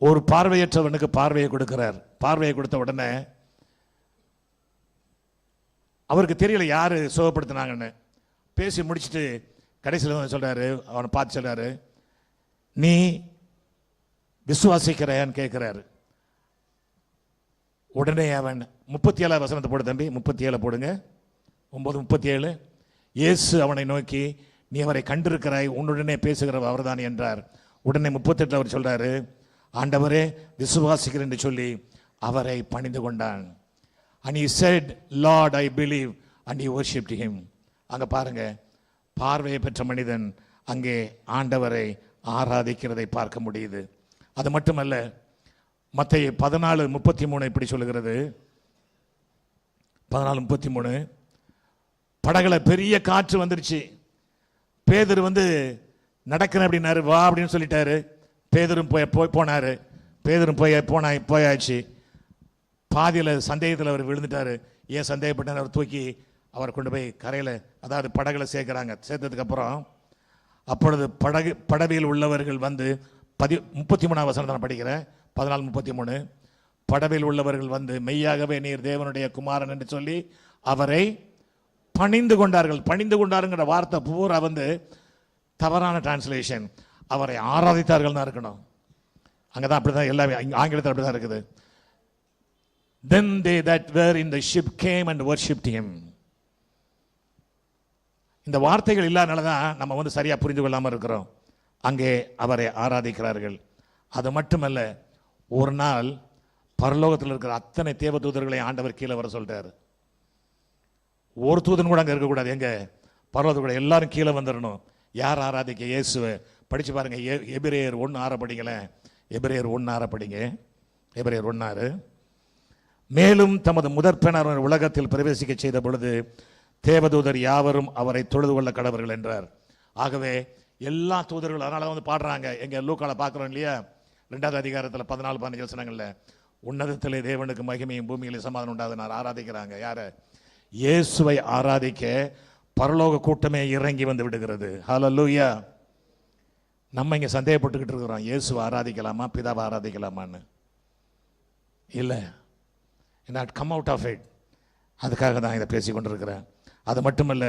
ஒரு பார்வையற்றவனுக்கு பார்வையை கொடுக்கிறார். பார்வையை கொடுத்த உடனே அவருக்கு தெரியல யாரு சுகப்படுத்தினாங்கன்னு. பேசி முடிச்சுட்டு கடைசியில் வந்து சொல்றாரு, அவனை பார்த்து சொல்றாரு, நீ விசுவாசிக்கிறான்னு கேட்கிறாரு. உடனே அவன் 37வது வசனத்தை போடு தம்பி, 37 போடுங்க, 9:37. இயேசு அவனை நோக்கி, நீ அவரை கண்டிருக்கிறாய், உன்னுடனே பேசுகிறவர் அவர்தான் என்றார். உடனே 38 அவர் சொல்றாரு, ஆண்டவரே விசுவாசிக்கிறேன் என்று சொல்லி அவரை பணிந்து கொண்டான். and he said, Lord, I believe, and he worshipped him. அங்க பாருங்க, பார்வையை பெற்ற மனிதன் அங்கே ஆண்டவரை ஆராதிக்கிறதை பார்க்க முடியுது. அது மட்டுமல்ல, மத்தேயு 14:33 இப்படி சொல்லுகிறது. 14:33, படகுல பெரிய காற்று வந்துருச்சு. பேதுரு வந்து நடக்கிறேன் அப்படின்னாரு, வா அப்படின்னு சொல்லிட்டாரு. பேதுரும் போனாரு. பேதுரும் போயாச்சு. பாதியில் சந்தேகத்தில் அவர் விழுந்துட்டாரு. ஏன் சந்தேகப்பட்டார்? அவர் தூக்கி அவரை கொண்டு போய் கரையில், அதாவது படகுல சேர்க்குறாங்க. சேர்த்ததுக்கு அப்புறம் அப்பொழுது படவில் உள்ளவர்கள் வந்து 33வது வசனத்தை நான் படிக்கிறேன். 14:33, படவில் உள்ளவர்கள் வந்து மெய்யாகவே நீர் தேவனுடைய குமாரன் என்று சொல்லி அவரை பணிந்து கொண்டார்கள். பணிந்து கொண்டாருங்கிற வார்த்தை பூரா வந்து தவறான டிரான்ஸ்லேஷன். அவரை ஆராதித்தார்கள் தான் இருக்கணும். அங்கதான் அப்படிதான், எல்லாமே ஆங்கிலத்தில் அப்படிதான் இருக்குது. Then they that were in the ship came and worshipped him. இந்த வார்த்தைகள் இல்லாதனால தான் நம்ம வந்து சரியா புரிந்து கொள்ளாம இருக்கிறோம். அங்கே அவரை ஆராதிக்கிறார்கள். அது மட்டுமல்ல, ஒரு நாள் பரலோகத்தில் இருக்கிற அத்தனை தேவதூதர்களை ஆண்டவர் கீழே வர சொல்றாரு. ஒரு தூதன் கூட அங்க இருக்கக்கூடாது. எங்க பரலோகத்தில் கூட எல்லாரும் கீழே வந்துடணும். யார் ஆராதிக்க? இயேசுவை. படிச்சு பாருங்க, எபிரேயர் 1:6 படிங்களேன். எபிரேயர் 1:6 படிங்க. எபிரேயர் 1:6. மேலும் தமது முதற்பெணர் உலகத்தில் பிரவேசிக்க செய்த பொழுது தேவதூதர் யாவரும் அவரை தொழுது கொள்ள கடவர்கள் என்றார். ஆகவே எல்லா தூதர்கள், அதனால வந்து பாடுறாங்க. எங்க லூக்கால பார்க்கிறோம் இல்லையா, 2வது அதிகாரத்தில் 14-15 வசனங்கள்ல, உன்னதத்திலே தேவனுக்கு மகிமையும் பூமியிலே சமாதானம் உண்டாதுனார். ஆராதிக்கிறாங்க. யார? இயேசுவை ஆராதிக்க பரலோக கூட்டமே இறங்கி வந்து விடுகிறது. ஹல்லேலூயா. நம்ம இங்க சந்தேகப்பட்டுக்கிட்டு இருக்கிறோம், இயேசுவை ஆராதிக்கலாமா, பிதாவை ஆராதிக்கலாமான்னு. இல்லை, not come out of it. அதுக்காக தான் இதை பேசி கொண்டிருக்கிறேன். அது மட்டுமல்ல,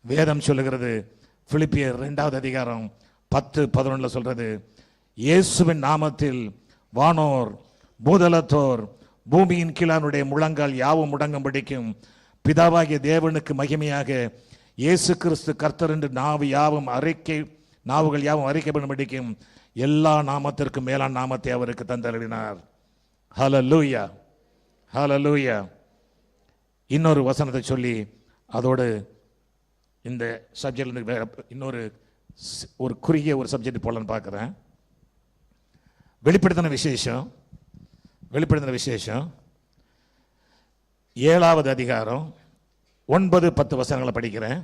வேதம் சொல்லுகிறது, பிலிப்பியர் 2வது அதிகாரம் 10-11 சொல்றது, இயேசுவின் நாமத்தில் வானோர் பூதலத்தோர் பூமியின் கீழானுடைய முழங்கால் யாவும் முடங்கும்படிக்கும் பிதாவாகிய தேவனுக்கு மகிமையாக இயேசு கிறிஸ்து கர்த்தர் என்று நாவுகள் யாவும் அறிக்கைப்படும்படிக்கும் எல்லா நாமத்திற்கும் மேலான நாமத்தை அவருக்கு தந்தருளினார். ஹல்லேலூயா, ஹல்லேலூயா. இன்னொரு வசனத்தை சொல்லி அதோடு இந்த சப்ஜெக்ட் இன்னொரு குறுகிய ஒரு சப்ஜெக்ட் போலன்னு பார்க்குறேன். வெளிப்படுத்தின விசேஷம் 7வது அதிகாரம் 9-10 வசனங்களை படிக்கிறேன்.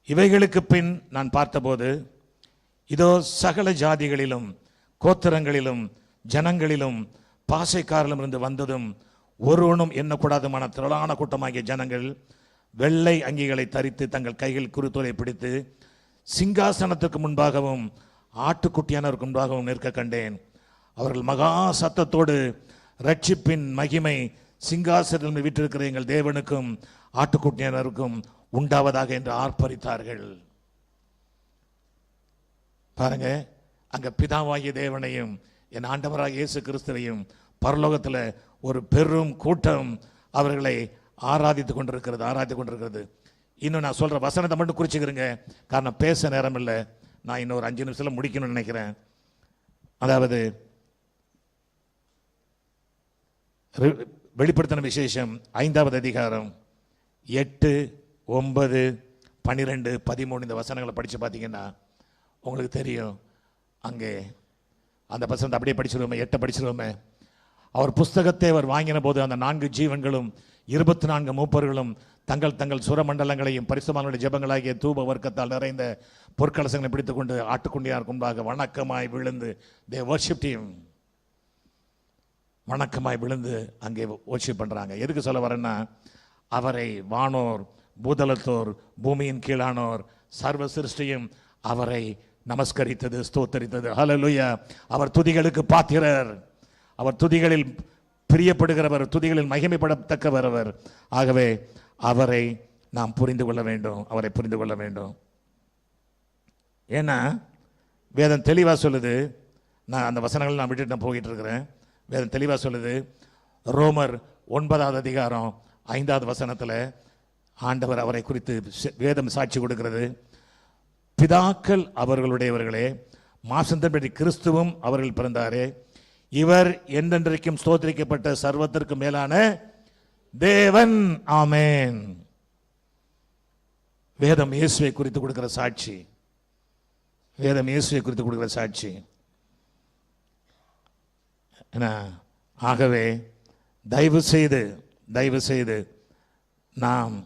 இவைகளுக்கு பின் நான் பார்த்தபோது, இதோ சகல ஜாதிகளிலும் கோத்திரங்களிலும் ஜனங்களிலும் பாசைக்காரிலும் இருந்து வந்ததும் ஒருவனும் எண்ணக்கூடாதுமான திரளான கூட்டமாகிய ஜனங்கள் வெள்ளை அங்கிகளை தரித்து தங்கள் கைகள் குருத்தோலை பிடித்து சிங்காசனத்துக்கு முன்பாகவும் ஆட்டுக்குட்டியானவருக்கு முன்பாகவும் நிற்க கண்டேன். அவர்கள் மகா சத்தத்தோடு, ரட்சிப்பின் மகிமை சிங்காசனத்தில் வீற்றிருக்கிற எங்கள் தேவனுக்கும் ஆட்டுக்குட்டியானவருக்கும் உண்டாவதாக என்று ஆர்ப்பரித்தார்கள். பாருங்க, அங்க பிதாவாகிய தேவனையும் என் ஆண்டவராக இயேசு கிறிஸ்துவையும் பரலோகத்தில் ஒரு பெரும் கூட்டம் அவர்களை ஆராதித்துக் கொண்டிருக்கிறது. இன்னும் நான் சொல்ற வசனத்தை மட்டும் குறிச்சுக்கிறேங்க, காரணம் பேச நேரம் இல்லை. நான் இன்னொரு 5 நிமிஷத்துல முடிக்கணும்னு நினைக்கிறேன். அதாவது வெளிப்படுத்தின விசேஷம் 5வது அதிகாரம் 8, 9, 12, 13 இந்த வசனங்களை படித்து பார்த்தீங்கன்னா உங்களுக்கு தெரியும். அங்கே அந்த வசனத்தை அப்படியே படிச்சிருவோமே, 8 படிச்சிருவோமே. அவர் புஸ்தகத்தை அவர் வாங்கின போது அந்த 4 ஜீவன்களும் 24 மூப்பர்களும் தங்கள் தங்கள் சுரமண்டலங்களையும் பரிசுத்தவான்களுடைய ஜெபங்களாகிய தூப வர்க்கத்தால் நிறைந்த பொற்கலசங்களை பிடித்துக்கொண்டு ஆட்டுக்குண்டியார் முன்பாக வணக்கமாய் விழுந்து they worshipped him. வணக்கமாய் விழுந்து அங்கே worship பண்றாங்க. எதுக்கு சொல்ல வரேன்னா, அவரை வானோர் பூதலத்தோர் பூமியின் கீழானோர் சர்வ சிருஷ்டியும் அவரை நமஸ்கரித்தது, ஸ்தோத்தரித்தது. ஹல்லேலூயா. அவர் துதிகளுக்கு பாத்திரர், அவர் துதிகளில் பிரியப்படுகிறவர், துதிகளில் மகிமைப்படத்தக்கவர் அவர். ஆகவே அவரை நாம் புரிந்து கொள்ள வேண்டும், அவரை புரிந்து கொள்ள வேண்டும். ஏன்னா வேதம் தெளிவாக சொல்லுது. நான் அந்த வசனங்களை நான் விட்டுட்டு நான் போயிட்டு இருக்கிறேன். வேதம் தெளிவாக சொல்லுது. ரோமர் 9வது அதிகாரம் 5வது வசனத்தில் ஆண்டவர் அவரை குறித்து வேதம் சாட்சி கொடுக்கிறது. பிதாக்கள் அவர்களுடையவர்களே, மாசந்தன்படி கிறிஸ்துவும் அவர்கள் பிறந்தாரே, இவர் என்றென்றைக்கும் ஸ்தோத்திரிக்கப்பட்ட சர்வத்திற்கு மேலான தேவன். ஆமென். வேதம் இயேசுவை குறித்து கொடுக்கிற சாட்சி, வேதம் இயேசுவை குறித்து கொடுக்கிற சாட்சி. ஆகவே தயவு செய்து நாம்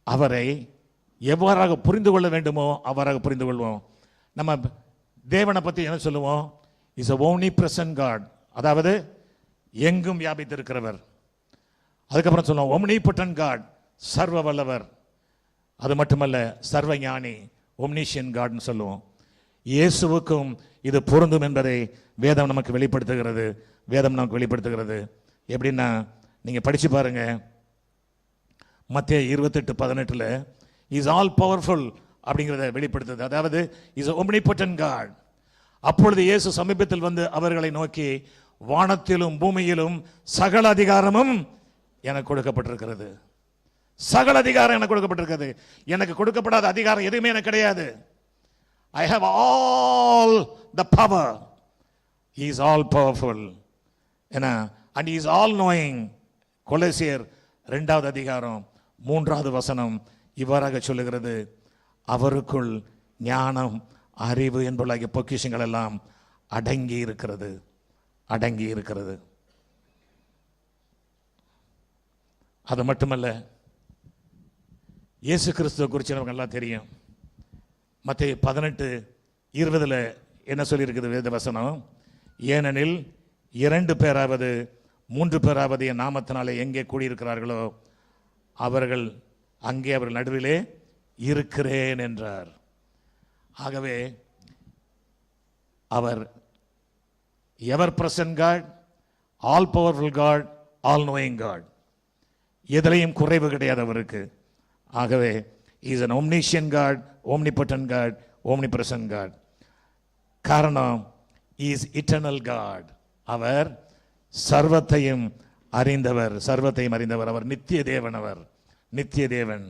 அவரை எவ்வாறாக புரிந்து கொள்ள வேண்டுமோ அவ்வாறாக புரிந்து கொள்வோம். நம்ம தேவனை பற்றி என்ன சொல்லுவோம்? இஸ் a omnipresent God, அதாவது எங்கும் வியாபித்திருக்கிறவர். அதுக்கப்புறம் சொல்லுவோம் omnipotent God, சர்வ வல்லவர். அது மட்டுமல்ல, சர்வ ஞானி, omniscient Godன்னு சொல்லுவோம். இயேசுவுக்கும் இது பொருந்தும் என்பதை வேதம் நமக்கு வெளிப்படுத்துகிறது. வேதம் நமக்கு வெளிப்படுத்துகிறது. எப்படின்னா, நீங்க படிச்சு பாருங்க. மத்தேயு 28:18 இஸ் ஆல் பவர்ஃபுல் அப்படிங்கிறத வெளிப்படுத்துது. அதாவது இஸ் omnipotent God. அப்பொழுது இயேசு சமீபத்தில் வந்து அவர்களை நோக்கி, வானத்திலும் பூமியிலும் சகல அதிகாரமும் எனக்கு கொடுக்கப்பட்டிருக்கிறது. சகல அதிகாரம் எனக்கு கொடுக்கப்பட்டிருக்கிறது. எனக்கு கொடுக்கப்படாத அதிகாரம் எதுவுமே எனக்கு கிடையாது. I have all the power. He is all powerful. And he is all knowing. கொலோசியர் 2வது அதிகாரம் 3வது வசனம் இவ்வாறாக சொல்லுகிறது. அவருக்குள் ஞானம், அறிவு என்பதாகிய பொக்கிஷங்கள் எல்லாம் அடங்கி இருக்கிறது, அடங்கி இருக்கிறது. அது மட்டுமல்ல, இயேசு கிறிஸ்துவை குறித்து நமக்கு எல்லாம் தெரியும். மத்தேயு 18:20 என்ன சொல்லியிருக்குது வேத வசனம்? ஏனெனில் 2 பேராவது 3 பேராவது என் நாமத்தினாலே எங்கே கூடியிருக்கிறார்களோ அவர்கள் நடுவிலே இருக்கிறேன் என்றார். ஆகவே அவர் ever present God, all powerful God, all knowing God. எதிலையும் குறைவு கிடையாது அவருக்கு. ஆகவே is an omniscient God, omnipotent God, omnipresent God. காரணம், இஸ் eternal God. அவர் சர்வத்தையும் அறிந்தவர், சர்வத்தையும் அறிந்தவர். அவர் நித்திய தேவன், அவர் நித்திய தேவன்.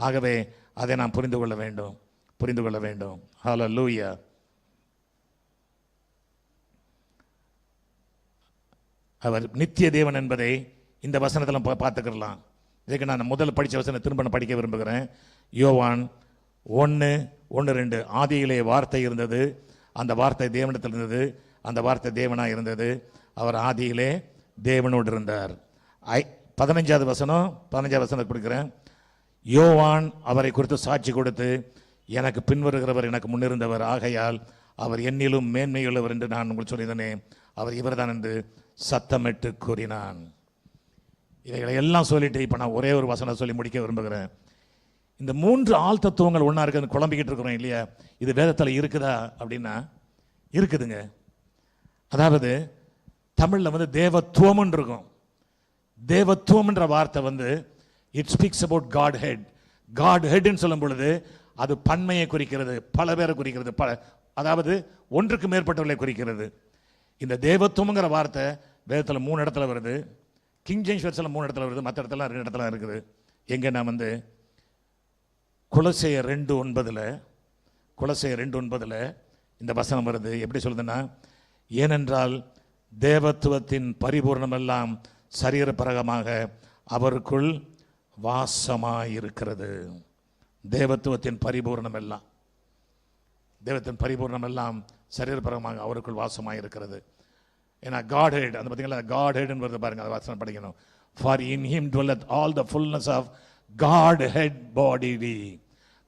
ஆகவே அதை நாம் புரிந்து கொள்ள வேண்டும், புரிந்து கொள்ள வேண்டும். ஹல்லேலூயா. அவர் நித்திய தேவன் என்பதை இந்த வசனத்தில் பார்த்துக்கலாம். இதுக்கு நான் முதல் படித்த வசனம் திரும்ப படிக்க விரும்புகிறேன். யோவான் 1:1-2 ஆதியிலே வார்த்தை இருந்தது, அந்த வார்த்தை தேவனிடத்தில் இருந்தது, அந்த வார்த்தை தேவனாக இருந்தது, அவர் ஆதியிலே தேவனோடு இருந்தார். 15வது வசனம் கொடுக்கிறேன். யோவான் அவரை குறித்து சாட்சி கொடுத்து, எனக்கு பின்வருகிறவர் எனக்கு முன்னிருந்தவர், ஆகையால் அவர் என்னிலும் மேன்மையுள்ளவர் என்று நான் உங்களுக்கு சொல்லியிருந்தேனே, அவர் இவர்தான் என்று சத்தமிட்டு கூறினான். இவைகளை எல்லாம் சொல்லிட்டு இப்போ நான் ஒரே ஒரு வசனம் சொல்லி முடிக்க விரும்புகிறேன். இந்த 3 ஆள் தத்துவங்கள் ஒன்றா இருக்குது, குழம்பிக்கிட்டு இருக்கிறோம் இல்லையா? இது வேதத்தில் இருக்குதா அப்படின்னா இருக்குதுங்க. அதாவது தமிழில் தேவத்துவம்னு இருக்கும். தேவத்துவம்ன்ற வார்த்தை it speaks about Godhead. காட் ஹெட்னு சொல்லும் பொழுது அது பன்மையை குறிக்கிறது, பல பேரை குறிக்கிறது, அதாவது ஒன்றுக்கு மேற்பட்டவர்களை குறிக்கிறது. இந்த தேவத்துவங்கிற வார்த்தை வேதத்தில் 3 இடத்துல வருது. கிங் ஜேம்ஸ் வெர்ஷன்ல 3 இடத்துல வருது, மற்ற இடத்துல 2 இடத்துல இருக்குது. எங்க நான் கொலோசியர் 2:9 இந்த வசனம் வருது. எப்படி சொல்லுதுன்னா, ஏனென்றால் தேவத்துவத்தின் பரிபூர்ணமெல்லாம் சரீரப்பிரகமாக அவருக்குள் வாசமாயிருக்கிறது. தேவத்துவத்தின் பரிபூர்ணமெல்லாம், தேவத்தின் பரிபூர்ணமெல்லாம் சரீரப்பிரகமாக அவருக்குள் வாசமாயிருக்கிறது. ஏன்னா காட் ஹெட், அந்த பார்த்தீங்களா, காட் ஹெட் என்பது பாருங்க, அதை வாசனை படிக்கணும். For in him dwelleth all the fullness of Godhead bodily.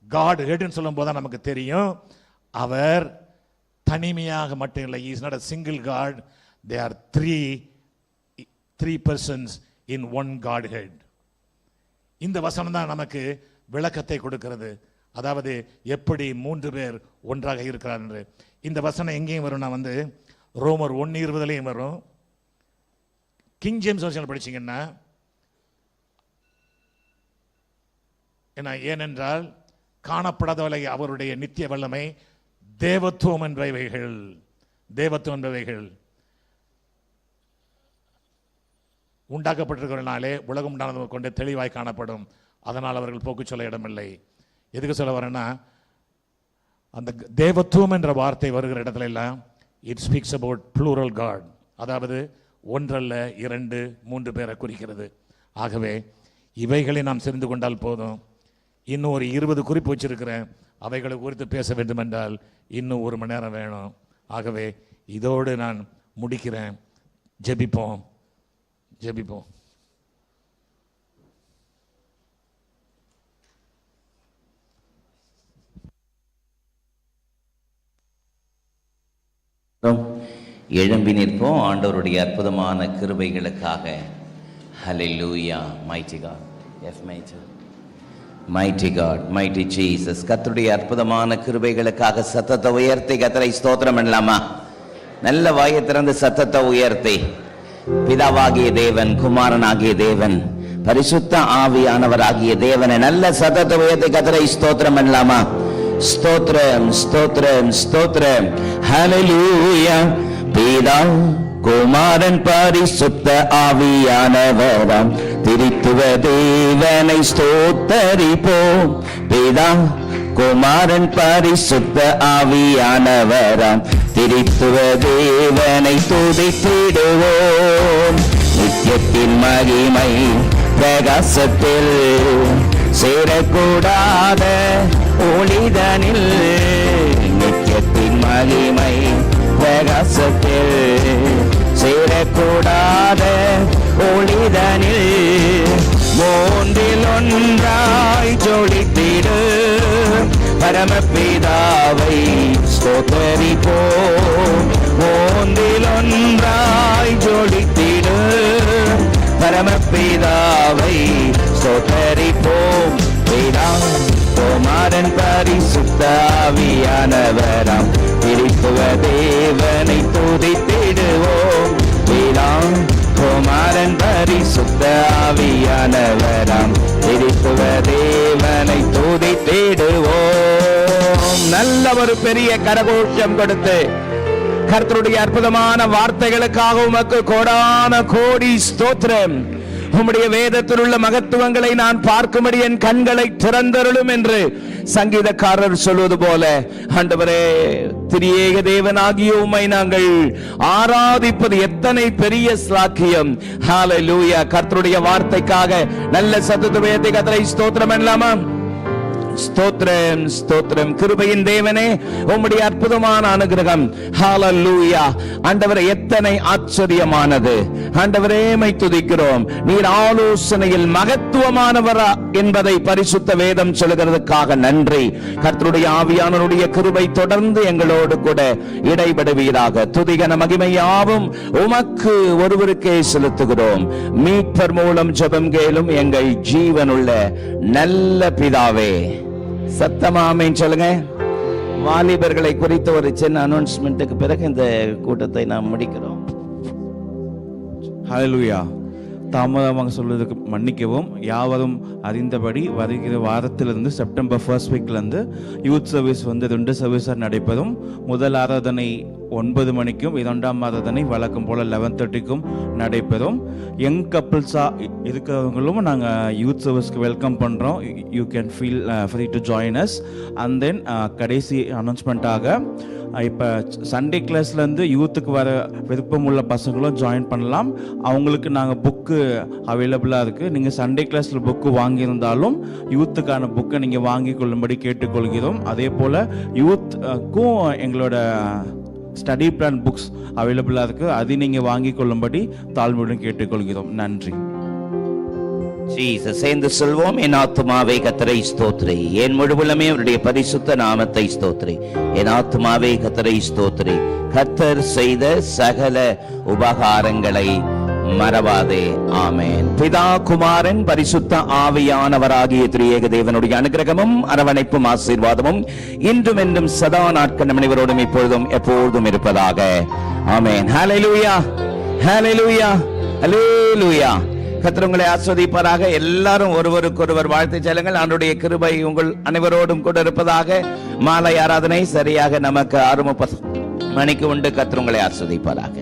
Godhead ன்னு சொல்லும் போது நமக்கு தெரியும் அவர் தனிமையாக மட்டும் இல்லை. He is not a single God. They are three persons in one Godhead. இந்த வசனம் தான் நமக்கு விளக்கத்தை கொடுக்கிறது. அதாவது எப்படி 3 பேர் ஒன்றாக இருக்கிறார் என்று. இந்த வசனம் எங்கேயும் வரும், நான் ரோமர் 1:20 வரும். கிங் ஜேம்ஸ் வருஷன் படிச்சீங்கன்னா, ஏனென்றால் காணப்படாதவரை அவருடைய நித்திய வல்லமை தேவத்துவம் என்பவைகள் உண்டாக்கப்பட்டிருக்கிறனாலே உலகம் உண்டானது கொண்டு தெளிவாய் காணப்படும். அதனால் அவர்கள் போக்கு சொல்ல இடமில்லை. எதுக்கு சொல்ல வரேன்னா, அந்த தேவத்துவம் என்ற வார்த்தை வருகிற இடத்துல எல்லாம் it speaks about plural god, அதாவது ஒன்றல்ல 2, 3 பேரை குறிக்கிறது. ஆகவே இவைகளை நாம் தெரிந்து கொண்டால் போதும். இன்னும் ஒரு 20 குறிப்பு வச்சிருக்கிறேன். அவைகளை குறித்து பேச வேண்டும் என்றால் இன்னும் 1 மணி நேரம் வேணும். ஆகவே இதோடு நான் முடிக்கிறேன். ஜெபிப்போம். எழும்பி நிற்போம் ஆண்டவருடைய அற்புதமான கிருபைகளுக்காக. ஹல்லேலூயா. mighty God, yes mighty God, mighty Jesus. கர்த்தருடைய அற்புதமான கிருபைகளுக்காக சத்தத்தை உயர்த்தி கர்த்தரை ஸ்தோத்திரம் பண்ணலாமா? நல்ல வாயை திறந்து சத்தத்தை உயர்த்தி, பிதாவாகிய தேவன், குமாரனாகிய தேவன், பரிசுத்த ஆவியானவராகிய தேவனை நல்ல சத்தத்தை உயர்த்தி கர்த்தரை ஸ்தோத்திரம் பண்ணலாமா? ஸ்தோத்திரம், ஸ்தோத்திரம், ஸ்தோத்திரம். ஹல்லேலூயா. பிதா, குமாரன், பரிசுத்த ஆவியானவராம் திரித்துவ தேவனை ஸ்தோத்தரிப்போம். பிதா, குமாரன், பரிசுத்த ஆவியானவராம் திரித்துவ தேவனை துதித்திடுவோம். நித்தியத்தின் மகிமை பிரகாசத்தில் சேரக்கூடாத ஒளிதனில், நித்தியத்தின் மகிமை பிரகாசத்தில் சேரக்கூடாத ஒளிதனில், 3இல் ஒன்றாய் ஜொலித்திடு பரமபிதாவை ஸ்தோத்தரிப்போம். 3இல் ஒன்றாய் ஜொலித்திடு பரமபிதாவை ஸ்தோத்தரிப்போம். பிதா, குமாரன், பரிசுத்த ஆவியானவராம் திரித்துவ தேவனை துதித்திடுவோம். பிதா, குமாரன், பரிசுத்த ஆவியானவராம் திரித்துவ தேவனை துதித்திடுவோம். நல்ல ஒரு பெரிய கரகோஷம் கொடுத்து கர்த்தருடைய அற்புதமான வார்த்தைகளுக்காக உமக்கு கோடான கோடி ஸ்தோத்திரம். உம்முடைய வேதத்தில் உள்ள மகத்துவங்களை நான் பார்க்கும்படி என் கண்களை திறந்தருளும் என்று சங்கீதக்காரர் சொல்வது போல, ஆண்டவரே, திரியேக தேவனாகிய உம்மை நாங்கள் ஆராதிப்பது எத்தனை பெரிய ஸ்லாக்கியம். ஹல்லேலூயா. கர்த்தருடைய வார்த்தைக்காக நல்ல சத்தத்தை கர்த்தரை ஸ்தோத்திரம் பண்ணலாமா? ஸ்தோத்திரம், ஸ்தோத்திரம். கிருபையின் தேவனே, உம்முடைய அற்புதமான அனுகிரகம். ஹல்லேலூயா. ஆண்டவரே, எத்தனை ஆச்சரியமானது. ஆண்டவரே, மை துதிக்கிறோம். நீர் ஆலோசனையில் மகத்துவமானவரா என்பதை பரிசுத்த வேதம் சொல்கிறதுக்காக நன்றி. கர்த்தருடைய ஆவியானவருடைய கிருபை தொடர்ந்து எங்களோடு கூட இடைபடுவீராக. துதிகன மகிமையாவும் உமக்கு ஒருவருக்கே செலுத்துகிறோம். மீட்பர் மூலம் ஜெபம் கேளும் எங்கள் ஜீவனுள்ள நல்ல பிதாவே. சத்தமா ஆமென் சொல்லுங்க. வாலிபர்களை குறித்த ஒரு சின்ன அனௌன்ஸ்மெண்ட்டுக்கு பிறகு இந்த கூட்டத்தை நாம் முடிக்கிறோம். ஹல்லேலூயா. தாமதமாக சொல்வதற்கு மன்னிக்கவும். யாவரும் அறிந்தபடி வருகிற வாரத்திலிருந்து செப்டம்பர் 1st வீக்லேருந்து யூத் சர்வீஸ் 2 சர்வீஸாக நடைபெறும். முதல் ஆராதனை 9 மணிக்கும் இதொண்டாம் ஆராதனை வழக்கம் போல் 11:30க்கும் நடைபெறும். யங் கப்புள்ஸாக இருக்கிறவங்களும் நாங்கள் யூத் சர்வீஸ்க்கு வெல்கம் பண்ணுறோம். You can feel free to join us. And then கடைசி அனௌன்ஸ்மெண்ட்டாக இப்போ சண்டே கிளாஸ்லேருந்து யூத்துக்கு வர விருப்பம் உள்ள பசங்களும் ஜாயின் பண்ணலாம். அவங்களுக்கு நாங்கள் புக்கு அவைலபிளாக இருக்குது. நீங்கள் சண்டே கிளாஸில் புக்கு வாங்கியிருந்தாலும் யூத்துக்கான புக்கை நீங்கள் வாங்கி கொள்ளும்படி கேட்டுக்கொள்கிறோம். அதே போல் யூத்துக்கும் எங்களோட ஸ்டடி பிளான் புக்ஸ் அவைலபிளாக இருக்குது. அதை நீங்கள் வாங்கி கொள்ளும்படி தாழ்மையுடன் கேட்டுக்கொள்கிறோம். நன்றி. ஜீசஸ். சேர்ந்து சொல்வோம். என் ஆத்துமாவே கர்த்தரை ஸ்தோத்திரி, என் முழுவதுமே அவருடைய பரிசுத்த நாமத்தை ஸ்தோத்திரி. என் ஆத்துமாவே கர்த்தரை ஸ்தோத்திரி, கர்த்தர் செய்த சகல உபகாரங்களை மறவாதே. ஆமென். பிதா, குமாரன், பரிசுத்த ஆவியானவராகிய திரியேக தேவனுடைய அனுக்கிரகமும் அரவணைப்பும் ஆசீர்வாதமும் இன்றும் என்றும் சதா நாட்கள் நம் அனைவரோடும் இப்பொழுதும் எப்பொழுதும் இருப்பதாக. ஆமென். ஹல்லேலூயா, ஹல்லேலூயா, ஹல்லேலூயா. கர்த்தர் உங்களை ஆசீர்வதிப்பாராக. எல்லாரும் ஒருவருக்கொருவர் வாழ்த்து செல்லுங்கள். ஆண்டவருடைய கிருபை உங்கள் அனைவரோடும் கூட இருப்பதாக. மாலை ஆராதனை சரியாக நமக்கு 6:30 மணிக்கு உண்டு. கர்த்தர் உங்களை ஆசீர்வதிப்பாராக.